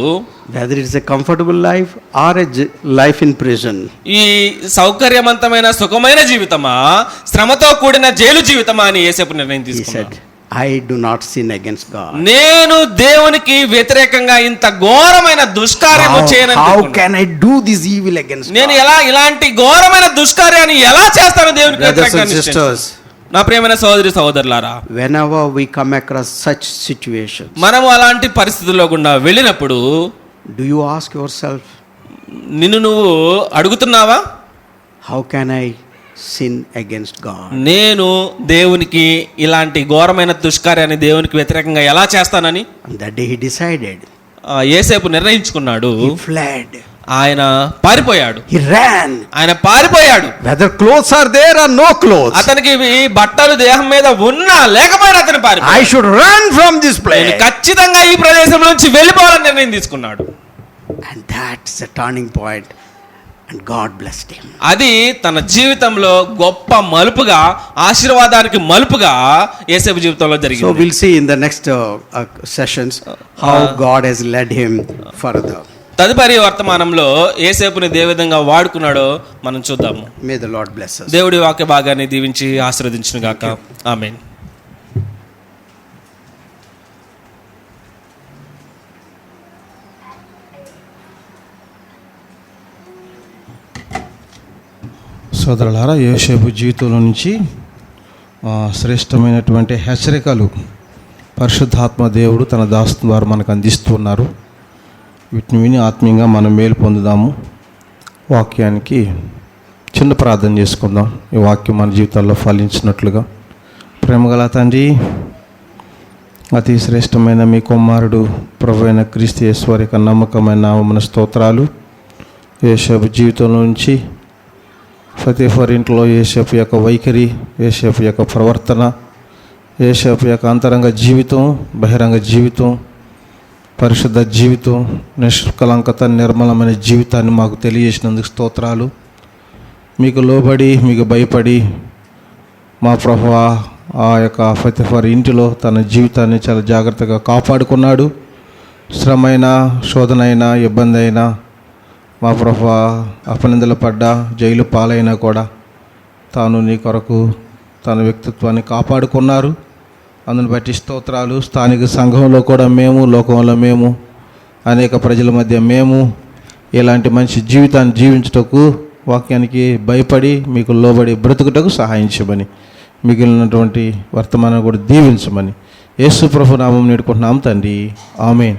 whether it is a comfortable life or a life in prison. ఈ సౌకర్యవంతమైన సుఖమైన జీవితమా, శ్రమతో కూడిన జైలు జీవితమా అని యేసేపు నిర్ణయం He తీసుకున్నాడు. said, I do not sin against God. నేను దేవునికి వ్యతిరేకంగా ఇంత ఘోరమైన దుష్కార్యము చేయనని How అనుకున్నాను. can I do this evil against నేను God? ఇలాంటి ఘోరమైన దుష్కార్యాన్ని ఎలా చేస్తాను దేవునికి Brothers వ్యతిరేకంగా and sisters, నా ప్రియమైన సహోదరులారా, whenever we come across such situations, మనము అలాంటి పరిస్థితుల్లో గుండా వెళ్ళినప్పుడు do you ask yourself, నిన్ను నువ్వు అడుగుతున్నావా, how can I sin against God? నేను దేవునికి ఇలాంటి ఘోరమైన దుష్కార్యాన్ని దేవునికి వ్యతిరేకంగా ఎలా చేస్తానని? And that day he decided. యేసేపు నిర్ణయించుకున్నాడు. He fled. ఆయన పారిపోయాడు. He ran. ఆయన పారిపోయాడు. Whether clothes are there or no clothes, అతనికి బట్టలు దేహం మీద ఉన్నా లేకపోయినా అతను పారిపోయాడు. I should run from this నేను place. ఖచ్చితంగా ఈ ప్రదేశం నుంచి వెళ్ళిపోవాలని నిర్ణయం తీసుకున్నాడు. And that's a turning point. And God blessed him. అది తన జీవితంలో గొప్ప మలుపుగా, ఆశీర్వాదానికి మలుపుగా యేసేపు జీవితంలో So జరిగింది. we'll see in the next sessions how God has led him further. తదుపరి వర్తమానంలో యేసేపుని ఏ విధంగా వాడుకున్నాడో మనం చూద్దాము. May the Lord bless us. దేవుడి వాక్య భాగాన్ని దీవించి ఆశీర్వదించును గాక. ఆమేన్. సోదరులారా, యోసేపు జీవితంలో నుంచి శ్రేష్టమైనటువంటి హెచ్చరికలు పరిశుద్ధాత్మ దేవుడు తన దాసు ద్వారా మనకు అందిస్తున్నారు. వీటిని విని ఆత్మీయంగా మనం మేలు పొందుదాము. వాక్యానికి చిన్న ప్రార్థన చేసుకుందాం. ఈ వాక్యం మన జీవితాల్లో ఫలించినట్లుగా. ప్రేమగల తండ్రి, అతి శ్రేష్టమైన మీ కుమారుడు ప్రభు అయిన క్రీస్తు యేసు వారి యొక్క నమ్మకమైన నామమున స్తోత్రాలు. యోసేపు జీవితంలో నుంచి ఫతేఫర్ ఇంట్లో యోసేపు యొక్క వైఖరి, యోసేపు యొక్క ప్రవర్తన, యోసేపు యొక్క అంతరంగ జీవితం, బహిరంగ జీవితం, పరిశుద్ధ జీవితం, నిష్కలంకత నిర్మలమైన జీవితాన్ని మాకు తెలియజేసినందుకు స్తోత్రాలు. మీకు లోబడి, మీకు భయపడి మా ప్రభువా ఆ యొక్క ఫతేఫర్ ఇంటిలో తన జీవితాన్ని చాలా జాగ్రత్తగా కాపాడుకున్నాడు. శ్రమైనా, శోధనైనా, ఇబ్బంది అయినా, మా ప్రభువా అపనిందలు పడ్డా, జైలు పాలైనా కూడా తాను నీ కొరకు తన వ్యక్తిత్వాన్ని కాపాడుకున్నారు. అందుని బట్టి స్తోత్రాలు. స్థానిక సంఘంలో కూడా మేము, లోకంలో మేము, అనేక ప్రజల మధ్య మేము ఇలాంటి మంచి జీవితాన్ని జీవించుటకు, వాక్యానికి భయపడి మీకు లోబడి బ్రతుకుటకు సహాయించమని, మిగిలినటువంటి వర్తమానాన్ని కూడా దీవించమని యేసు ప్రభు నామం నేడుకుంటున్నాం తండ్రి. ఆమేన్.